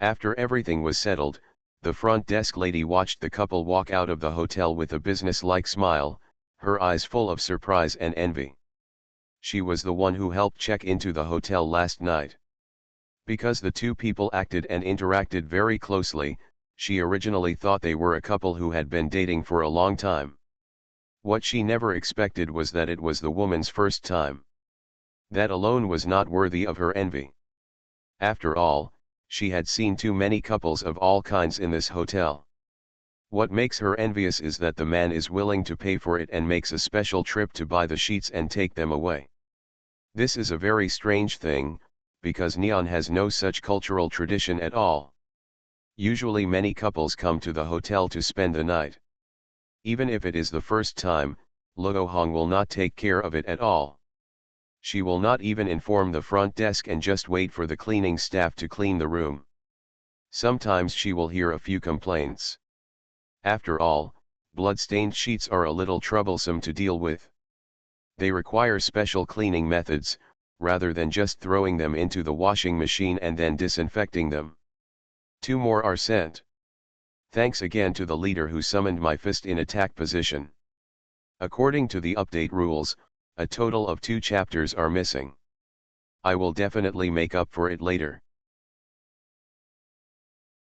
After everything was settled, the front desk lady watched the couple walk out of the hotel with a business-like smile, her eyes full of surprise and envy. She was the one who helped check into the hotel last night. Because the two people acted and interacted very closely, she originally thought they were a couple who had been dating for a long time. What she never expected was that it was the woman's first time. That alone was not worthy of her envy. After all, she had seen too many couples of all kinds in this hotel. What makes her envious is that the man is willing to pay for it and makes a special trip to buy the sheets and take them away. This is a very strange thing, because Neon has no such cultural tradition at all. Usually many couples come to the hotel to spend the night. Even if it is the first time, Luo Hong will not take care of it at all. She will not even inform the front desk and just wait for the cleaning staff to clean the room. Sometimes she will hear a few complaints. After all, blood-stained sheets are a little troublesome to deal with. They require special cleaning methods, rather than just throwing them into the washing machine and then disinfecting them. 2 more are sent. Thanks again to the leader who summoned my fist in attack position. According to the update rules, a total of 2 chapters are missing. I will definitely make up for it later.